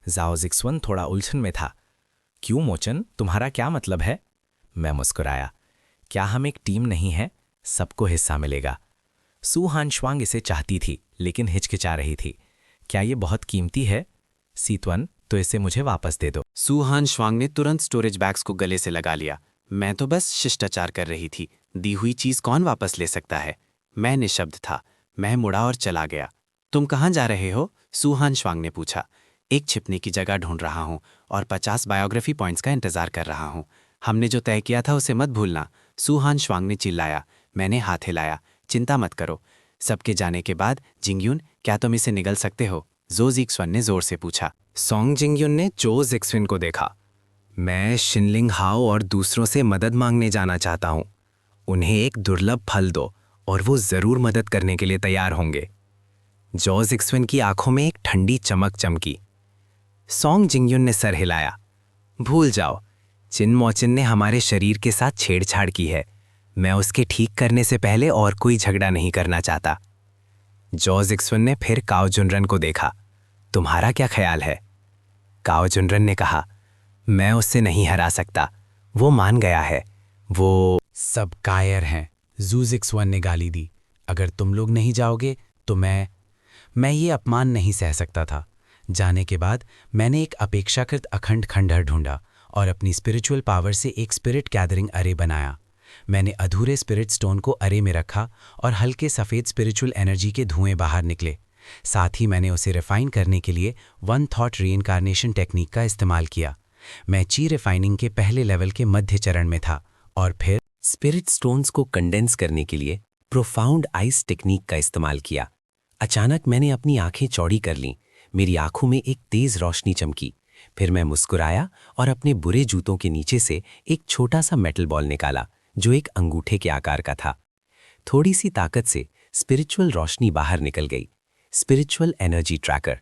जाओ जिक्सवान थोड़ा उलझन में था। क्यों मोचन, तुम्हारा क्या मतलब है? मैं मुस्कुराया। क्या हम एक टीम नहीं हैं? सबको हिस्सा मिलेगा। सू हानश्वांग इसे चाहती थी, लेकिन हिचकिचा रही थी। क्या ये बहुत कीमती है? सीतवन, तो इसे मुझे वापस दे दो। सू हानश्वांग ने तुरंत स्टोरेज बैग्स को गले से लगा लिया। मैं तो बस शिष्टाचार कर रही थी। दी हुई चीज कौन वापस ले सकता है? मैं निशब्द था। मैं मुड़ा और चला गया। तुम कहाँ जा रहे हो? सू हानश्वांग ने पूछा। एक छिपने की जगह ढूंढ रहा हूँ और 50 बायोग्राफी पॉइंट्स का इंतजार कर रहा हूँ। हमने जो तय किया था उसे मत भूलना, सू हानश्वांग ने चिल्लाया। मैंने हाथ हिलाया। चिंता मत करो। सबके जाने के बाद जिंगयुन, क्या तुम इसे निगल सकते हो? जो जिक्सवान ने जोर से पूछा। सॉन्ग जिंगयुन ने जो जिक्सवान को देखा। मैं शिनलिंग हाओ और दूसरों से मदद मांगने जाना चाहता हूँ। उन्हें एक दुर्लभ फल दो और वो जरूर मदद करने के लिए तैयार होंगे। जो जिक्सवान की आंखों में एक ठंडी चमक चमकी। सॉन्ग जिंगयुन ने सर हिलाया। भूल जाओ, चिन मोचिन ने हमारे शरीर के साथ छेड़छाड़ की है। मैं उसके ठीक करने से पहले और कोई झगड़ा नहीं करना चाहता। जो जिक्सवान ने फिर काओ जुनरन को देखा। तुम्हारा क्या ख्याल है? काओ जुनरन ने कहा, मैं उससे नहीं हरा सकता। वो मान गया है। वो सब कायर हैं, जू जिक्सवान ने गाली दी। अगर तुम लोग नहीं जाओगे तो मैं ये अपमान नहीं सह सकता था। जाने के बाद मैंने एक अपेक्षाकृत अखंड खंडहर ढूंढा और अपनी स्पिरिचुअल पावर से एक स्पिरिट गैदरिंग अरे बनाया। मैंने अधूरे स्पिरिट स्टोन को अरे में रखा और हल्के सफ़ेद स्पिरिचुअल एनर्जी के धुएं बाहर निकले। साथ ही मैंने उसे रिफाइन करने के लिए 1 थॉट रीइंकार्नेशन टेक्निक का इस्तेमाल किया। मैं ची रिफाइनिंग के पहले लेवल के मध्य चरण में था और फिर स्पिरिट स्टोन्स को कंडेंस करने के लिए प्रोफाउंड आइस टेक्निक का इस्तेमाल किया। अचानक मैंने अपनी आंखें चौड़ी कर लीं। मेरी आंखों में एक तेज रोशनी चमकी। फिर मैं मुस्कुराया और अपने बुरे जूतों के नीचे से एक छोटा सा मेटल बॉल निकाला जो एक अंगूठे के आकार का था। थोड़ी सी ताकत से स्पिरिचुअल रोशनी बाहर निकल गई। Spiritual energy tracker.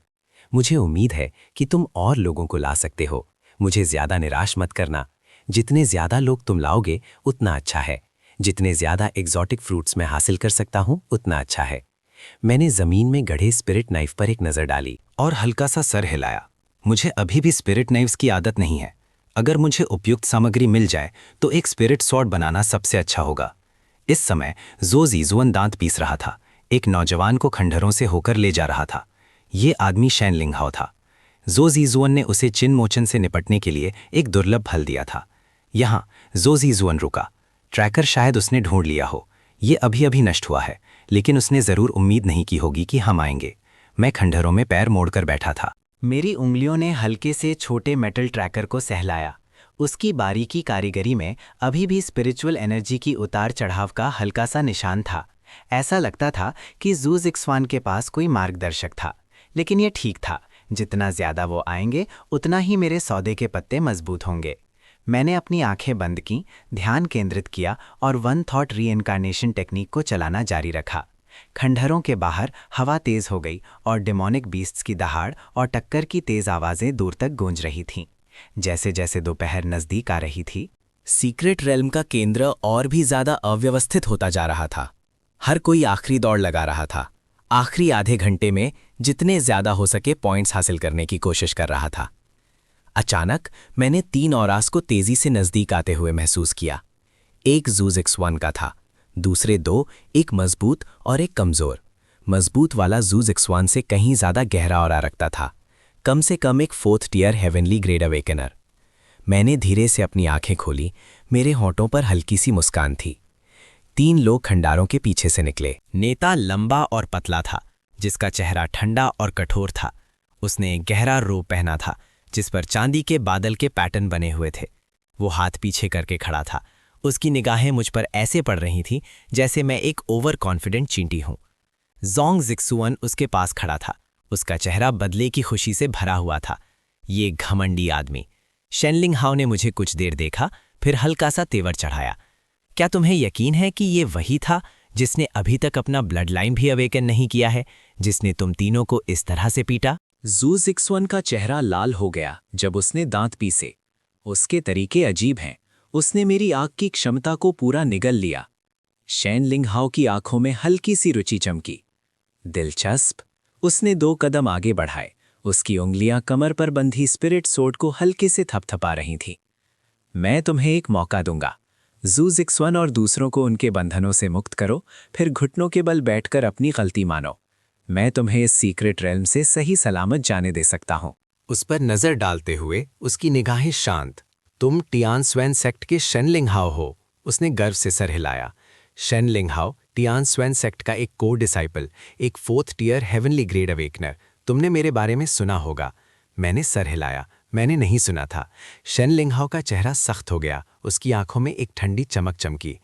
मुझे उम्मीद है कि तुम और लोगों को ला सकते हो। मुझे ज्यादा निराश मत करना। जितने ज्यादा लोग तुम लाओगे उतना अच्छा है। जितने ज्यादा एग्जॉटिक फ्रूट्स मैं हासिल कर सकता हूं उतना अच्छा है। मैंने जमीन में गढ़े स्पिरिट नाइफ पर एक नजर डाली और हल्का सा सर हिलाया। मुझे अभी भी स्पिरिट नाइफ्स की आदत नहीं है। अगर मुझे उपयुक्त सामग्री मिल जाए तो एक स्पिरिट स्वॉर्ड बनाना सबसे अच्छा होगा। इस समय जो जिक्सवान दांत पीस रहा था। एक नौजवान को खंडहरों से होकर ले जा रहा था। ये आदमी शिनलिंग हाओ था। जो जिक्सवान ने उसे चिन मोचन से निपटने के लिए एक दुर्लभ फल दिया था। यहाँ जो जिक्सवान रुका। ट्रैकर शायद उसने ढूंढ लिया हो। ये अभी अभी नष्ट हुआ है, लेकिन उसने ज़रूर उम्मीद नहीं की होगी कि हम आएंगे। मैं खंडहरों में पैर मोड़कर बैठा था। मेरी उंगलियों ने हल्के से छोटे मेटल ट्रैकर को सहलाया। उसकी बारीकी कारीगरी में अभी भी स्पिरिचुअल एनर्जी की उतार चढ़ाव का हल्का सा निशान था। ऐसा लगता था कि ज़ूज़िक्सवान के पास कोई मार्गदर्शक था। लेकिन यह ठीक था, जितना ज़्यादा वो आएंगे उतना ही मेरे सौदे के पत्ते मजबूत होंगे। मैंने अपनी आंखें बंद की, ध्यान केंद्रित किया और वन थॉट रीइनकार्नेशन टेक्निक को चलाना जारी रखा। खंडहरों के बाहर हवा तेज हो गई और डेमोनिक बीस्ट्स की दहाड़ और टक्कर की तेज आवाज़ें दूर तक गूंज रही थीं। जैसे जैसे दोपहर नज़दीक आ रही थी, सीक्रेट रेल्म का केंद्र और भी ज़्यादा अव्यवस्थित होता जा रहा था। हर कोई आखिरी दौड़ लगा रहा था। आखिरी आधे घंटे में जितने ज़्यादा हो सके पॉइंट्स हासिल करने की कोशिश कर रहा था। अचानक मैंने 3 औरास को तेज़ी से नज़दीक आते हुए महसूस किया। एक ज़ूज़िक्सवान का था, दूसरे 2, एक मजबूत और एक कमज़ोर। मजबूत वाला ज़ूज़िक्सवान से कहीं ज़्यादा गहरा और रखता था, कम से कम एक 4th tier heavenly grade awakener. मैंने धीरे से अपनी आंखें खोली। मेरे होंठों पर हल्की सी मुस्कान थी। 3 लोग खंडारों के पीछे से निकले। नेता लंबा और पतला था, जिसका चेहरा ठंडा और कठोर था। उसने एक गहरा रोब पहना था, जिस पर चांदी के बादल के पैटर्न बने हुए थे। वो हाथ पीछे करके खड़ा था। उसकी निगाहें मुझ पर ऐसे पड़ रही थीं जैसे मैं एक ओवर कॉन्फिडेंट चींटी हूं। जोंग जिक्सुअन उसके पास खड़ा था। उसका चेहरा बदले की खुशी से भरा हुआ था। ये घमंडी आदमी। शेनलिंग हाओ ने मुझे कुछ देर देखा, फिर हल्का सा तेवर चढ़ाया। क्या तुम्हें यकीन है कि ये वही था जिसने अभी तक अपना ब्लड लाइन भी अवेकन नहीं किया है, जिसने तुम तीनों को इस तरह से पीटा? ज़ूज़िक्सवान का चेहरा लाल हो गया जब उसने दांत पीसे। उसके तरीके अजीब हैं। उसने मेरी आँख की क्षमता को पूरा निगल लिया। शेनलिंग हाओ की आंखों में हल्की सी रुचि चमकी। दिलचस्प। उसने 2 कदम आगे बढ़ाए। उसकी उंगलियां कमर पर बंधी स्पिरिट सोर्ड को हल्के से थपथपा रही थीं। मैं तुम्हें एक मौका दूंगा। ज़ूज़िक्सवान और दूसरों को उनके बंधनों से मुक्त करो, फिर घुटनों के बल बैठकर अपनी गलती मानो। मैं तुम्हें इस सीक्रेट रेल्म से सही सलामत जाने दे सकता हूं। उस पर नज़र डालते हुए उसकी निगाहें शांत। तुम टियानस्वेन सेक्ट के शेनलिंग हाओ हो। उसने गर्व से सर हिलाया। शेनलिंग हाओ टियानस्वेन सेक्ट का एक कोर डिसाइपल, एक 4th tier heavenly grade awakener. तुमने मेरे बारे में सुना होगा। मैंने सर हिलाया। मैंने नहीं सुना था। शेनलिंग हाओ का चेहरा सख्त हो गया। उसकी आंखों में एक ठंडी चमक चमकी।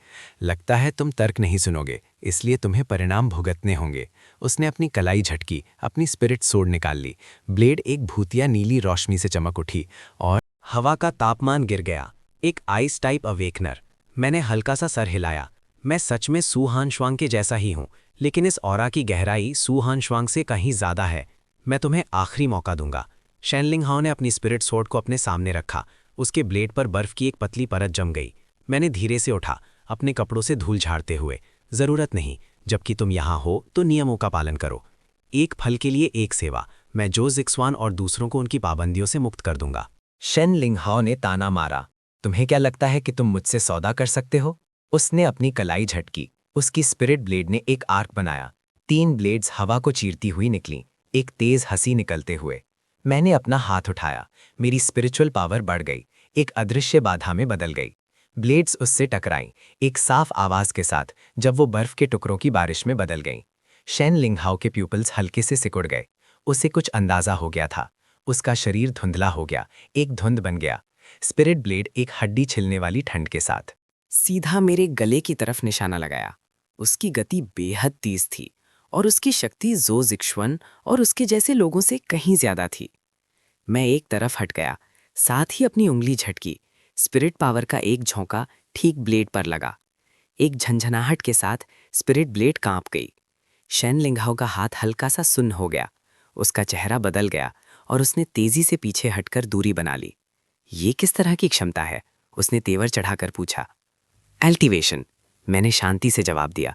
लगता है तुम तर्क नहीं सुनोगे, इसलिए तुम्हें परिणाम भुगतने होंगे। उसने अपनी कलाई झटकी, अपनी स्पिरिट सोर्ड निकाल ली। ब्लेड एक भूतिया नीली रोशनी से चमक उठी और हवा का तापमान गिर गया। एक आइस टाइप अवेकनर। मैंने हल्का सा सर हिलाया। मैं सच में सू हान श्वांग के जैसा ही हूं, लेकिन इस ऑरा की गहराई सू हान श्वांग से कहीं ज़्यादा है। मैं तुम्हें आखिरी मौका दूंगा। शेनलिंग हाओ ने अपनी स्पिरिट सोर्ड को अपने सामने रखा। उसके ब्लेड पर बर्फ की एक पतली परत जम गई। मैंने धीरे से उठा, अपने कपड़ों से धूल झाड़ते हुए। ज़रूरत नहीं, जबकि तुम यहाँ हो तो नियमों का पालन करो। एक फल के लिए एक सेवा। मैं ज़ूज़िक्सवान और दूसरों को उनकी पाबंदियों से मुक्त कर दूंगा। शेनलिंग हाओ ने ताना मारा। तुम्हें क्या लगता है कि तुम मुझसे सौदा कर सकते हो? उसने अपनी कलाई झटकी। उसकी स्पिरिट ब्लेड ने एक आर्क बनाया। 3 ब्लेड्स हवा को चीरती हुई निकलीं, एक तेज हंसी निकलते हुए। मैंने अपना हाथ उठाया। मेरी स्पिरिचुअल पावर बढ़ गई, एक अदृश्य बाधा में बदल गई। ब्लेड्स उससे टकराईं, एक साफ आवाज के साथ, जब वो बर्फ के टुकड़ों की बारिश में बदल गईं। शेनलिंग हाओ के प्यूपल्स हल्के से सिकुड़ गए। उसे कुछ अंदाजा हो गया था। उसका शरीर धुंधला हो गया, एक धुंध बन गया। स्पिरिट ब्लेड एक हड्डी छिलने वाली ठंड के साथ सीधा मेरे गले की तरफ निशाना लगाया। उसकी गति बेहद तेज थी और उसकी शक्ति ज़ूज़िक्सवान और उसके जैसे लोगों से कहीं ज्यादा थी। मैं एक तरफ हट गया, साथ ही अपनी उंगली झटकी। स्पिरिट पावर का एक झोंका ठीक ब्लेड पर लगा। एक झंझनाहट के साथ स्पिरिट ब्लेड कांप गई। शेनलिंग हाओ का हाथ हल्का सा सुन्न हो गया। उसका चेहरा बदल गया और उसने तेजी से पीछे हटकर दूरी बना ली। ये किस तरह की क्षमता है? उसने तेवर चढ़ाकर पूछा। कल्टीवेशन, मैंने शांति से जवाब दिया।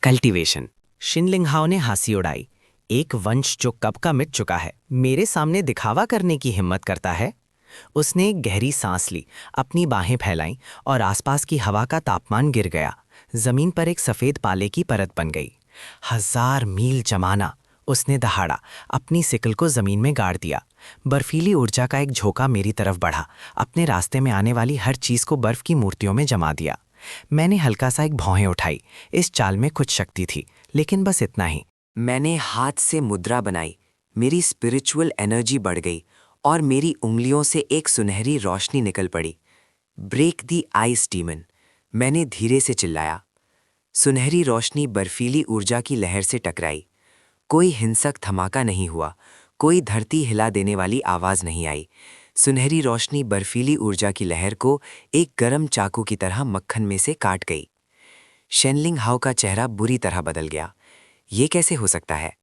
कल्टीवेशन। शेनलिंग हाओ ने हंसी उड़ाई। एक वंश जो कब का मिट चुका है, मेरे सामने दिखावा करने की हिम्मत करता है? उसने एक गहरी सांस ली, अपनी बाहें फैलाईं और आसपास की हवा का तापमान गिर गया। जमीन पर एक सफेद पाले की परत बन गई। 1000 मील जमाना। उसने दहाड़ा, अपनी सिकल को जमीन में गाड़ दिया। बर्फीली ऊर्जा का एक झोंका मेरी तरफ बढ़ा। अपने रास्ते में आने वाली हर चीज को बर्फ की मूर्तियों में जमा दिया। मैंने हल्का सा एक भौहें उठाई। इस चाल में कुछ शक्ति थी, लेकिन बस इतना ही। मैंने हाथ से मुद्रा बनाई, मेरी स्पिरिचुअल एनर्जी बढ़ गई और मेरी उंगलियों से एक सुनहरी रोशनी निकल पड़ी। ब्रेक दी आइस डीमन, मैंने धीरे से चिल्लाया। सुनहरी रोशनी बर्फीली ऊर्जा की लहर से टकराई। कोई हिंसक धमाका नहीं हुआ, कोई धरती हिला देने वाली आवाज नहीं आई। सुनहरी रोशनी बर्फीली ऊर्जा की लहर को एक गरम चाकू की तरह मक्खन में से काट गई। शेनलिंग हाओ का चेहरा बुरी तरह बदल गया। ये कैसे हो सकता है?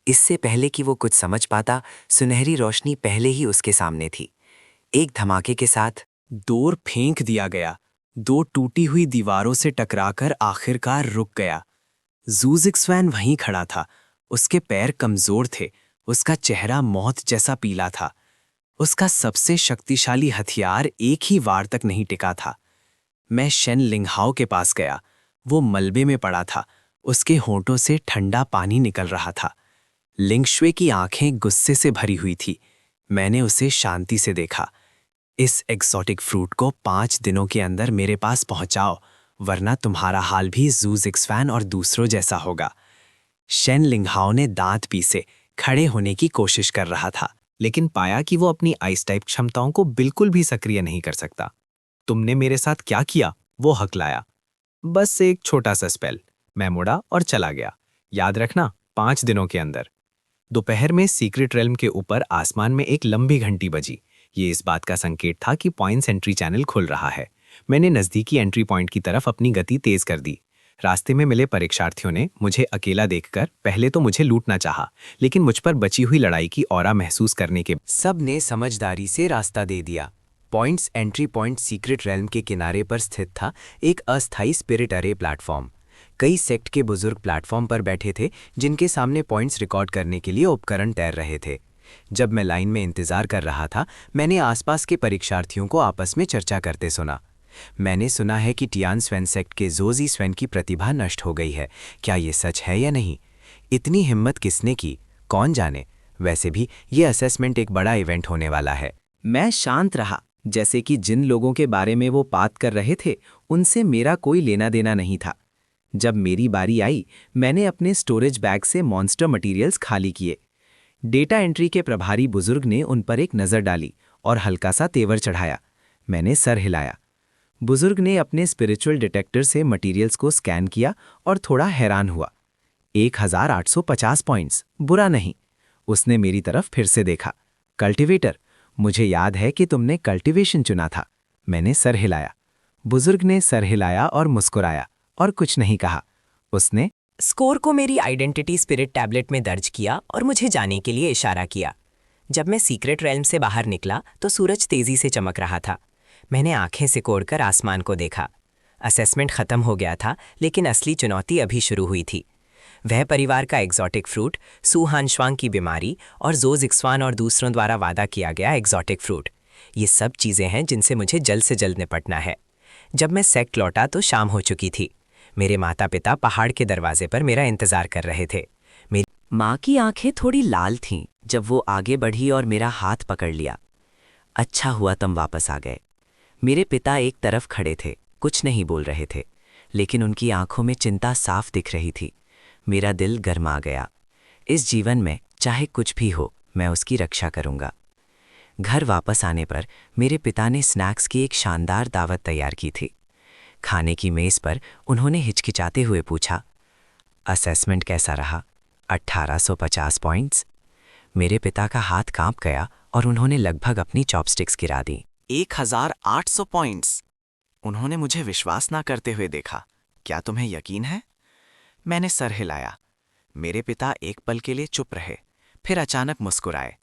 इससे पहले कि वो कुछ समझ पाता, सुनहरी रोशनी पहले ही उसके सामने थी। एक धमाके के साथ डोर फेंक दिया गया। दो टूटी हुई दीवारों से टकराकर आखिरकार रुक गया। ज़ूज़िक्सवैन वहीं खड़ा था। उसके पैर कमजोर थे, उसका चेहरा मौत जैसा पीला था। उसका सबसे शक्तिशाली हथियार एक ही वार तक नहीं टिका था। मैं शेन लिंगहाओ के पास गया। वो मलबे में पड़ा था, उसके होंठों से ठंडा पानी निकल रहा था। लिंगशुए की आंखें गुस्से से भरी हुई थी। मैंने उसे शांति से देखा। इस एक्सोटिक फ्रूट को 5 दिनों के अंदर मेरे पास पहुंचाओ, वरना तुम्हारा हाल भी ज़ूज़िक्सवैन और दूसरों जैसा होगा। शेन लिंगहाओ ने दांत पीसे खड़े होने की कोशिश कर रहा था, लेकिन पाया कि वो अपनी आइस टाइप क्षमताओं को बिल्कुल भी सक्रिय नहीं कर सकता। तुमने मेरे साथ क्या किया? वो हकलाया। बस एक छोटा सा स्पेल। मैं मुड़ा और चला गया। याद रखना, 5 दिनों के अंदर। दोपहर में सीक्रेट रेल्म के ऊपर आसमान में एक लंबी घंटी बजी। ये इस बात का संकेत था कि पॉइंट्स एंट्री चैनल खुल रहा है। मैंने नज़दीकी एंट्री पॉइंट की तरफ अपनी गति तेज कर दी। रास्ते में मिले परीक्षार्थियों ने मुझे अकेला देखकर पहले तो मुझे लूटना चाहा, लेकिन मुझ पर बची हुई लड़ाई की ऑरा महसूस करने के सब ने समझदारी से रास्ता दे दिया। Points entry point secret realm के किनारे पर स्थित था एक अस्थायी स्पिरिट अरे प्लेटफॉर्म। कई सेक्ट के बुजुर्ग प्लेटफॉर्म पर बैठे थे, जिनके सामने पॉइंट्स रिकॉर्ड करने के लिए उपकरण तैर रहे थे। जब मैं लाइन में इंतजार कर रहा था, मैंने आसपास के परीक्षार्थियों को आपस में चर्चा करते सुना। मैंने सुना है कि टियान स्वेन सेक्ट के जोजी स्वेन की प्रतिभा नष्ट हो गई है। क्या ये सच है या नहीं? इतनी हिम्मत किसने की, कौन जाने। वैसे भी ये असेसमेंट एक बड़ा इवेंट होने वाला है। मैं शांत रहा, जैसे कि जिन लोगों के बारे में वो बात कर रहे थे उनसे मेरा कोई लेना देना नहीं था। जब मेरी बारी आई, मैंने अपने स्टोरेज बैग से मॉन्स्टर मटेरियल्स खाली किए। डेटा एंट्री के प्रभारी बुजुर्ग ने उन पर एक नज़र डाली और हल्का सा तेवर चढ़ाया। मैंने सर हिलाया। बुजुर्ग ने अपने स्पिरिचुअल डिटेक्टर से मटेरियल्स को स्कैन किया और थोड़ा हैरान हुआ। 1850 पॉइंट्स, बुरा नहीं। उसने मेरी तरफ फिर से देखा। कल्टिवेटर, मुझे याद है कि तुमने कल्टिवेशन चुना था। मैंने सर हिलाया। बुजुर्ग ने सर हिलाया और मुस्कुराया और कुछ नहीं कहा। उसने स्कोर को मेरी आइडेंटिटी स्पिरिट टैबलेट में दर्ज किया और मुझे जाने के लिए इशारा किया। जब मैं सीक्रेट रेल्म से बाहर निकला तो सूरज तेजी से चमक रहा था। मैंने आंखें सिकोड़कर आसमान को देखा। असेसमेंट खत्म हो गया था, लेकिन असली चुनौती अभी शुरू हुई थी। वह परिवार का एग्जॉटिक फ्रूट, सू हानश्वांग की बीमारी और ज़ूज़िक्सवैन और दूसरों द्वारा वादा किया गया एग्जॉटिक फ्रूट, ये सब चीज़ें हैं जिनसे मुझे जल्द से जल्द निपटना है। जब मैं सेक्ट लौटा तो शाम हो चुकी थी। मेरे माता पिता पहाड़ के दरवाजे पर मेरा इंतजार कर रहे थे। मेरी माँ की आंखें थोड़ी लाल थीं जब वो आगे बढ़ी और मेरा हाथ पकड़ लिया। अच्छा हुआ तुम वापस आ गए। मेरे पिता एक तरफ खड़े थे, कुछ नहीं बोल रहे थे, लेकिन उनकी आंखों में चिंता साफ दिख रही थी। मेरा दिल गर्मा गया। इस जीवन में चाहे कुछ भी हो, मैं उसकी रक्षा करूंगा। घर वापस आने पर मेरे पिता ने स्नैक्स की एक शानदार दावत तैयार की थी। खाने की मेज पर उन्होंने हिचकिचाते हुए पूछा, असेसमेंट कैसा रहा? 1850 पॉइंट्स। मेरे पिता का हाथ कांप गया और उन्होंने लगभग अपनी चॉपस्टिक्स गिरा दी। 1800 पॉइंट्स। उन्होंने मुझे विश्वास ना करते हुए देखा। क्या तुम्हें यकीन है? मैंने सर हिलाया। मेरे पिता एक पल के लिए चुप रहे, फिर अचानक मुस्कुराए।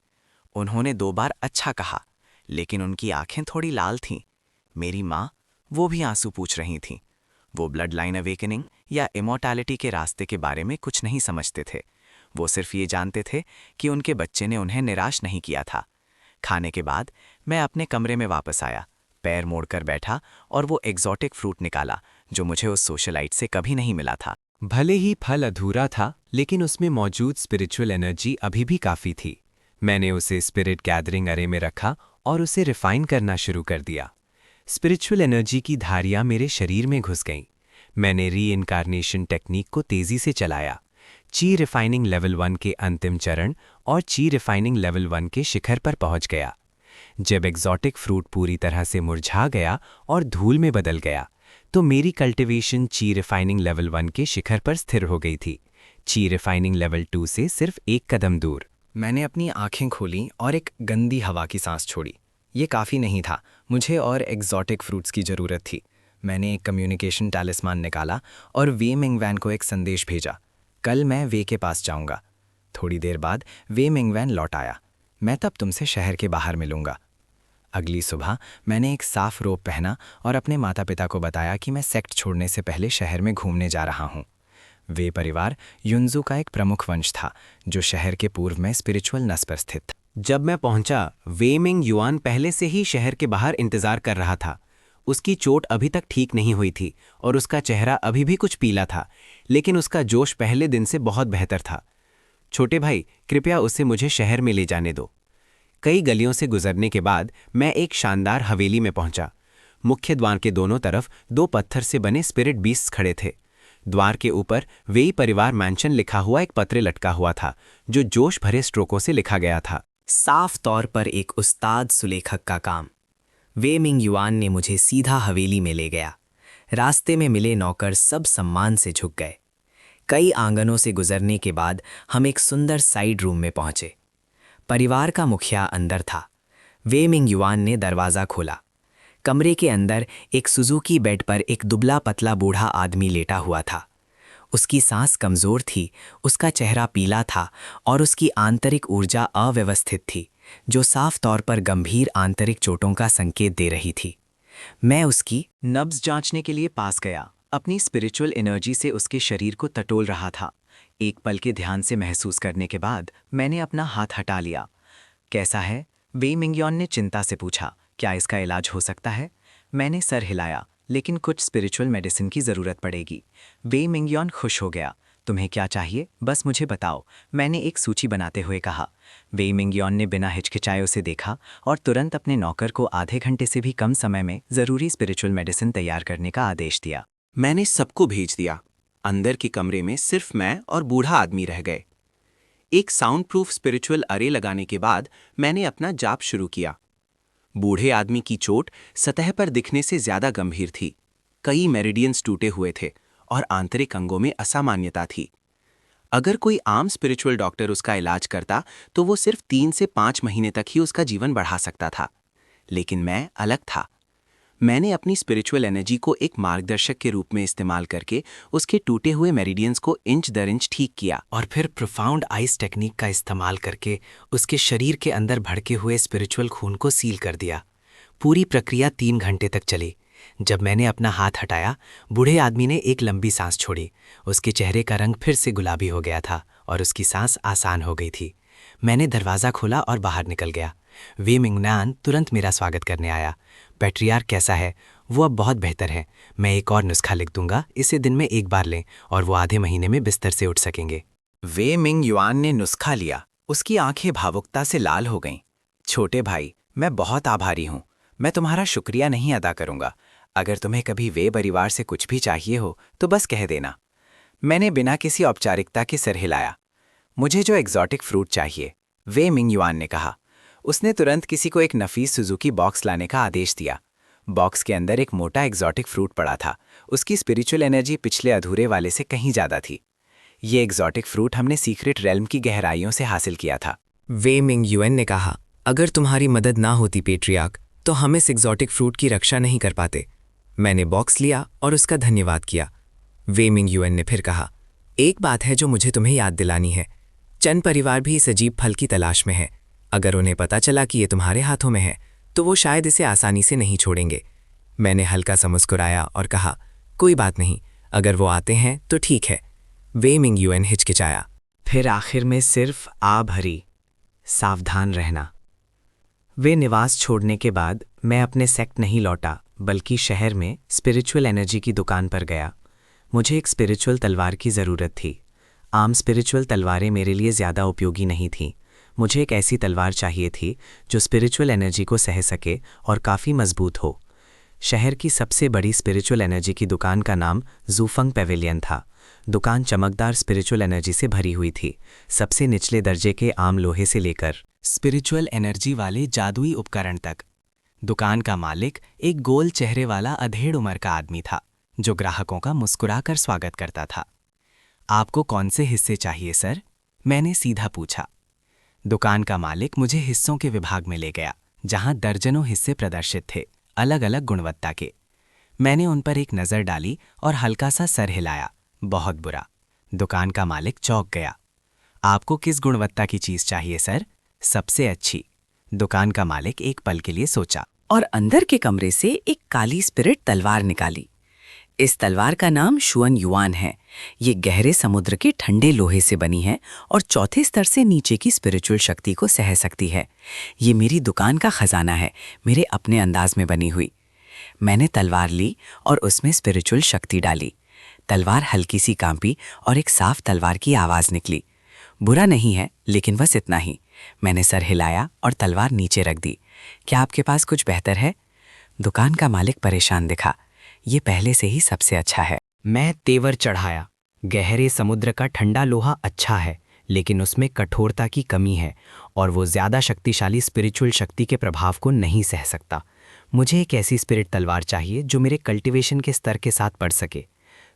उन्होंने 2 बार अच्छा कहा, लेकिन उनकी आंखें थोड़ी लाल थीं। मेरी माँ, वो भी आंसू पूछ रही थीं। वो ब्लड लाइन अवेकनिंग या इमॉर्टैलिटी के रास्ते के बारे में कुछ नहीं समझते थे। वो सिर्फ ये जानते थे कि उनके बच्चे ने उन्हें निराश नहीं किया था। खाने के बाद मैं अपने कमरे में वापस आया, पैर मोड़कर बैठा और वो एग्जॉटिक फ्रूट निकाला जो मुझे उस सोशलाइट से कभी नहीं मिला था। भले ही फल अधूरा था, लेकिन उसमें मौजूद स्पिरिचुअल एनर्जी अभी भी काफ़ी थी। मैंने उसे स्पिरिट गैदरिंग अरे में रखा और उसे रिफाइन करना शुरू कर दिया। स्पिरिचुअल एनर्जी की धारियाँ मेरे शरीर में घुस गईं। मैंने री इनकारनेशन टेक्निक को तेज़ी से चलाया। ची रिफाइनिंग लेवल 1 के अंतिम चरण और ची रिफाइनिंग लेवल 1 के शिखर पर पहुंच गया। जब एग्जॉटिक फ्रूट पूरी तरह से मुरझा गया और धूल में बदल गया, तो मेरी कल्टीवेशन ची रिफाइनिंग लेवल 1 के शिखर पर स्थिर हो गई थी, ची रिफाइनिंग लेवल 2 से सिर्फ एक कदम दूर। मैंने अपनी आंखें खोली और एक गंदी हवा की सांस छोड़ी। ये काफ़ी नहीं था, मुझे और एग्जॉटिक फ्रूट्स की ज़रूरत थी। मैंने एक कम्युनिकेशन टैलिस्मान निकाला और वे मिंगवैन को एक संदेश भेजा, कल मैं वे के पास जाऊंगा। थोड़ी देर बाद वे मिंगवैन लौट आया, मैं तब तुमसे शहर के बाहर मिलूंगा। अगली सुबह मैंने एक साफ रोब पहना और अपने माता पिता को बताया कि मैं सेक्ट छोड़ने से पहले शहर में घूमने जा रहा हूँ। वे परिवार युनजू का एक प्रमुख वंश था जो शहर के पूर्व में स्पिरिचुअल नस पर स्थित था। जब मैं पहुंचा, वे मिंग युआन पहले से ही शहर के बाहर इंतजार कर रहा था। उसकी चोट अभी तक ठीक नहीं हुई थी और उसका चेहरा अभी भी कुछ पीला था, लेकिन उसका जोश पहले दिन से बहुत बेहतर था। छोटे भाई, कृपया उसे मुझे शहर में ले जाने दो। कई गलियों से गुजरने के बाद मैं एक शानदार हवेली में पहुंचा। मुख्य द्वार के दोनों तरफ 2 पत्थर से बने स्पिरिट बीस्ट्स खड़े थे। द्वार के ऊपर वेई परिवार मैंशन लिखा हुआ एक पत्र लटका हुआ था, जो जोश भरे स्ट्रोकों से लिखा गया था। साफ तौर पर एक उस्ताद सुलेखक का काम। वे मिंग युआन ने मुझे सीधा हवेली में ले गया। रास्ते में मिले नौकर सब सम्मान से झुक गए। कई आंगनों से गुजरने के बाद हम एक सुंदर साइड रूम में पहुंचे। परिवार का मुखिया अंदर था। वे मिंग युआन ने दरवाज़ा खोला। कमरे के अंदर एक सुजुकी बेड पर एक दुबला पतला बूढ़ा आदमी लेटा हुआ था। उसकी सांस कमज़ोर थी, उसका चेहरा पीला था और उसकी आंतरिक ऊर्जा अव्यवस्थित थी, जो साफ तौर पर गंभीर आंतरिक चोटों का संकेत दे रही थी। मैं उसकी नब्ज जांचने के लिए पास गया। अपनी स्पिरिचुअल एनर्जी से उसके शरीर को टटोल रहा था। एक पल के ध्यान से महसूस करने के बाद मैंने अपना हाथ हटा लिया। कैसा है? वे मिंगयोन ने चिंता से पूछा। क्या इसका इलाज हो सकता है? मैंने सर हिलाया, लेकिन कुछ स्पिरिचुअल मेडिसिन की ज़रूरत पड़ेगी। वे मिंगयोन खुश हो गया। तुम्हें क्या चाहिए, बस मुझे बताओ, मैंने एक सूची बनाते हुए कहा। वे मिंगयोन ने बिना हिचकिचाए उसे देखा और तुरंत अपने नौकर को आधे घंटे से भी कम समय में ज़रूरी स्पिरिचुअल मेडिसिन तैयार करने का आदेश दिया। मैंने सबको भेज दिया। अंदर के कमरे में सिर्फ मैं और बूढ़ा आदमी रह गए। एक साउंड प्रूफ स्पिरिचुअल अरे लगाने के बाद मैंने अपना जाप शुरू किया। बूढ़े आदमी की चोट सतह पर दिखने से ज्यादा गंभीर थी। कई मेरिडियंस टूटे हुए थे और आंतरिक अंगों में असामान्यता थी। अगर कोई आम स्पिरिचुअल डॉक्टर उसका इलाज करता तो वो सिर्फ 3 से 5 महीने तक ही उसका जीवन बढ़ा सकता था, लेकिन मैं अलग था। मैंने अपनी स्पिरिचुअल एनर्जी को एक मार्गदर्शक के रूप में इस्तेमाल करके उसके टूटे हुए मेरिडियंस को इंच दर इंच ठीक किया और फिर प्रोफाउंड आइस टेक्निक का इस्तेमाल करके उसके शरीर के अंदर भड़के हुए स्पिरिचुअल खून को सील कर दिया। पूरी प्रक्रिया 3 घंटे तक चली। जब मैंने अपना हाथ हटाया, बूढ़े आदमी ने एक लंबी सांस छोड़ी। उसके चेहरे का रंग फिर से गुलाबी हो गया था और उसकी सांस आसान हो गई थी। मैंने दरवाज़ा खोला और बाहर निकल गया। वे मिंगनान तुरंत मेरा स्वागत करने आया। पैट्रियार्क कैसा है? वो अब बहुत बेहतर है। मैं एक और नुस्खा लिख दूंगा, इसे दिन में 1 बार लें और वो आधे महीने में बिस्तर से उठ सकेंगे। वे मिंग युआन ने नुस्खा लिया। उसकी आंखें भावुकता से लाल हो गईं। छोटे भाई, मैं बहुत आभारी हूँ। मैं तुम्हारा शुक्रिया नहीं अदा करूँगा। अगर तुम्हें कभी वे परिवार से कुछ भी चाहिए हो तो बस कह देना। मैंने बिना किसी औपचारिकता के सर हिलाया। मुझे जो एग्जॉटिक फ्रूट चाहिए, वे मिंग युआन ने कहा। उसने तुरंत किसी को एक नफीस सुजुकी बॉक्स लाने का आदेश दिया। बॉक्स के अंदर एक मोटा एग्जॉटिक फ्रूट पड़ा था। उसकी स्पिरिचुअल एनर्जी पिछले अधूरे वाले से कहीं ज़्यादा थी। ये एग्जॉटिक फ्रूट हमने सीक्रेट रेल्म की गहराइयों से हासिल किया था। वे मिंग युएन ने कहा, अगर तुम्हारी मदद ना होती पेट्रियार्क, तो हम इस एग्जॉटिक फ्रूट की रक्षा नहीं कर पाते। मैंने बॉक्स लिया और उसका धन्यवाद किया। वे मिंग युएन ने फिर कहा, एक बात है जो मुझे तुम्हें याद दिलानी है। चन परिवार भी इस अजीब फल की तलाश में है। अगर उन्हें पता चला कि ये तुम्हारे हाथों में है तो वो शायद इसे आसानी से नहीं छोड़ेंगे। मैंने हल्का सा मुस्कुराया और कहा, कोई बात नहीं, अगर वो आते हैं तो ठीक है। वे मिंग युएन हिचकिचाया। फिर आखिर में सिर्फ आ भरी, सावधान रहना। वे निवास छोड़ने के बाद मैं अपने सेक्ट नहीं लौटा, बल्कि शहर में स्पिरिचुअल एनर्जी की दुकान पर गया। मुझे एक स्पिरिचुअल तलवार की ज़रूरत थी। आम स्पिरिचुअल तलवारें मेरे लिए ज़्यादा उपयोगी नहीं थीं। मुझे एक ऐसी तलवार चाहिए थी जो स्पिरिचुअल एनर्जी को सह सके और काफ़ी मजबूत हो। शहर की सबसे बड़ी स्पिरिचुअल एनर्जी की दुकान का नाम जूफंग पेविलियन था। दुकान चमकदार स्पिरिचुअल एनर्जी से भरी हुई थी, सबसे निचले दर्जे के आम लोहे से लेकर स्पिरिचुअल एनर्जी वाले जादुई उपकरण तक। दुकान का मालिक एक गोल चेहरे वाला अधेड़ उम्र का आदमी था, जो ग्राहकों का मुस्कुराकर स्वागत करता था। आपको कौन से हिस्से चाहिए सर? मैंने सीधा पूछा। दुकान का मालिक मुझे हिस्सों के विभाग में ले गया, जहां दर्जनों हिस्से प्रदर्शित थे, अलग अलग गुणवत्ता के। मैंने उन पर एक नज़र डाली और हल्का सा सर हिलाया। बहुत बुरा। दुकान का मालिक चौंक गया। आपको किस गुणवत्ता की चीज़ चाहिए सर? सबसे अच्छी। दुकान का मालिक एक पल के लिए सोचा और अंदर के कमरे से एक काली स्पिरिट तलवार निकाली। इस तलवार का नाम शुअन युआन है। ये गहरे समुद्र के ठंडे लोहे से बनी है और चौथे स्तर से नीचे की स्पिरिचुअल शक्ति को सह सकती है। ये मेरी दुकान का खजाना है, मेरे अपने अंदाज में बनी हुई। मैंने तलवार ली और उसमें स्पिरिचुअल शक्ति डाली। तलवार हल्की सी कांपी और एक साफ तलवार की आवाज़ निकली। बुरा नहीं है, लेकिन बस इतना ही। मैंने सर हिलाया और तलवार नीचे रख दी। क्या आपके पास कुछ बेहतर है? दुकान का मालिक परेशान दिखा। ये पहले से ही सबसे अच्छा है। मैं तेवर चढ़ाया। गहरे समुद्र का ठंडा लोहा अच्छा है, लेकिन उसमें कठोरता की कमी है और वो ज़्यादा शक्तिशाली स्पिरिचुअल शक्ति के प्रभाव को नहीं सह सकता। मुझे एक ऐसी स्पिरिट तलवार चाहिए जो मेरे कल्टीवेशन के स्तर के साथ बढ़ सके।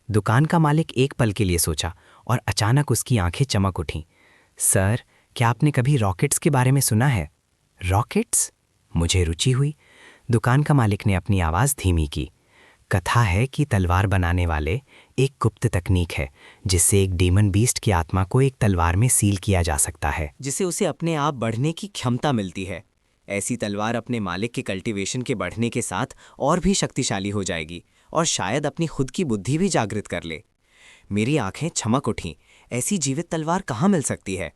दुकान का मालिक एक पल के लिए सोचा और अचानक उसकी आंखें चमक उठीं। सर, क्या आपने कभी रॉकेट्स के बारे में सुना है? रॉकेट्स? मुझे रुचि हुई। दुकान का मालिक ने अपनी आवाज़ धीमी की। कथा है कि तलवार बनाने वाले एक गुप्त तकनीक है, जिससे एक डीमन बीस्ट की आत्मा को एक तलवार में सील किया जा सकता है, जिससे उसे अपने आप बढ़ने की क्षमता मिलती है। ऐसी तलवार अपने मालिक के कल्टीवेशन के बढ़ने के साथ और भी शक्तिशाली हो जाएगी और शायद अपनी खुद की बुद्धि भी जागृत कर ले। मेरी आंखें चमक उठीं। ऐसी जीवित तलवार कहाँ मिल सकती है?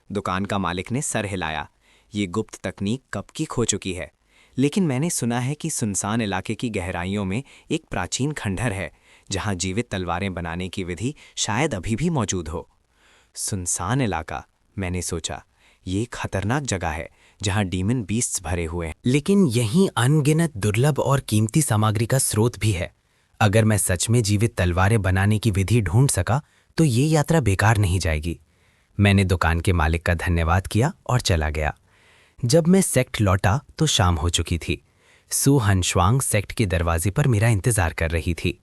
दुकान का मालिक ने सर हिलाया। ये गुप्त तकनीक कब की खो चुकी है, लेकिन मैंने सुना है कि सुनसान इलाके की गहराइयों में एक प्राचीन खंडहर है, जहां जीवित तलवारें बनाने की विधि शायद अभी भी मौजूद हो। सुनसान इलाका, मैंने सोचा। ये एक खतरनाक जगह है जहां डीमन बीस्ट्स भरे हुए हैं, लेकिन यहीं अनगिनत दुर्लभ और कीमती सामग्री का स्रोत भी है। अगर मैं सच में जीवित तलवारें बनाने की विधि ढूंढ सका तो ये यात्रा बेकार नहीं जाएगी। मैंने दुकान के मालिक का धन्यवाद किया और चला गया। जब मैं सेक्ट लौटा तो शाम हो चुकी थी। सू हनश्वांग सेक्ट के दरवाजे पर मेरा इंतजार कर रही थी।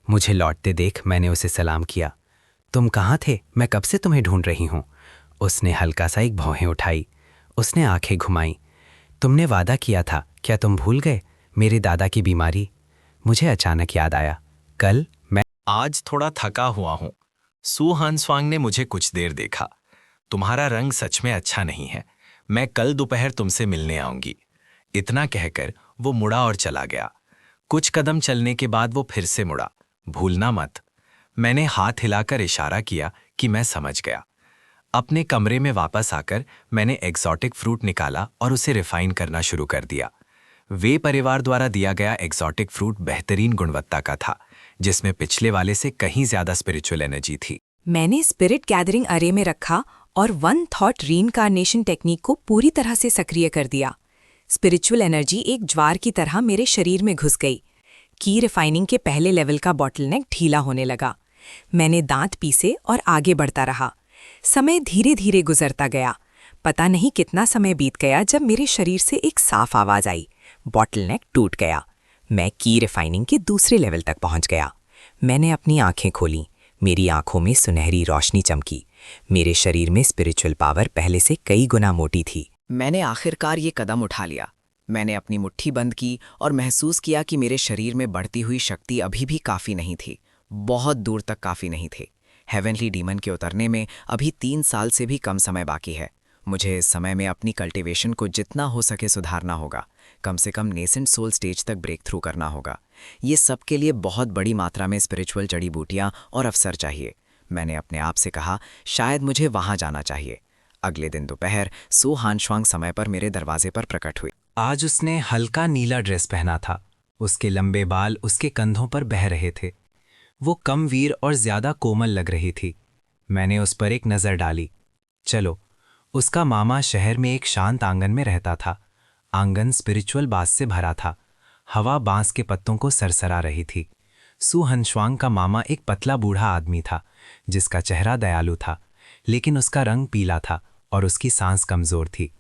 मुझे लौटते देख मैंने उसे सलाम किया। तुम कहाँ थे? मैं कब से तुम्हें ढूंढ रही हूँ। उसने हल्का सा एक भौहें उठाई। उसने आंखें घुमाई। तुमने वादा किया था, क्या तुम भूल गए? मेरे दादा की बीमारी। मुझे अचानक याद आया, कल मैं आज थोड़ा थका हुआ हूं। सू हानस्वांग ने मुझे कुछ देर देखा। तुम्हारा रंग सच में अच्छा नहीं है। मैं कल दोपहर तुमसे मिलने आऊंगी। इतना कहकर वो मुड़ा और चला गया। कुछ कदम चलने के बाद वो फिर से मुड़ा। भूलना मत। मैंने हाथ हिलाकर इशारा किया कि मैं समझ गया। अपने कमरे में वापस आकर मैंने एक्सोटिक फ्रूट निकाला और उसे रिफाइन करना शुरू कर दिया। वे परिवार द्वारा दिया गया एक्सोटिक फ्रूट बेहतरीन गुणवत्ता का था, जिसमें पिछले वाले से कहीं ज्यादा स्पिरिचुअल एनर्जी थी। मैंने स्पिरिट गैदरिंग अरे में रखा और वन थॉट रीइंकार्नेशन टेक्निक को पूरी तरह से सक्रिय कर दिया। स्पिरिचुअल एनर्जी एक ज्वार की तरह मेरे शरीर में घुस गई। की रिफाइनिंग के पहले लेवल का बॉटलनेक ढीला होने लगा। मैंने दांत पीसे और आगे बढ़ता रहा। समय धीरे धीरे गुजरता गया। पता नहीं कितना समय बीत गया जब मेरे शरीर से एक साफ आवाज आई। बॉटलनेक टूट गया। मैं की रिफाइनिंग के दूसरे लेवल तक पहुंच गया। मैंने अपनी आंखें खोलीं। मेरी आंखों में सुनहरी रोशनी चमकी। मेरे शरीर में स्पिरिचुअल पावर पहले से कई गुना मोटी थी। मैंने आखिरकार ये कदम उठा लिया। मैंने अपनी मुट्ठी बंद की और महसूस किया कि मेरे शरीर में बढ़ती हुई शक्ति अभी भी काफ़ी नहीं थी। बहुत दूर तक काफ़ी नहीं थी। हेवनली डीमन के उतरने में अभी 3 साल से भी कम समय बाकी है। मुझे इस समय में अपनी कल्टीवेशन को जितना हो सके सुधारना होगा। कम से कम नेसेंट सोल स्टेज तक ब्रेक थ्रू करना होगा। ये सब के लिए बहुत बड़ी मात्रा में स्पिरिचुअल जड़ी बूटियाँ और अवसर चाहिए। मैंने अपने आप से कहा, शायद मुझे वहाँ जाना चाहिए। अगले दिन दोपहर सू हानश्वांग समय पर मेरे दरवाजे पर प्रकट हुई। आज उसने हल्का नीला ड्रेस पहना था। उसके लंबे बाल उसके कंधों पर बह रहे थे। वो कम वीर और ज्यादा कोमल लग रही थी। मैंने उस पर एक नज़र डाली। चलो, उसका मामा शहर में एक शांत आंगन में रहता था। आंगन स्पिरिचुअल बास से भरा था। हवा बांस के पत्तों को सरसरा रही थी। सू हनश्वांग का मामा एक पतला बूढ़ा आदमी था, जिसका चेहरा दयालु था, लेकिन उसका रंग पीला था और उसकी सांस कमजोर थी।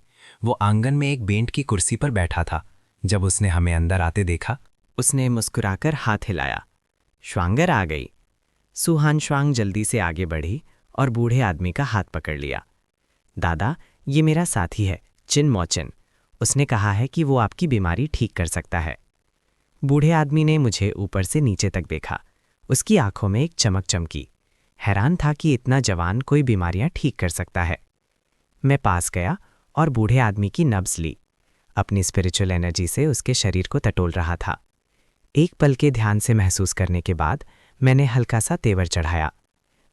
वो आंगन में एक बेंट की कुर्सी पर बैठा था। जब उसने हमें अंदर आते देखा, उसने मुस्कुराकर हाथ हिलाया। श्वांगर आ गई। सू हनश्वांग जल्दी से आगे बढ़ी और बूढ़े आदमी का हाथ पकड़ लिया। दादा, ये मेरा साथी है, चिन मोचिन। उसने कहा है कि वो आपकी बीमारी ठीक कर सकता है। बूढ़े आदमी ने मुझे ऊपर से नीचे तक देखा। उसकी आंखों में एक चमक चमकी। हैरान था कि इतना जवान कोई बीमारियां ठीक कर सकता है। मैं पास गया और बूढ़े आदमी की नब्ज ली। अपनी स्पिरिचुअल एनर्जी से उसके शरीर को टटोल रहा था। एक पल के ध्यान से महसूस करने के बाद मैंने हल्का सा तेवर चढ़ाया।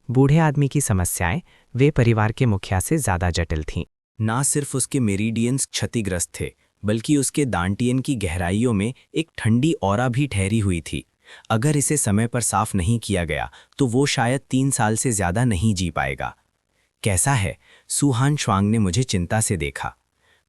बूढ़े आदमी की समस्याएं वे परिवार के मुखिया से ज्यादा जटिल थीं। ना सिर्फ उसके मेरिडियंस क्षतिग्रस्त थे, बल्कि उसके दांटियन की गहराइयों में एक ठंडी ऑरा भी ठहरी हुई थी। अगर इसे समय पर साफ नहीं किया गया तो वो शायद 3 साल से ज्यादा नहीं जी पाएगा। कैसा है? सू हनश्वांग ने मुझे चिंता से देखा।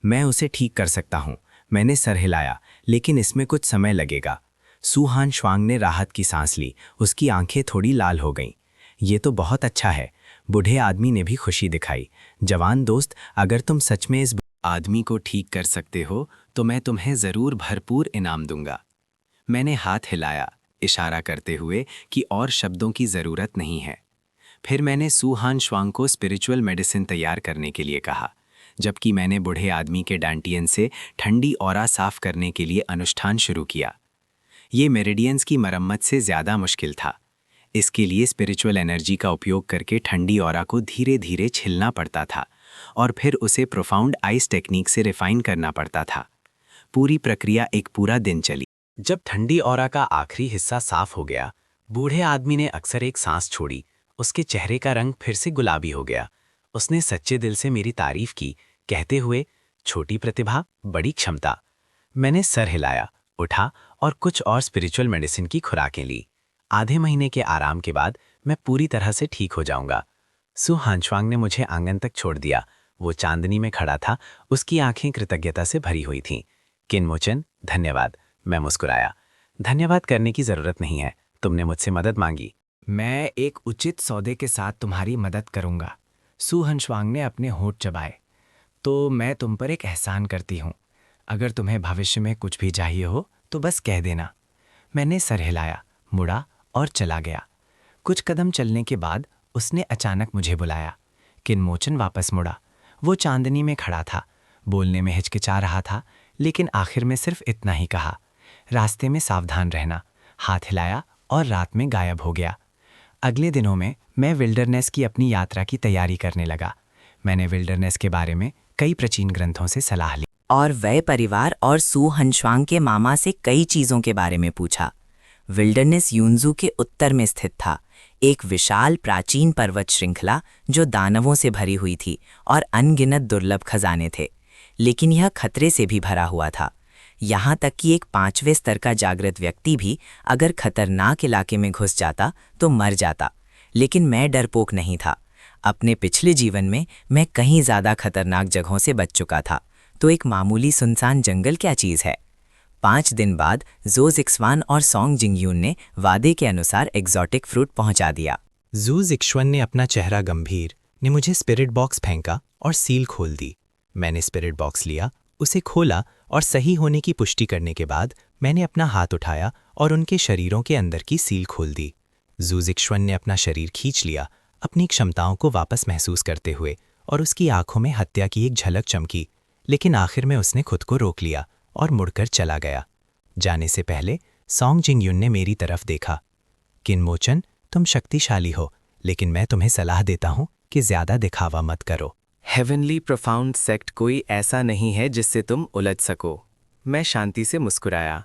मैं उसे ठीक कर सकता हूँ, मैंने सर हिलाया, लेकिन इसमें कुछ समय लगेगा। सू हनश्वांग ने राहत की सांस ली। उसकी आंखें थोड़ी लाल हो गईं। ये तो बहुत अच्छा है। बूढ़े आदमी ने भी खुशी दिखाई। जवान दोस्त, अगर तुम सच में इस आदमी को ठीक कर सकते हो तो मैं तुम्हें जरूर भरपूर इनाम दूंगा। मैंने हाथ हिलाया, इशारा करते हुए कि और शब्दों की जरूरत नहीं है। फिर मैंने सू हनश्वांग को स्पिरिचुअल मेडिसिन तैयार करने के लिए कहा, जबकि मैंने बूढ़े आदमी के डांटियन से ठंडी ऑरा साफ करने के लिए अनुष्ठान शुरू किया। ये मेरिडियंस की मरम्मत से ज्यादा मुश्किल था। इसके लिए स्पिरिचुअल एनर्जी का उपयोग करके ठंडी ऑरा को धीरे धीरे छिलना पड़ता था और फिर उसे प्रोफाउंड आइस टेक्निक से रिफाइन करना पड़ता था। पूरी प्रक्रिया एक पूरा दिन चली। जब ठंडी ऑरा का आखिरी हिस्सा साफ हो गया, बूढ़े आदमी ने अक्सर एक सांस छोड़ी। उसके चेहरे का रंग फिर से गुलाबी हो गया। उसने सच्चे दिल से मेरी तारीफ की, कहते हुए, छोटी प्रतिभा, बड़ी क्षमता। मैंने सर हिलाया, उठा और कुछ और स्पिरिचुअल मेडिसिन की खुराकें ली। आधे महीने के आराम के बाद मैं पूरी तरह से ठीक हो जाऊंगा। सू हनश्वांग ने मुझे आंगन तक छोड़ दिया। वो चांदनी में खड़ा था, उसकी आंखें कृतज्ञता से भरी हुई थीं। किनमोचन, धन्यवाद। मैं मुस्कुराया। धन्यवाद करने की जरूरत नहीं है, तुमने मुझसे मदद मांगी। मैं एक उचित सौदे के साथ तुम्हारी मदद करूंगा। सू हनश्वांग ने अपने होंठ चबाए। तो मैं तुम पर एक एहसान करती हूँ। अगर तुम्हें भविष्य में कुछ भी चाहिए हो तो बस कह देना। मैंने सर हिलाया, मुड़ा और चला गया। कुछ कदम चलने के बाद उसने अचानक मुझे बुलाया। किनमोचन वापस मुड़ा। वो चांदनी में खड़ा था, बोलने में हिचकिचा रहा था, लेकिन आखिर में सिर्फ इतना ही कहा, रास्ते में सावधान रहना। हाथ हिलाया और रात में गायब हो गया। अगले दिनों में मैं विल्डरनेस की अपनी यात्रा की तैयारी करने लगा। मैंने विल्डरनेस के बारे में कई प्राचीन ग्रंथों से सलाह ली और वह परिवार और सू हनश्वांग के मामा से कई चीज़ों के बारे में पूछा। विल्डरनेस यूनजू के उत्तर में स्थित था, एक विशाल प्राचीन पर्वत श्रृंखला जो दानवों से भरी हुई थी और अनगिनत दुर्लभ खजाने थे। लेकिन यह खतरे से भी भरा हुआ था। यहाँ तक कि एक 5वें स्तर का जागृत व्यक्ति भी अगर खतरनाक इलाके में घुस जाता तो मर जाता। लेकिन मैं डरपोक नहीं था। अपने पिछले जीवन में मैं कहीं ज़्यादा खतरनाक जगहों से बच चुका था, तो एक मामूली सुनसान जंगल क्या चीज़ है। 5 दिन बाद ज़ो ज़िक्सवान और सॉन्ग जिंगयून ने वादे के अनुसार एग्जॉटिक फ्रूट पहुंचा दिया। ज़ू ज़िक्सवान ने अपना चेहरा गंभीर ने मुझे स्पिरिट बॉक्स फेंका और सील खोल दी। मैंने स्पिरिट बॉक्स लिया, उसे खोला और सही होने की पुष्टि करने के बाद मैंने अपना हाथ उठाया और उनके शरीरों के अंदर की सील खोल दी। ज़ू ज़िक्सवान ने अपना शरीर खींच लिया, अपनी क्षमताओं को वापस महसूस करते हुए, और उसकी आंखों में हत्या की एक झलक चमकी। लेकिन आखिर में उसने खुद को रोक लिया और मुड़कर चला गया। जाने से पहले सॉन्ग जिंगयून ने मेरी तरफ देखा। किनमोचन, तुम शक्तिशाली हो, लेकिन मैं तुम्हें सलाह देता हूँ कि ज्यादा दिखावा मत करो। हेवनली प्रोफाउंड सेक्ट कोई ऐसा नहीं है जिससे तुम उलझ सको। मैं शांति से मुस्कुराया।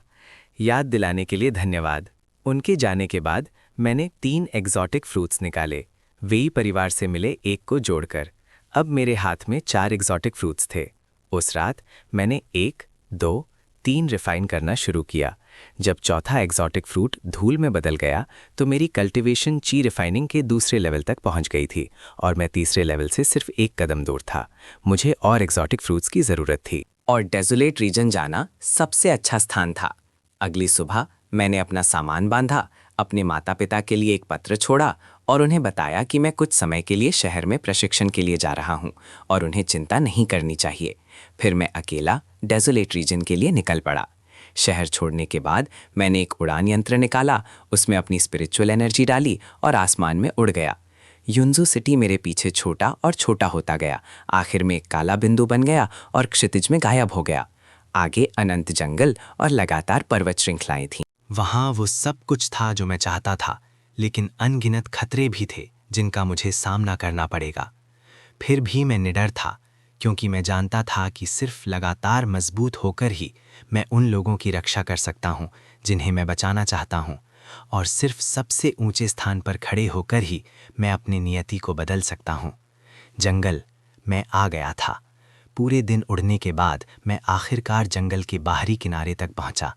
याद दिलाने के लिए धन्यवाद। उनके जाने के बाद मैंने 3 एग्जॉटिक फ्रूट्स निकाले, वेई परिवार से मिले एक को जोड़कर। अब मेरे हाथ में 4 एग्जॉटिक फ्रूट्स थे। उस रात मैंने 1, 2, 3 रिफाइन करना शुरू किया। जब चौथा एग्जॉटिक फ्रूट धूल में बदल गया तो मेरी कल्टीवेशन ची रिफाइनिंग के दूसरे लेवल तक पहुंच गई थी और मैं तीसरे लेवल से सिर्फ 1 कदम दूर था। मुझे और एग्जॉटिक फ्रूट्स की ज़रूरत थी और डेजोलेट रीजन जाना सबसे अच्छा स्थान था। अगली सुबह मैंने अपना सामान बांधा, अपने माता पिता के लिए एक पत्र छोड़ा और उन्हें बताया कि मैं कुछ समय के लिए शहर में प्रशिक्षण के लिए जा रहा हूँ और उन्हें चिंता नहीं करनी चाहिए। फिर मैं अकेला डेजोलेट रीजन के लिए निकल पड़ा। शहर छोड़ने के बाद मैंने एक उड़ान यंत्र निकाला, उसमें अपनी स्पिरिचुअल एनर्जी डाली और आसमान में उड़ गया। युन्जू सिटी मेरे पीछे छोटा और छोटा होता गया, आखिर में एक काला बिंदु बन गया और क्षितिज में गायब हो गया। आगे अनंत जंगल और लगातार पर्वत श्रृंखलाएं थीं। वहाँ वो सब कुछ था जो मैं चाहता था, लेकिन अनगिनत खतरे भी थे जिनका मुझे सामना करना पड़ेगा। फिर भी मैं निडर था, क्योंकि मैं जानता था कि सिर्फ लगातार मजबूत होकर ही मैं उन लोगों की रक्षा कर सकता हूँ जिन्हें मैं बचाना चाहता हूँ, और सिर्फ सबसे ऊंचे स्थान पर खड़े होकर ही मैं अपनी नियति को बदल सकता हूँ। जंगल, मैं आ गया था। पूरे दिन उड़ने के बाद मैं आखिरकार जंगल के बाहरी किनारे तक पहुंचा।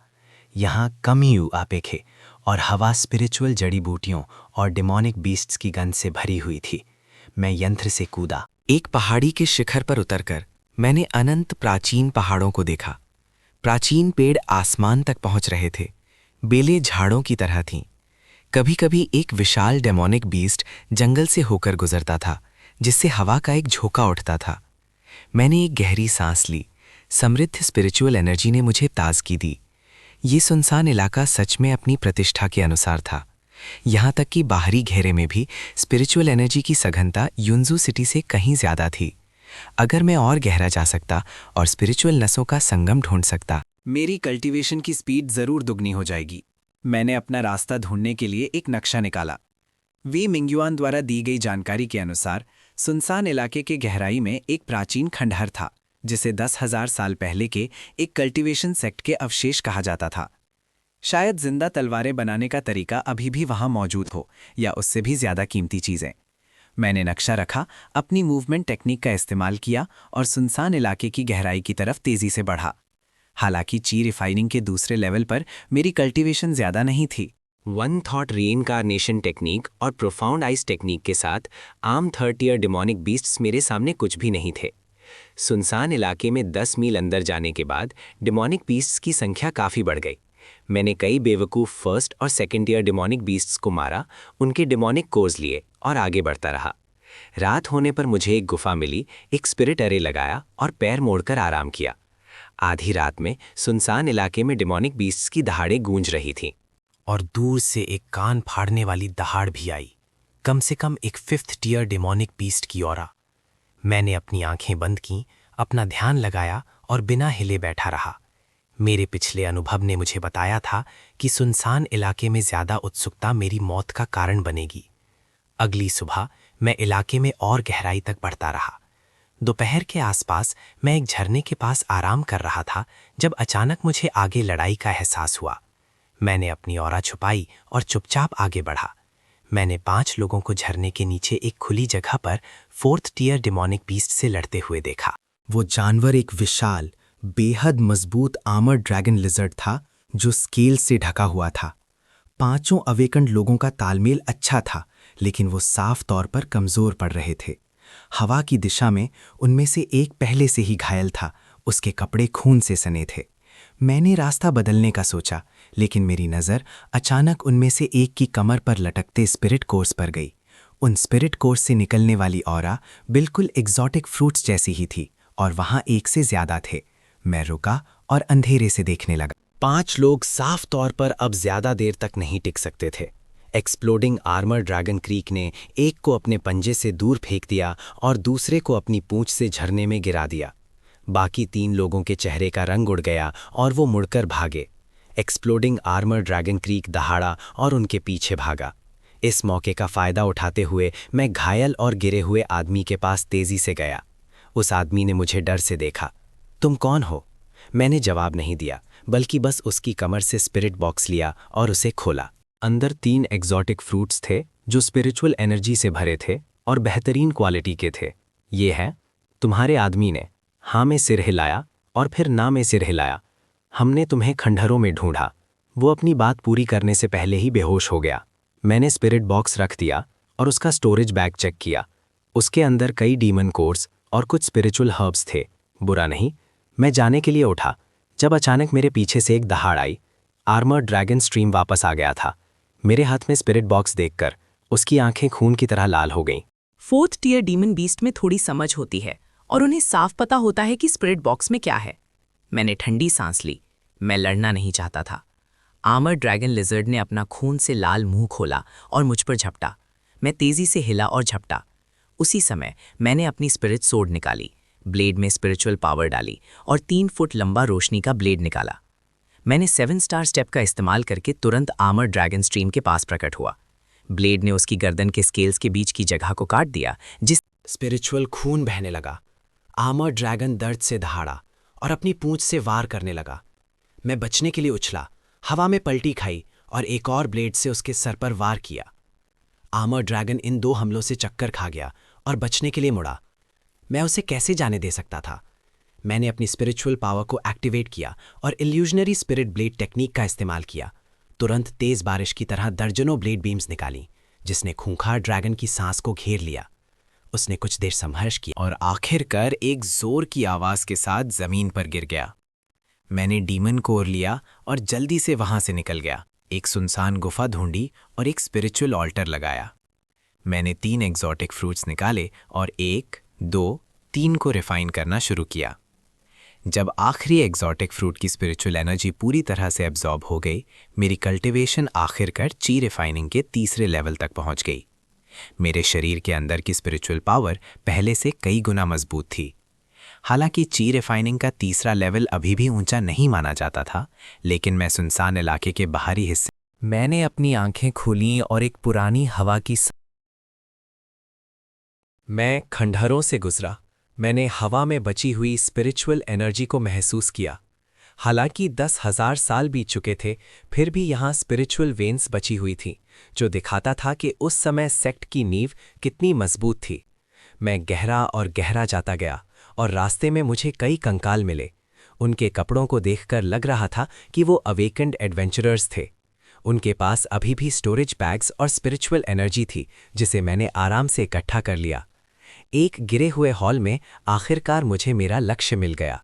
यहाँ कम यू आपेखे और हवा स्पिरिचुअल जड़ी बूटियों और डिमोनिक बीस्ट्स की गंध से भरी हुई थी। मैं यंत्र से कूदा। एक पहाड़ी के शिखर पर उतरकर मैंने अनंत प्राचीन पहाड़ों को देखा। प्राचीन पेड़ आसमान तक पहुंच रहे थे, बेलें झाड़ों की तरह थीं। कभी कभी एक विशाल डेमोनिक बीस्ट जंगल से होकर गुजरता था, जिससे हवा का एक झोंका उठता था। मैंने एक गहरी सांस ली। समृद्ध स्पिरिचुअल एनर्जी ने मुझे ताजगी दी। ये सुनसान इलाका सच में अपनी प्रतिष्ठा के अनुसार था। यहाँ तक कि बाहरी घेरे में भी स्पिरिचुअल एनर्जी की सघनता युन्जू सिटी से कहीं ज्यादा थी। अगर मैं और गहरा जा सकता और स्पिरिचुअल नसों का संगम ढूंढ सकता, मेरी कल्टीवेशन की स्पीड जरूर दुगनी हो जाएगी। मैंने अपना रास्ता ढूंढने के लिए एक नक्शा निकाला। वी मिंगयुआन द्वारा दी गई जानकारी के अनुसार सुनसान इलाके के गहराई में एक प्राचीन खंडहर था, जिसे 10,000 साल पहले के एक कल्टीवेशन सेक्ट के अवशेष कहा जाता था। शायद जिंदा तलवारें बनाने का तरीका अभी भी वहां मौजूद हो, या उससे भी ज्यादा कीमती चीजें। मैंने नक्शा रखा, अपनी मूवमेंट टेक्निक का इस्तेमाल किया और सुनसान इलाके की गहराई की तरफ तेजी से बढ़ा। हालांकि ची रिफाइनिंग के दूसरे लेवल पर मेरी कल्टीवेशन ज्यादा नहीं थी। वन थॉट रीइंकार्नेशन टेक्निक और प्रोफाउंड आइस टेक्निक के साथ आम 3rd ईयर डिमोनिक बीस्ट्स मेरे सामने कुछ भी नहीं थे। सुनसान इलाके में 10 मील अंदर जाने के बाद डिमोनिक बीस्ट्स की संख्या काफ़ी बढ़ गई। मैंने कई बेवकूफ़ 1st और 2nd ईयर डिमोनिक बीस्ट्स को मारा, उनके डिमोनिक कोर्स लिए और आगे बढ़ता रहा। रात होने पर मुझे एक गुफा मिली, एक स्पिरिट अरे लगाया और पैर मोड़कर आराम किया। आधी रात में सुनसान इलाके में डिमोनिक बीस्ट्स की दहाड़ें गूंज रही थीं। और दूर से एक कान फाड़ने वाली दहाड़ भी आई, कम से कम एक 5th टीयर डिमोनिक बीस्ट की औरा। मैंने अपनी आंखें बंद की, अपना ध्यान लगाया और बिना हिले बैठा रहा। मेरे पिछले अनुभव ने मुझे बताया था कि सुनसान इलाके में ज्यादा उत्सुकता मेरी मौत का कारण बनेगी। अगली सुबह मैं इलाके में और गहराई तक बढ़ता रहा। दोपहर के आसपास मैं एक झरने के पास आराम कर रहा था जब अचानक मुझे आगे लड़ाई का एहसास हुआ। मैंने अपनी औरा छुपाई और चुपचाप आगे बढ़ा। मैंने 5 लोगों को झरने के नीचे एक खुली जगह पर 4th टीयर डिमोनिक बीस्ट से लड़ते हुए देखा। वो जानवर एक विशाल, बेहद मजबूत आर्मर्ड ड्रैगन लिजर्ड था जो स्केल से ढका हुआ था। 5 अवेकन्ड लोगों का तालमेल अच्छा था, लेकिन वो साफ तौर पर कमजोर पड़ रहे थे। हवा की दिशा में उनमें से एक पहले से ही घायल था, उसके कपड़े खून से सने थे। मैंने रास्ता बदलने का सोचा, लेकिन मेरी नज़र अचानक उनमें से एक की कमर पर लटकते स्पिरिट कोर्स पर गई। उन स्पिरिट कोर्स से निकलने वाली ऑरा बिल्कुल एग्जॉटिक फ्रूट्स जैसी ही थी और वहाँ एक से ज्यादा थे। मैं रुका और अंधेरे से देखने लगा। 5 लोग साफ तौर पर अब ज्यादा देर तक नहीं टिक सकते थे। एक्सप्लोडिंग आर्मर ड्रैगन क्रीक ने एक को अपने पंजे से दूर फेंक दिया और दूसरे को अपनी पूंछ से झरने में गिरा दिया। बाकी 3 लोगों के चेहरे का रंग उड़ गया और वो मुड़कर भागे। एक्सप्लोडिंग आर्मर ड्रैगन क्रीक दहाड़ा और उनके पीछे भागा। इस मौके का फायदा उठाते हुए मैं घायल और गिरे हुए आदमी के पास तेजी से गया। उस आदमी ने मुझे डर से देखा। तुम कौन हो? मैंने जवाब नहीं दिया, बल्कि बस उसकी कमर से स्पिरिट बॉक्स लिया और उसे खोला। अंदर 3 एग्जॉटिक फ्रूट्स थे जो स्पिरिचुअल एनर्जी से भरे थे और बेहतरीन क्वालिटी के थे। ये है। तुम्हारे आदमी ने हाँ में सिर हिलाया और फिर ना में सिर हिलाया। हमने तुम्हें खंडहरों में ढूंढा। वो अपनी बात पूरी करने से पहले ही बेहोश हो गया। मैंने स्पिरिट बॉक्स रख दिया और उसका स्टोरेज बैग चेक किया। उसके अंदर कई डीमन कोर्स और कुछ स्पिरिचुअल हर्ब्स थे। बुरा नहीं। मैं जाने के लिए उठा जब अचानक मेरे पीछे से एक दहाड़ आई। आर्मर्ड ड्रैगन स्ट्रीम वापस आ गया था। मेरे हाथ में स्पिरिट बॉक्स देखकर उसकी आंखें खून की तरह लाल हो गईं। 4th टियर डीमन बीस्ट में थोड़ी समझ होती है और उन्हें साफ पता होता है कि स्पिरिट बॉक्स में क्या है। मैंने ठंडी सांस ली। मैं लड़ना नहीं चाहता था। आर्मर ड्रैगन लिजर्ड ने अपना खून से लाल मुंह खोला और मुझ पर झपटा। मैं तेजी से हिला और झपटा। उसी समय मैंने अपनी स्पिरिट सोर्ड निकाली, ब्लेड में स्पिरिचुअल पावर डाली और 3 फुट लंबा रोशनी का ब्लेड निकाला। मैंने 7 स्टार स्टेप का इस्तेमाल करके तुरंत आर्मर ड्रैगन स्ट्रीम के पास प्रकट हुआ। ब्लेड ने उसकी गर्दन के स्केल्स के बीच की जगह को काट दिया, जिस स्पिरिचुअल खून बहने लगा। आर्मर ड्रैगन दर्द से दहाड़ा और अपनी पूंछ से वार करने लगा। मैं बचने के लिए उछला, हवा में पलटी खाई और एक और ब्लेड से उसके सर पर वार किया। आर्मर ड्रैगन इन 2 हमलों से चक्कर खा गया और बचने के लिए मुड़ा। मैं उसे कैसे जाने दे सकता था? मैंने अपनी स्पिरिचुअल पावर को एक्टिवेट किया और इल्यूजनरी स्पिरिट ब्लेड टेक्निक का इस्तेमाल किया। तुरंत तेज बारिश की तरह दर्जनों ब्लेड बीम्स निकाली, जिसने खूंखार ड्रैगन की सांस को घेर लिया। उसने कुछ देर संघर्ष किया और आखिरकार एक जोर की आवाज के साथ जमीन पर गिर गया। मैंने डीमन को ओर लिया और जल्दी से वहां से निकल गया। एक सुनसान गुफा ढूंढी और एक स्पिरिचुअल ऑल्टर लगाया। मैंने 3 एग्जॉटिक फ्रूट्स निकाले और 1, 2, 3 को रिफाइन करना शुरू किया। जब आखिरी एग्जॉटिक फ्रूट की स्पिरिचुअल एनर्जी पूरी तरह से एब्जॉर्ब हो गई, मेरी कल्टिवेशन आखिरकार ची रिफाइनिंग के 3रे लेवल तक पहुंच गई। मेरे शरीर के अंदर की स्पिरिचुअल पावर पहले से कई गुना मजबूत थी। हालांकि ची रिफाइनिंग का 3रा लेवल अभी भी ऊंचा नहीं माना जाता था, लेकिन मैं सुनसान इलाके के बाहरी हिस्से मैंने अपनी आंखें खोलीं और एक पुरानी हवा की मैं खंडहरों से गुजरा। मैंने हवा में बची हुई स्पिरिचुअल एनर्जी को महसूस किया। हालांकि 10,000 साल बीत चुके थे, फिर भी यहाँ स्पिरिचुअल वेन्स बची हुई थी, जो दिखाता था कि उस समय सेक्ट की नींव कितनी मजबूत थी। मैं गहरा और गहरा जाता गया और रास्ते में मुझे कई कंकाल मिले। उनके कपड़ों को देखकर लग रहा था कि वो अवेकेंड एडवेंचरर्स थे। उनके पास अभी भी स्टोरेज बैग्स और स्पिरिचुअल एनर्जी थी, जिसे मैंने आराम से इकट्ठा कर लिया। एक गिरे हुए हॉल में आखिरकार मुझे मेरा लक्ष्य मिल गया।